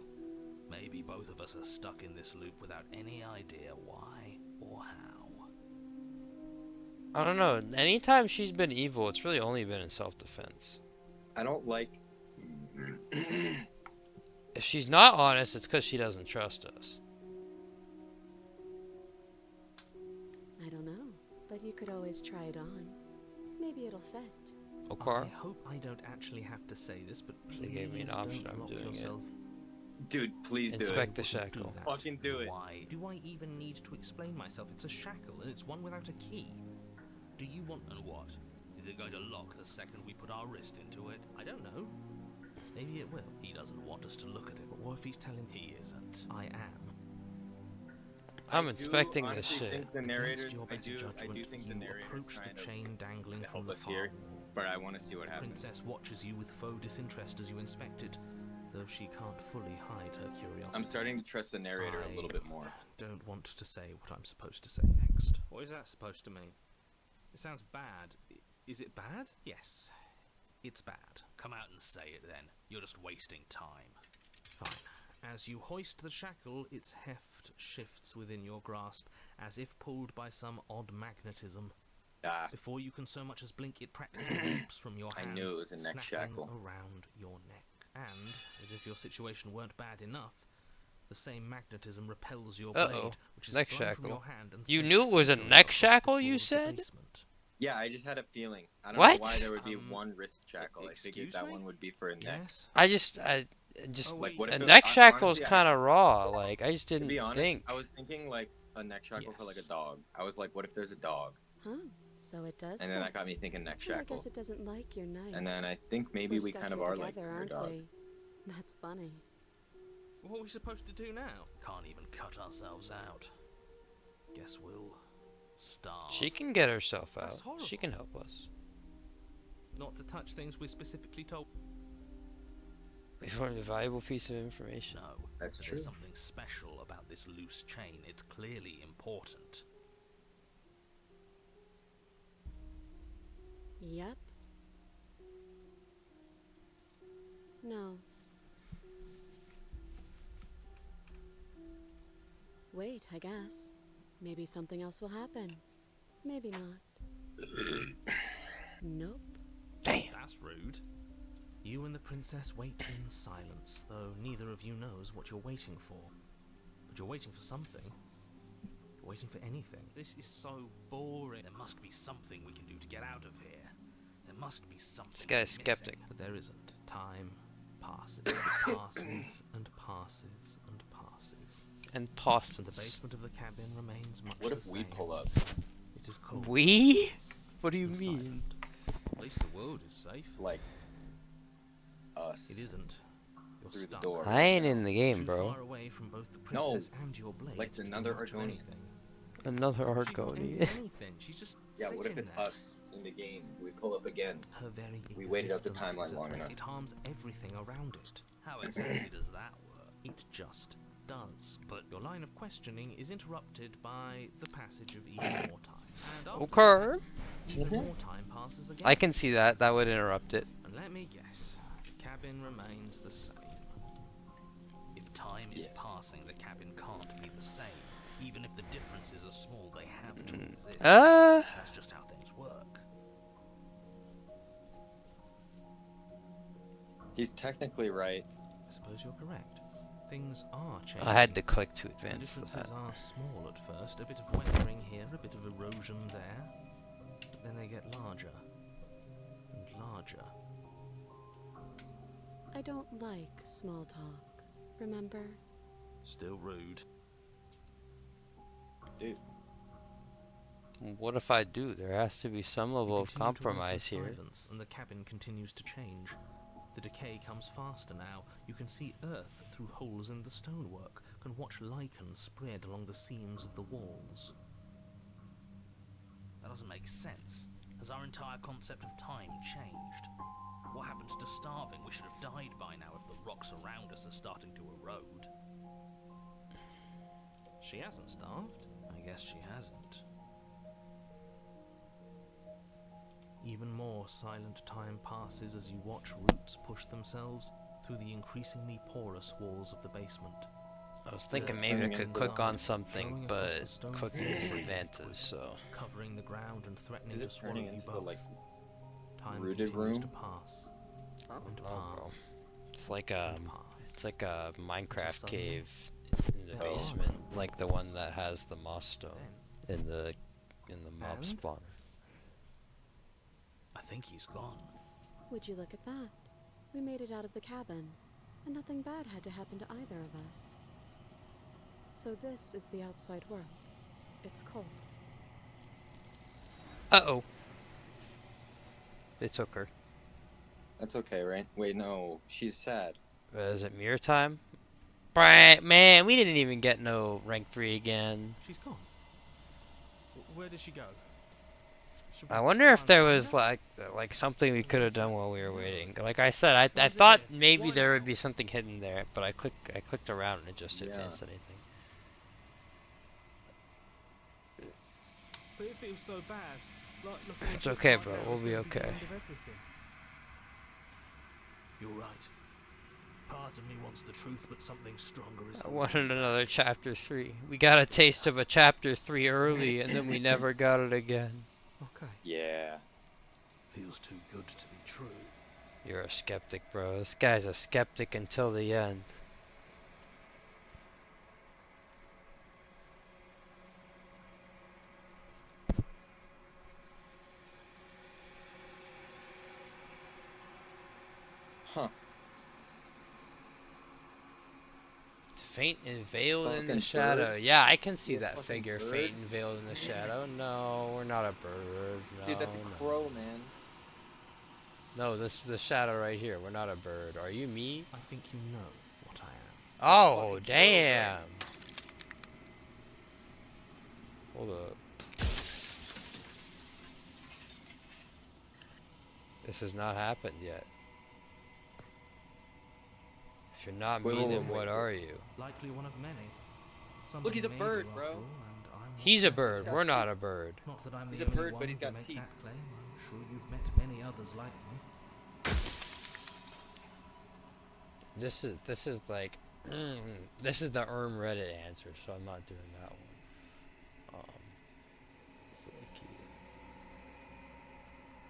Maybe both of us are stuck in this loop without any idea why or how. I don't know. Anytime she's been evil, it's really only been in self-defense. I don't like. If she's not honest, it's because she doesn't trust us. I don't know, but you could always try it on. Maybe it'll fit. Okay. I hope I don't actually have to say this, but They gave me an please option, don't I'm lock doing it. yourself. Dude, please do Inspect it. the shackle. that. Fucking do it. Why do I even need to explain myself? It's a shackle, and it's one without a key. Do you want... And what? Is it going to lock the second we put our wrist into it? I don't know. Maybe it will. He doesn't want us to look at it, but what if he's telling he isn't? I am. I'm inspecting this honestly shit. think the Against narrators, your I better do judgment, think the you narrators approach trying the to chain dangling help from the us far here, wall. but I want to see what The happens. princess watches you with faux disinterest as you inspect it, though she can't fully hide her curiosity. I'm starting to trust the narrator a little bit more. Don't want to say what I'm supposed to say next. What is that supposed to mean? It sounds bad. Is it bad? Yes, it's bad. Come out and say it then. You're just wasting time. Fine. As you hoist the shackle, its heft shifts within your grasp, as if pulled by some odd magnetism. Ah, Before you can so much as blink, it practically leaps from your I hands, knew it was a neck snapping shackle. around your neck. And, as if your situation weren't bad enough, the same magnetism repels your blade, which is Neck flung from shackle. your hand and You sent knew it was a sailing neck across the shackle, floor you of the said? basement. yeah, I just had a feeling. I don't What? know why there would be one wrist shackle. I figured excuse that me? one would be for a neck. Yes? I just Oh, Like, wait, what a if it- neck hon- shackle is honestly, kind of raw. Like I just To didn't be honest, think. I was thinking like a neck shackle for like a Yes. dog. I was like, what if there's a dog? Huh? So it does And then that fit. got me thinking neck Well, I shackle. guess it doesn't like your knife. And then I think maybe We're we stuck kind of here are like together, your aren't dog. we? That's funny. What are we supposed to do now? Can't even cut ourselves out. Guess we'll starve. She can get herself That's out. horrible. She can help us. Not to touch things we're specifically told. We've learned a valuable piece of information. No, That's but true. there's something special about this loose chain. It's clearly important. Yep. No. Wait, I guess. Maybe something else will happen. Maybe not. Nope. Damn. That's rude. You and the princess wait in silence, though neither of you knows what you're waiting for. But you're waiting for something. You're waiting for anything. This is so boring. There must be something we can do to get out of here. There must be something. This guy's we're skeptic. missing. But there isn't. Time passes. It passes and passes and passes. And And the passes. basement of the cabin remains much What the if we same. pull up? It is cold. We? What do you and mean? silent. At least the world is safe. Like us. It isn't. You're Through the stuck. door. I ain't in the game, Too bro. far away from both the No, princess and your blade like to do another much of Argonian. anything. Another She's not Argonian. into anything. She's just Yeah, what if sitting it's there. us in the game? We pull up again. Her very We waited out the existence timeline is a long threat. enough. It harms everything around it. How exactly does that work? It just does. But your line of questioning is interrupted by the passage of even more time. And after Okay. that, even more time passes again. I can see that. That would interrupt it. And let me guess. cabin remains the same. If time is passing, the cabin can't be the same. Even if the differences are small, they have to exist. That's just how things work. He's technically right. I suppose you're correct. Things are changing. I had to click to The advance that. differences are small at first, a bit of weathering here, a bit of erosion there. But then they get larger and larger. I don't like small talk, remember? Still rude. Dude. What if I do? There has to be some level of compromise here. Silence, and the cabin continues to change. The decay comes faster now. You can see earth through holes in the stonework, can watch lichen spread along the seams of the walls. That doesn't make sense. Has our entire concept of time changed? What happened to starving? We should have died by now if the rocks around us are starting to erode. She hasn't starved. I guess she hasn't. Even more silent time passes as you watch roots push themselves through the increasingly porous walls of the basement. I was thinking maybe I could click on something, but clicking disadvantages, so. Covering the ground and threatening to swallow turning you into both. like Time rooted continues room? to pass. And pass. It's like a Minecraft suddenly, cave in the basement, like the one that has the moss stone in the mob And? spawner. I think he's gone. Would you look at that? We made it out of the cabin, and nothing bad had to happen to either of us. So this is the outside world. It's cold. Uh-oh. They took her. That's okay, right? Wait, no. She's sad. Is it mirror time? Right, man, we didn't even get no rank 3 again. She's gone. Where did she go? Should we I wonder try if and there find was her? like something we could have done while we were waiting. Like I said, I thought maybe there would be something hidden there, but I clicked around and it just didn't advance anything. But it feels so bad. Like looking It's into okay, right bro. now We'll is be gonna the okay. end of everything. You're right. Part of me wants the truth, but something stronger is I wanted another chapter 3. We got a taste of a chapter 3 early, and then we never got it again. Okay. Yeah. Feels too good to be true. You're a skeptic, bro. This guy's a skeptic until the end. Huh. Faint and veiled in the Fucking shadow. bird? Yeah, I can see You a that fucking figure, bird? faint and veiled in the shadow. No, we're not a bird. No, Dude, that's a no. crow, man. No, this is the shadow right here. We're not a bird. Are you me? I think you know what I am. Oh, damn. Hold up. This has not happened yet. If you're not me, then what are you? Likely one of many. Look, he's a Somebody made bird, you bro. after all, and I'm not He's a certain. bird. We're not a bird. Not that I'm He's the a only bird, one but he's to got make teeth. that claim. I'm sure you've met many others like me. This is like this is the Reddit answer, so I'm not doing that one. It's like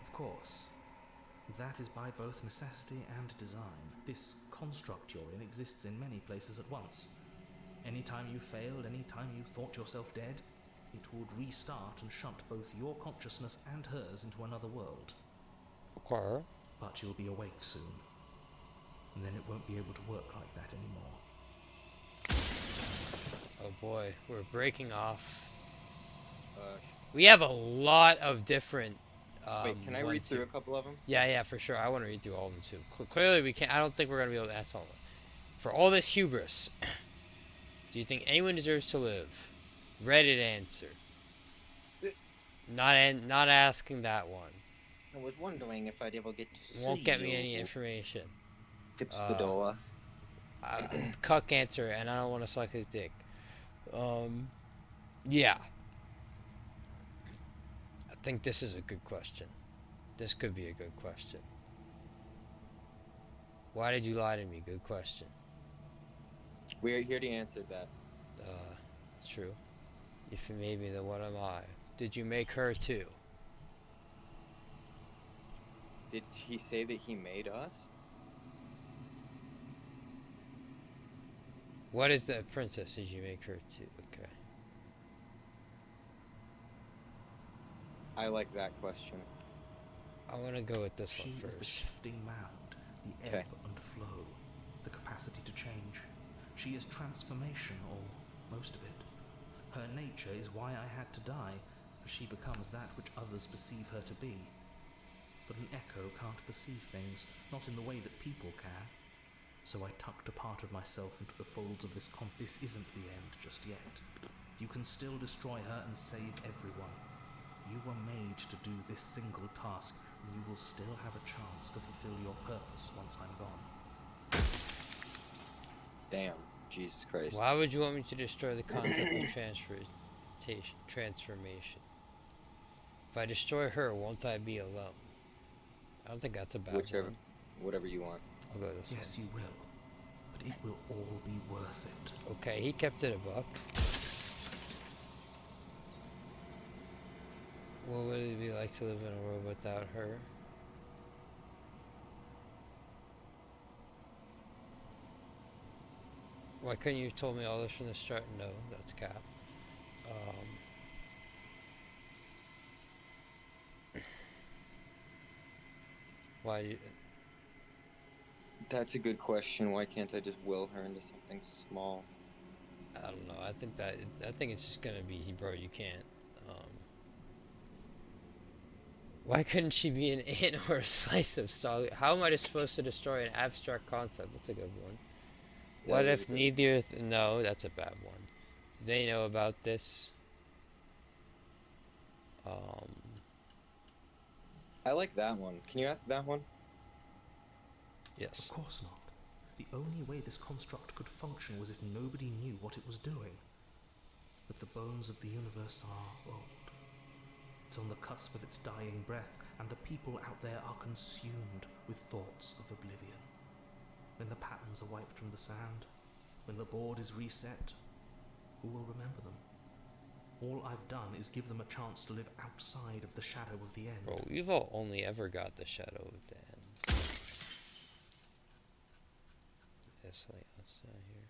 Of course. That is by both necessity and design. This construct you're in exists in many places at once. Anytime you failed, anytime you thought yourself dead, it would restart and shunt both your consciousness and hers into another world. Okay. But you'll be awake soon. And then it won't be able to work like that anymore. Oh boy, we're breaking off. We have a lot of different. Wait, can I read through a couple of them? Yeah, for sure. I want to read through all of them too. Clearly, we can't. I don't think we're gonna be able to answer all of them. For all this hubris, do you think anyone deserves to live? Reddit answer. Not asking that one. I was wondering if I'd ever get to see Won't get me you. any information. Tips the door. Cuck answer, and I don't want to suck his dick. Yeah. I think this is a good question. This could be a good question. Why did you lie to me? Good question. We already answered that. It's true. If you made me, then what am I? Did you make her too? Did he say that he made us? What is the princess? Did you make her too? Okay. I like that question. I want to go with this She one is the first. shifting mound, the ebb and flow, the capacity to change. She is transformation, or most of it. Her nature is why I had to die, for she becomes that which others perceive her to be. But an echo can't perceive things, not in the way that people can. So I tucked a part of myself into the folds of this This isn't the end just yet. You can still destroy her and save everyone. You were made to do this single task, and you will still have a chance to fulfill your purpose once I'm gone. Damn, Jesus Christ. Why would you want me to destroy the concept of transformation? If I destroy her, won't I be alone? I don't think that's a bad one. Whatever you want. I'll go this Yes, you will. But it will all be worth it. Okay, he kept it a buck. What would it be like to live in a world without her? Why couldn't you have told me all this from the start? No, that's cap. Why you... That's a good question. Why can't I just will her into something small? I don't know. I think it's just gonna be, bro, you can't. Why couldn't she be an ant or a slice of stall? How am I just supposed to destroy an abstract concept? That's a good one. Yeah, What if neither... No, that's a bad one. Do they know about this? I like that one. Can you ask that one? Yes. Of course not. The only way this construct could function was if nobody knew what it was doing. But the bones of the universe are old. It's on the cusp of its dying breath, and the people out there are consumed with thoughts of oblivion. When the patterns are wiped from the sand, when the board is reset, who will remember them? All I've done is give them a chance to live outside of the shadow of the end. Bro, we've all only ever got the shadow of the end. This light outside here.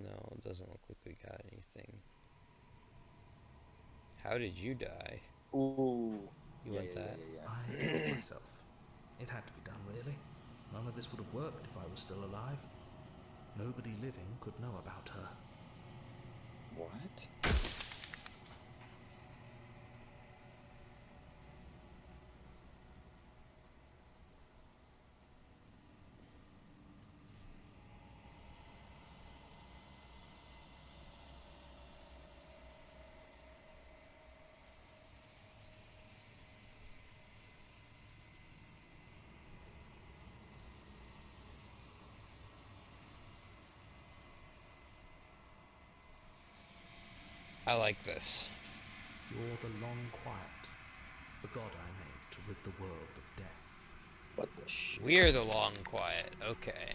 No, it doesn't look like we got anything. How did you die? Ooh. You want that? I killed myself. It had to be done, really. None of this would have worked if I was still alive. Nobody living could know about her. What? I like this. You're the long quiet, the god I made to rid the world of death. What the shit? We're the long quiet. Okay.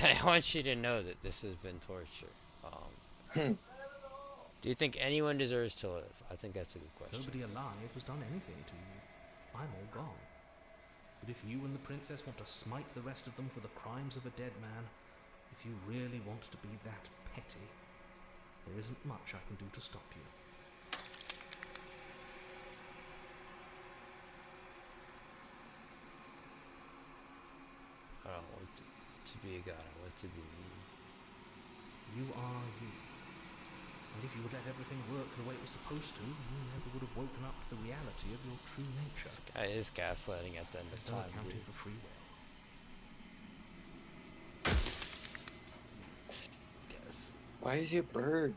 I want you to know that this has been torture. Do you think anyone deserves to live? I think that's a good question. Nobody alive has done anything to you. I'm all gone. But if you and the princess want to smite the rest of them for the crimes of a dead man, if you really want to be that petty, there isn't much I can do to stop you. I don't want to be a god. I want to be me. You are you. And if you would let everything work the way it was supposed to, you never would have woken up to the reality of your true nature. This guy is gaslighting at the end of There's no time, accounting dude. for free will. Yes. Why is he a bird?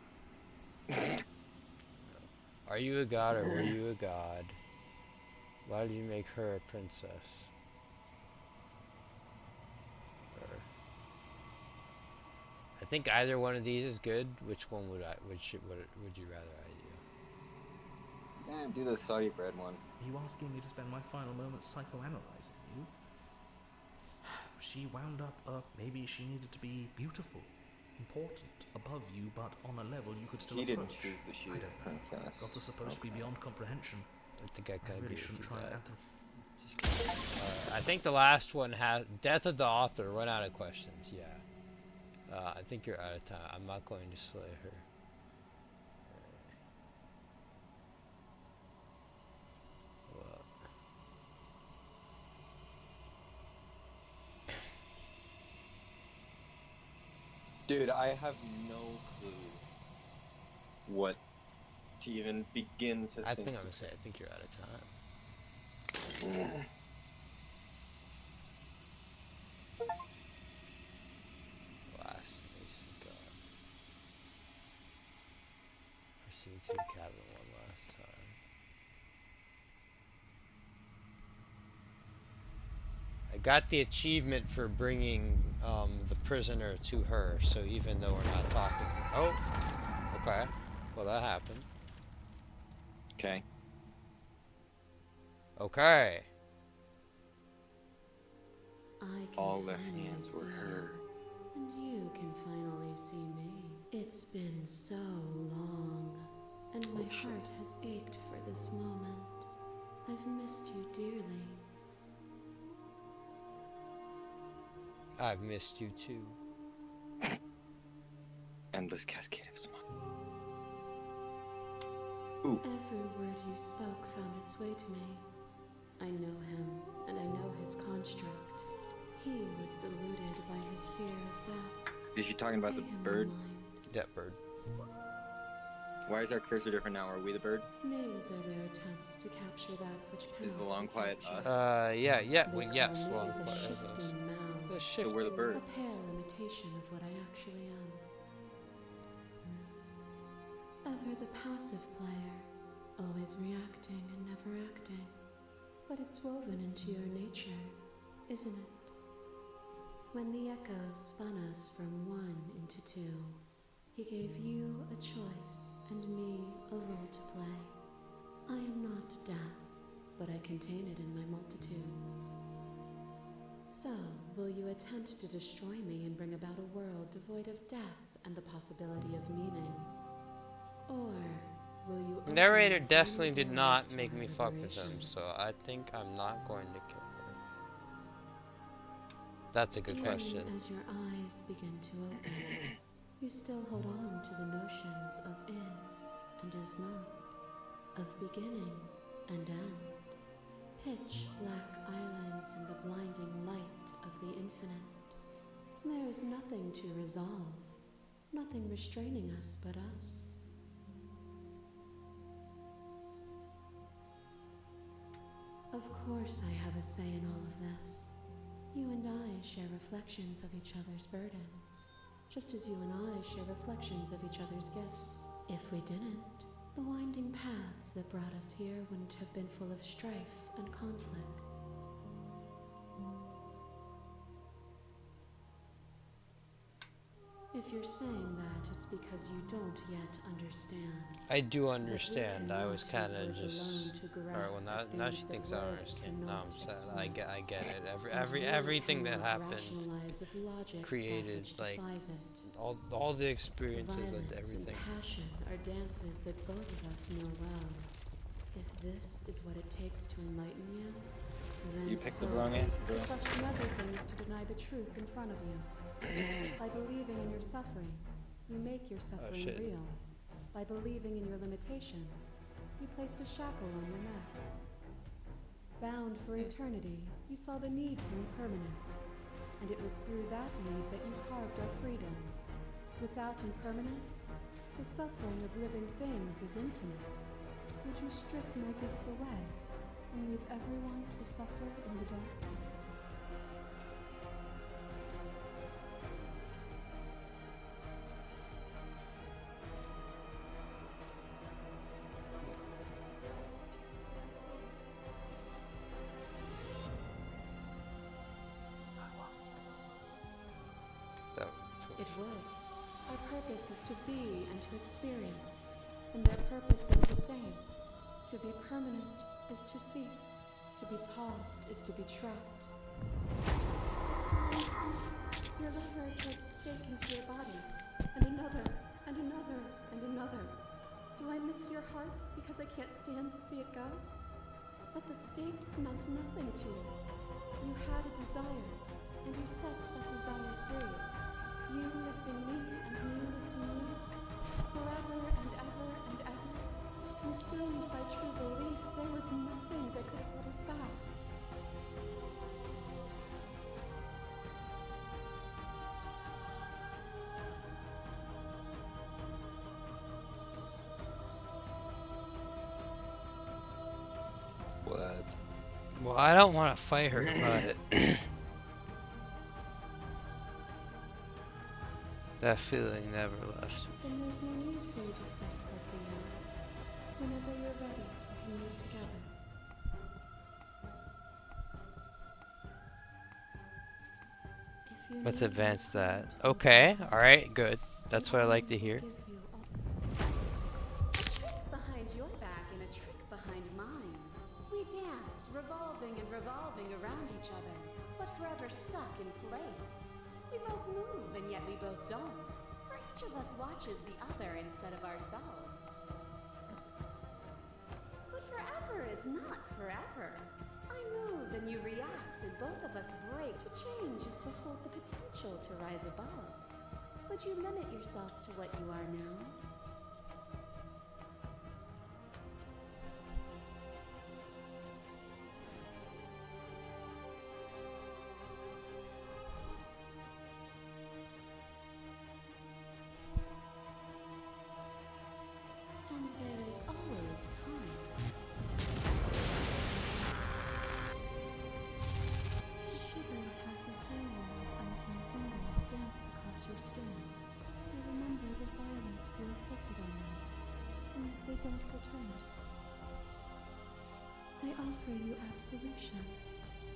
Are you a god or were you a god? Why did you make her a princess? I think either one of these is good. Which one would you rather I do? Do the soggy bread one. Are you asking me to spend my final moments psychoanalyzing you? she wound up, maybe she needed to be beautiful, important, above you, but on a level you could still He approach. didn't choose to shoot I don't know. princess. Gods are supposed to be beyond comprehension. I think I can really agree shouldn't with try that. and I think the last one has death of the author. Run out of questions. Yeah. I think you're out of time. I'm not going to slay her. Well. Dude, I have no clue what to even begin to I think. think I'm gonna say I think you're out of time. Last Mason God. Proceed to the cabin one last time. I got the achievement for bringing the prisoner to her, so even though we're not talking... Oh! Okay. Well, that happened. Okay. Okay. I can All their finally hands see were her. you, and you can finally see me. It's been so long, and my heart has ached for this moment. I've missed you dearly. I've missed you too. Endless cascade of smoke. Every word you spoke found its way to me. I know him, and I know his construct. He was deluded by his fear of death. Is she talking about the bird? That bird. Why is our cursor different now? Are we the bird? Names are their attempts to capture that which cannot Is the long be quiet captured. us? Yes, They call long me quiet the as us. shifting mound. The So we're the bird. A pale imitation of what I actually am. Ever the passive player, always reacting and never acting. But it's woven into your nature, isn't it? When the echoes spun us from one into two, he gave you a choice and me a role to play. I am not death, but I contain it in my multitudes. So, will you attempt to destroy me and bring about a world devoid of death and the possibility of meaning? Or will you... Narrator Destiny did not make me fuck with him, so I think I'm not going to kill her. That's a good question. As your eyes begin to open, you still hold on to the notions of is and is not, of beginning and end, pitch black islands in the blinding light of the infinite. There is nothing to resolve, nothing restraining us but us. Of course I have a say in all of this. You and I share reflections of each other's burdens, just as you and I share reflections of each other's gifts. If we didn't, the winding paths that brought us here wouldn't have been full of strife and conflict. If you're saying that, it's because you don't yet understand. I do understand. I was kind of just... Alright, well now she thinks I don't understand. No, I'm sad. I get it. Everything that happened created, like, all the experiences and everything. Passion are dances that both of us know well. If this is what it takes to enlighten you, then You picked the wrong answer, bro. To question everything is to deny the truth in front of you. By believing in your suffering, you make your suffering real. By believing in your limitations, you placed a shackle on your neck. Bound for eternity, you saw the need for impermanence, and it was through that need that you carved our freedom. Without impermanence, the suffering of living things is infinite. Would you strip my gifts away and leave everyone to suffer in the dark? It would. Our purpose is to be and to experience, and their purpose is the same. To be permanent is to cease. To be paused is to be trapped. Your liver placed stake into your body, and another, and another, and another. Do I miss your heart because I can't stand to see it go? But the stakes meant nothing to you. You had a desire, and you set that desire free. You lifting me, and me lifting you, forever and ever and ever. Consumed by true belief, there was nothing that could hold us back. What? Well, I don't want to fight her, but that feeling never left me. Then there's no need for you to fight like we are. Whenever you're ready, we can move together. If you Let's need advance my that. hand, Okay, alright, good. That's what I like to I will hear. give you all- Behind your back and a trick behind mine. We dance, revolving and revolving around each other, but forever stuck in place. We both move and yet we both don't. For each of us watches the other instead of ourselves. But forever is not forever. I move and you react, and both of us break. To change is to hold the potential to rise above. Would you limit yourself to what you are now? And there is always time. Shiver passes through you as ice and fingers dance across your skin. I remember the violence you inflicted on me, and yet they don't return. I offer you absolution,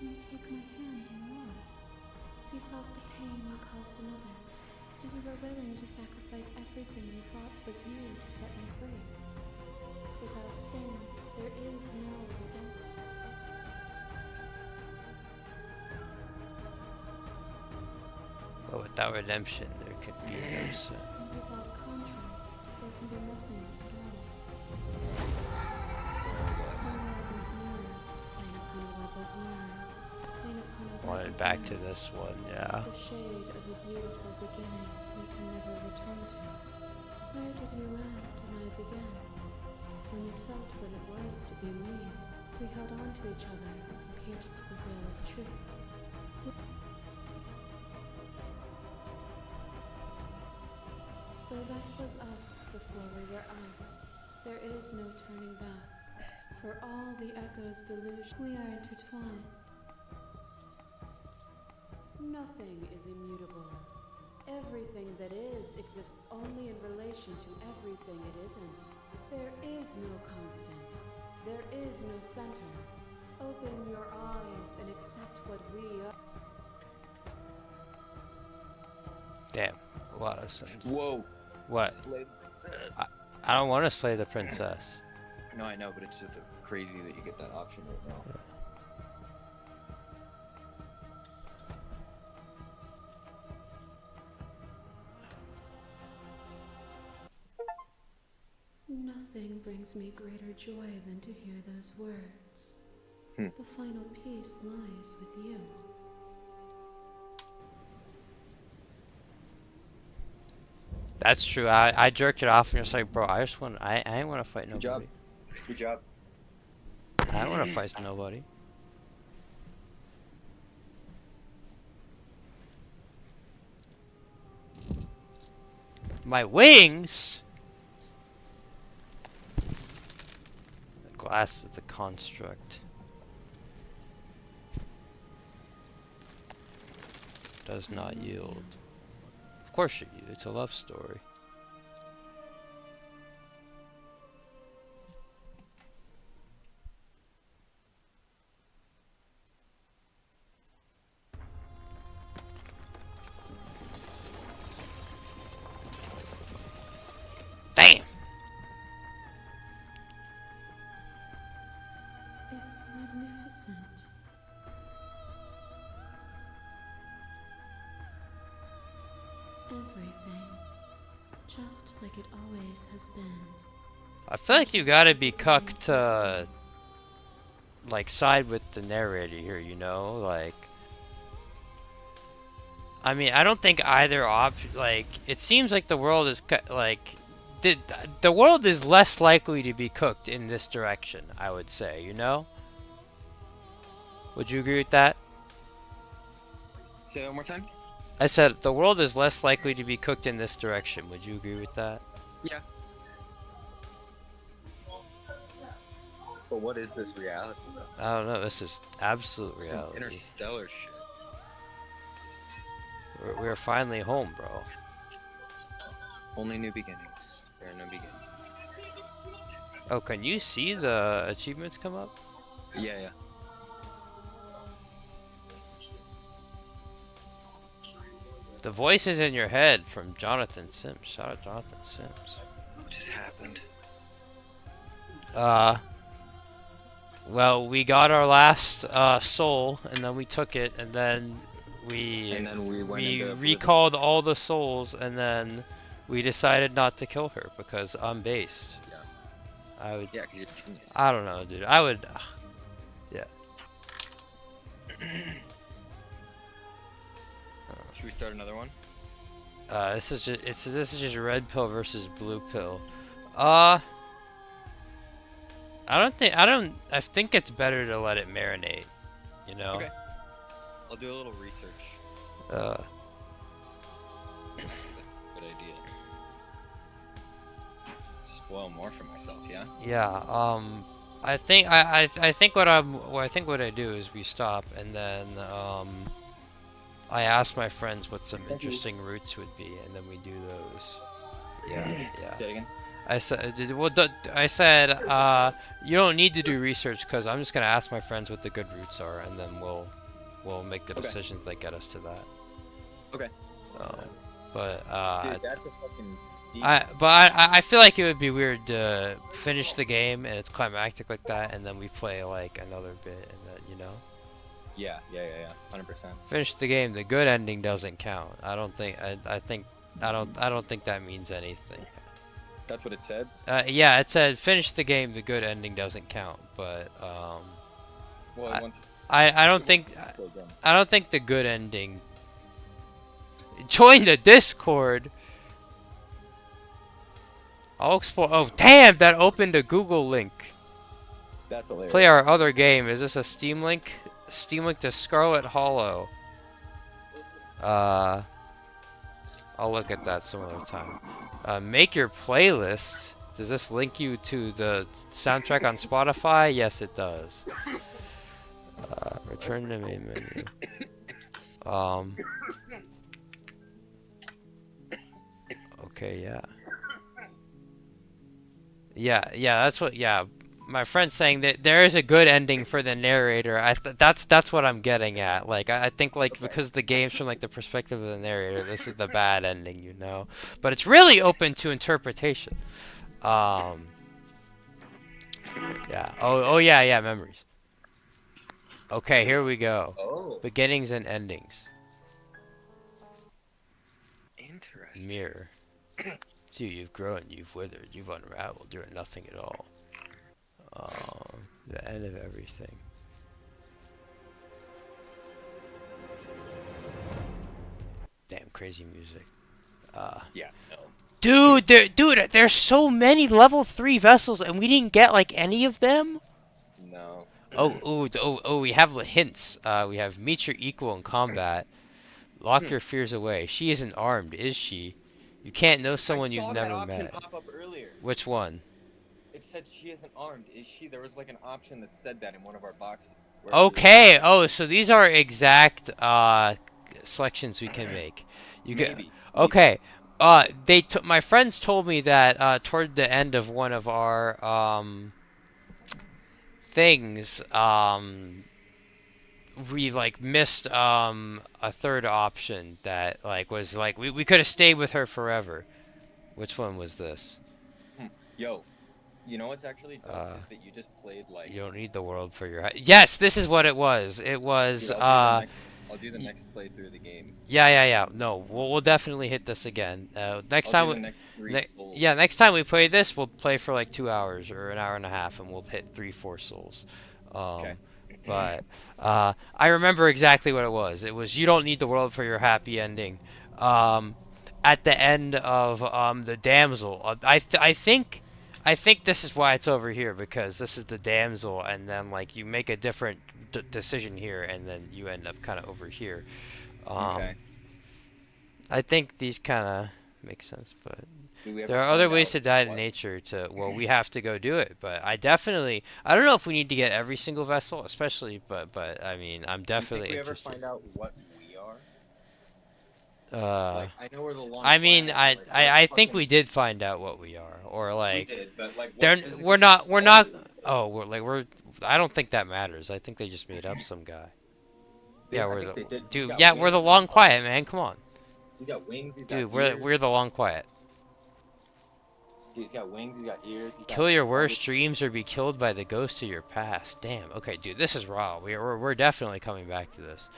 and you take my hand in yours. You felt the pain you caused another, and you were willing to sacrifice everything you thought was you to set me free. Without sin, there is no redemption. But without redemption, there can be no sin. And without contrast, there can be nothing at all. Wanted back to this one, yeah. The shade of a beautiful beginning we can never return to. Where did you end and I began? When you felt what it was to be me, we held on to each other and pierced the veil of truth. Though that was us before we were us, there is no turning back. For all the echo's delusion, we are intertwined. Nothing is immutable. Everything that is exists only in relation to everything it isn't. There is no constant. There is no center. Open your eyes and accept what we are. Damn, a lot of sin. Whoa. What? Slay the princess. I don't want to slay the princess. No, I know, but it's just crazy that you get that option right now. Yeah. Nothing brings me greater joy than to hear those words. The final peace lies with you. That's true. I jerked it off and just like, bro, I ain't want to fight nobody. Good job. Good job. I don't want to fight nobody. My wings? The glass of the construct. Does not yield. Of course you do. It's a love story. Damn! It's magnificent. everything, just like it always has been. I feel like you gotta be cucked to, like, side with the narrator here, you know? Like, I mean, I don't think either like, it seems like the world is, like, the world is less likely to be cooked in this direction, I would say, you know? Would you agree with that? Say that one more time? I said the world is less likely to be cooked in this direction. Would you agree with that? Yeah. But what is this reality, though? I don't know. This is absolute It's reality. interstellar shit. We're finally home, bro. Only new beginnings. There are no beginnings. Oh, can you see the achievements come up? Yeah, yeah. The voice is in your head from Jonathan Sims. Shout out Jonathan Sims. What just happened? Well, we got our last soul, and then we took it, and then we recalled all the souls, and then we decided not to kill her because I'm based. Yeah. I would. Yeah, because you're a genius. I don't know, dude. I would. Yeah. Should we start another one? This is just red pill versus blue pill. I think it's better to let it marinate, you know? Okay. I'll do a little research. Uh. That's a good idea. Spoil more for myself, yeah? Yeah, I think what I do is we stop and then, I ask my friends what some interesting routes would be, and then we do those. Yeah, yeah. Say it again? I said, you don't need to do research because I'm just gonna ask my friends what the good routes are, and then we'll make the decisions that get us to that. Okay. But dude, that's a fucking. I feel like it would be weird to finish the game and it's climactic like that, and then we play like another bit, and then you know. Yeah, 100%. Finish the game. The good ending doesn't count. I don't think. I don't think that means anything. That's what it said? Yeah, it said finish the game. The good ending doesn't count. But well, I don't think the good ending. Join the Discord. I'll explore. Oh damn! That opened a Google link. That's hilarious. Play our other game. Is this a Steam link? Steam link to Scarlet Hollow. I'll look at that some other time. Make your playlist. Does this link you to the soundtrack on Spotify? Yes, it does. Return to main menu. Okay, yeah. Yeah, that's what. Yeah. My friend's saying that there is a good ending for the narrator. That's what I'm getting at. Like I think like because the game's from like the perspective of the narrator, this is the bad ending, you know. But it's really open to interpretation. Yeah. Oh yeah, memories. Okay, here we go. Oh. Beginnings and endings. Interesting. Mirror. Dude, you've grown, you've withered, you've unraveled, you're nothing at all. The end of everything. Damn, crazy music. Yeah, no. Dude, there's so many level 3 vessels, and we didn't get like any of them. No. Oh, we have the hints. We have meet your equal in combat. Lock your fears away. She isn't armed, is she? You can't know someone you've never met. Pop up earlier. Which one? It said she isn't armed, is she? There was like an option that said that in one of our boxes. Okay. Oh, so these are exact selections we can make. You can. Maybe. Okay. My friends told me that toward the end of one of our things, we like missed a third option that like was like we could have stayed with her forever. Which one was this? Yo, you know what's actually dope is that you just played like. You don't need the world for your. Yes, this is what it was. It was Dude, I'll I'll do the next playthrough of the game. Yeah. No, we'll definitely hit this again. Next I'll time. do the next 3 souls. Yeah, next time we play this, we'll play for like 2 hours or an hour and a half, and we'll hit 3-4 souls. Okay. But I remember exactly what it was. It was you don't need the world for your happy ending. At the end of the damsel, I think this is why it's over here, because this is the damsel, and then like you make a different decision here, and then you end up kind of over here. Okay. I think these kind of make sense, but Do we ever there are other find ways out to die to what- nature. Well, we have to go do it, but I don't know if we need to get every single vessel, especially, but I mean, I'm definitely Do you think we ever interested. find out what we are? Like, I know we're the long. I mean, planet, I think fucking- we did find out what we are, or like, We did, but like, what they're physical we're not. qualities? Oh, we're. I don't think that matters. I think they just made up some guy. Yeah, I we're think the they did. He's dude. got Yeah, we're the wings. long quiet, man. Come on, He's got wings. He's dude. got ears. We're the long quiet. He's got wings. He's got ears. He's Kill got your worst dreams or be killed by the ghost of your past. Damn. Okay, dude, this is raw. We're definitely coming back to this.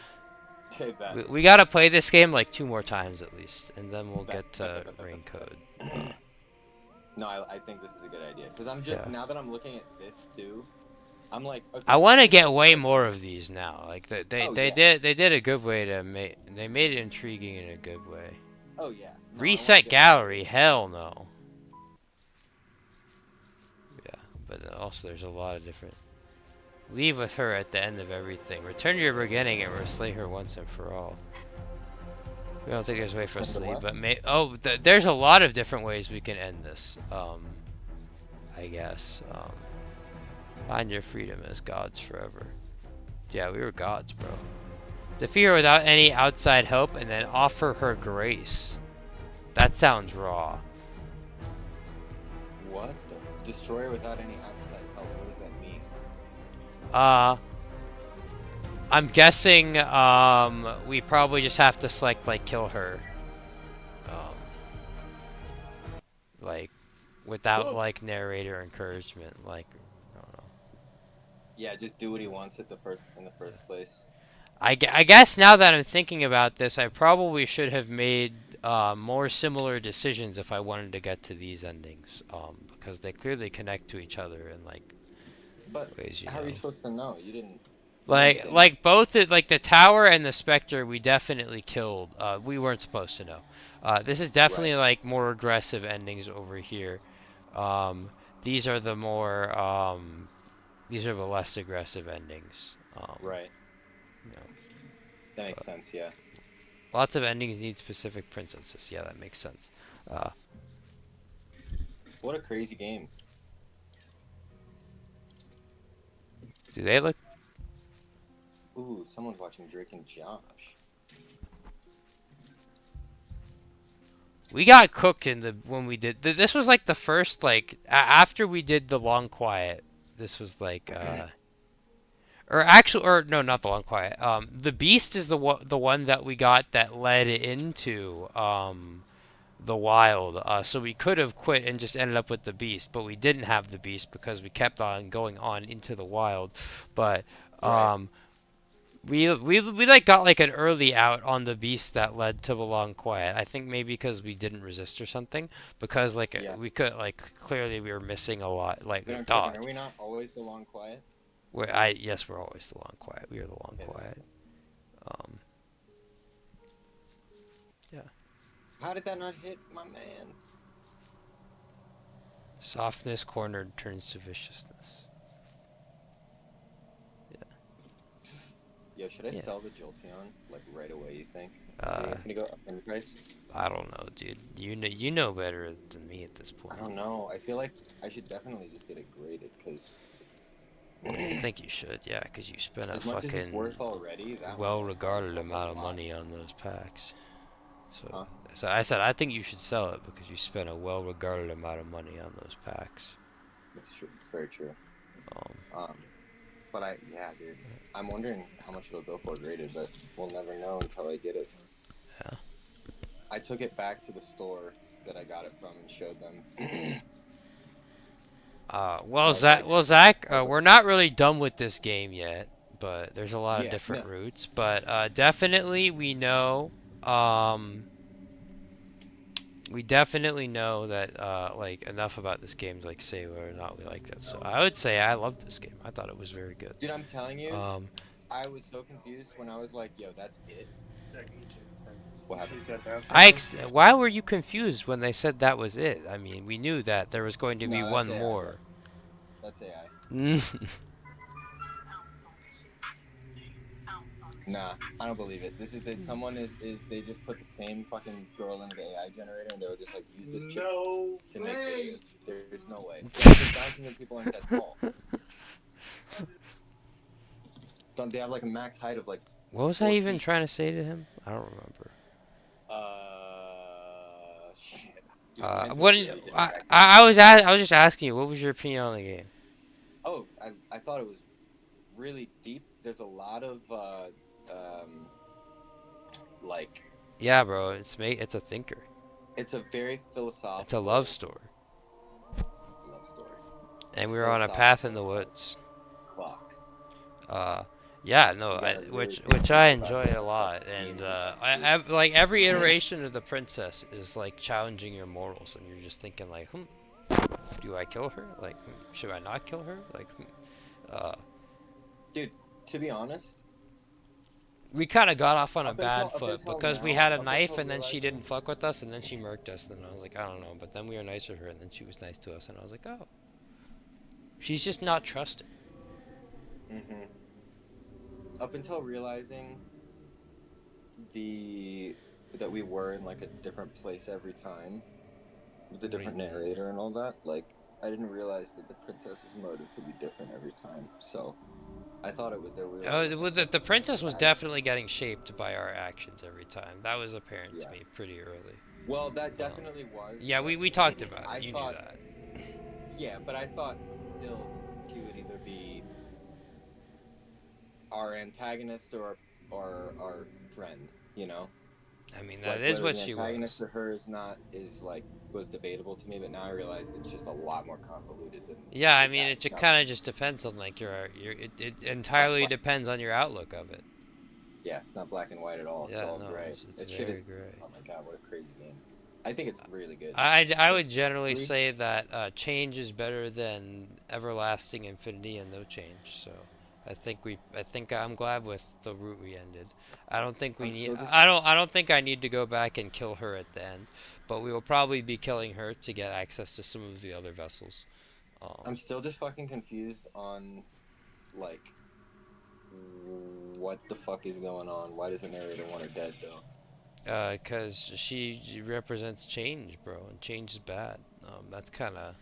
Okay, bet. We gotta play this game like 2 more times at least, and then we'll get to rain code. No, I think this is a good idea because I'm just now that I'm looking at this too, I'm like. Okay, I want to get way more of these now. Like they yeah. did a good way to make. They made it intriguing in a good way. Oh yeah. No, Reset gallery. Hell no. Yeah, but also there's a lot of different. Leave with her at the end of everything. Return to your beginning and slay her once and for all. We don't think there's a way for us to leave, but there's a lot of different ways we can end this. I guess. Find your freedom as gods forever. Yeah, we were gods, bro. Defeat her without any outside help, and then offer her grace. That sounds raw. What? Destroy her without any outside help. What does that mean? I'm guessing we probably just have to select like kill her. Like without like narrator encouragement, like I don't know. Yeah, just do what he wants in the first place. I guess now that I'm thinking about this, I probably should have made more similar decisions if I wanted to get to these endings, because they clearly connect to each other in like ways How are you supposed to know? You didn't. Like both the tower and the specter we definitely killed. We weren't supposed to know. This is definitely like more aggressive endings over here. These are the more these are the less aggressive endings. Right. You know, that makes sense. Yeah. Lots of endings need specific princesses. Yeah, that makes sense. What a crazy game. Do they look? Ooh, someone's watching Drake and Josh. We got cooked when we did. This was like the first after we did the long quiet. This was like or no, not the long quiet. The beast is the one that we got that led into the wild. So we could have quit and just ended up with the beast, but we didn't have the beast because we kept on going on into the wild. But we like got like an early out on the beast that led to the long quiet. I think maybe because we didn't resist or something. Because we could clearly we were missing a lot. Like are we not always the long quiet? Yes, we're always the long quiet. We are the long quiet. Yeah. How did that not hit my man? Softness cornered turns to viciousness. Yo, should I sell the Jolteon like right away? You think? It's gonna go up in price. I don't know, dude. You know better than me at this point. I don't know. I feel like I should definitely just get it graded because. I think you should, yeah, because you spent a much as it's fucking worth already, well-regarded amount of money on those packs. So I said I think you should sell it because you spent a well-regarded amount of money on those packs. It's true. It's very true. But dude, I'm wondering how much it'll go for graded, but we'll never know until I get it. Yeah. I took it back to the store that I got it from and showed them. Zack, we're not really done with this game yet. but there's a lot of Yeah, different no. routes. But definitely we know, we definitely know that like enough about this game to like say whether or not we like it. So I would say I loved this game. I thought it was very good. Dude, I'm telling you, Um, I was so confused when I was like, "Yo, that's it." Zack, can you change the prices? What happened? Please, that fast. why were you confused when they said that was it? I mean, we knew that there was going to be No, that's one AI, bro. more. That's AI. Nah, I don't believe it. This is that someone is they just put the same fucking girl into the AI generator and they were just like use this chick to make videos. There's no way. Yeah, the Down syndrome people aren't that tall. Don't they have like a max height of like? What was I even trying to say to him? I don't remember. Shit. Dude, What? really I was just asking you. What was your opinion on the game? Oh, I thought it was really deep. There's a lot of like. Yeah, bro. It's a thinker. It's a very philosophical. It's a love story. Love story. And we were on a path in the woods. Fuck. Yeah, no, really which I enjoyed a lot, and I like every iteration of the princess is like challenging your morals, and you're just thinking like, do I kill her? Like, should I not kill her? Like, dude, to be honest, we kind of got off on a bad foot until because we now- had a up knife, until and then she realizing- didn't fuck with us, and then she murked us, and then I was like, I don't know, but then we were nice to her, and then she was nice to us, and I was like, oh, she's just not trusting. Mm-hmm. Up until realizing that we were in like a different place every time, with a different narrator and all that, like I didn't realize that the princess's motive could be different every time. So I thought it was there was. Well, the princess was definitely getting shaped by our actions every time. That was apparent to me pretty early. Well, that definitely was. Yeah, we talked about it. You knew that. Yeah, but I thought still she would either be our antagonist or our friend, you know. I mean, that is what she was. The antagonist to her was debatable to me, but now I realize it's just a lot more convoluted than. Yeah, I mean, it kind of just depends on like it entirely depends on your outlook of it. Yeah, it's not black and white at all. Yeah, it's all no, gray. it's very gray. Oh my god, what a crazy game! I think it's really good. I would generally say that change is better than everlasting infinity and no change. So I think I'm glad with the route we ended. I don't think we need. I don't think I need to go back and kill her at the end, but we will probably be killing her to get access to some of the other vessels. I'm still just fucking confused on, like, what the fuck is going on? Why does the narrator want her dead though? Because she represents change, bro, and change is bad. That's kind of.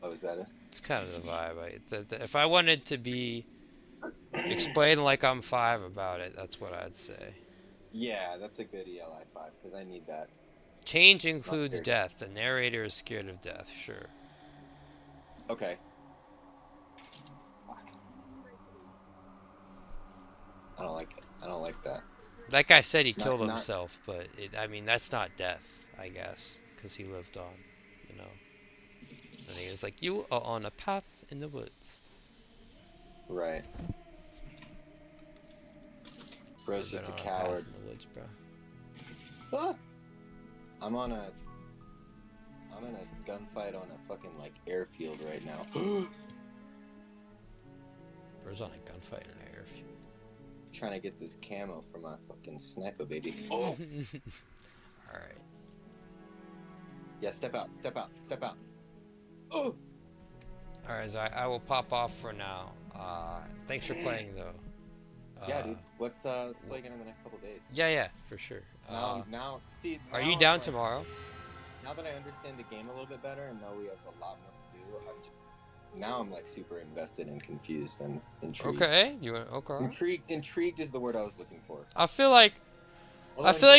Oh, is that it? It's kind of the vibe. If I wanted to be explain like I'm 5 about it, that's what I'd say. Yeah, that's a good ELI 5 because I need that. Change includes death. The narrator is scared of death. Sure. Okay. I don't like it. I don't like that. Like I said, he killed himself, but I mean that's not death, I guess, because he lived on, you know. And he was like, "You are on a path in the woods." Right. Bro's just a coward. In the woods, bro. Ah! I'm in a gunfight on a fucking like airfield right now. Bro's on a gunfight in an airfield. Trying to get this camo for my fucking sniper, baby. Oh! Alright. Yeah, step out, step out, step out. Oh! Alright, so I will pop off for now. Thanks for playing, though. Yeah, dude. Let's play again in the next couple days. Yeah, for sure. Are you down tomorrow? Now that I understand the game a little bit better and know we have a lot more to do, now I'm like super invested and confused and intrigued. Okay, okay. Intrigued is the word I was looking for. I feel like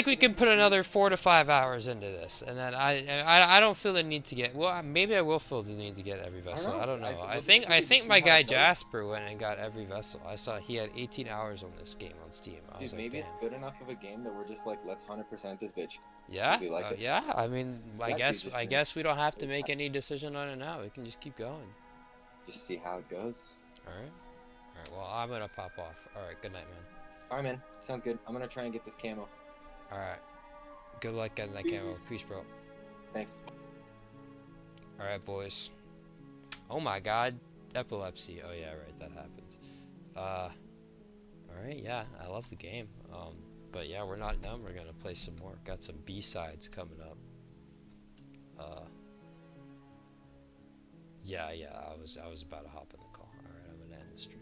we can put another 4 to 5 hours into this, and then I don't feel the need to get. Well, maybe I will feel the need to get every vessel. I don't know. I think my guy Jasper went and got every vessel. I saw he had 18 hours on this game on Steam. I was Dude, like, maybe it's good enough of a game that we're just like, let's 100% this bitch. Yeah, we like it. yeah. I mean, I guess we don't have to make any decision on it now. We can just keep going. Just see how it goes. All right. Alright, well, I'm gonna pop off. Alright, good night, man. Alright, man. Sounds good. I'm gonna try and get this camo. Alright. Good luck getting that camo. Peace, bro. Thanks. Alright, boys. Oh my god. Epilepsy. Oh yeah, right, that happens. Alright, yeah, I love the game. But yeah, we're not done. We're gonna play some more. Got some B-sides coming up. Yeah, I was about to hop in the call. Alright, I'm gonna end the stream.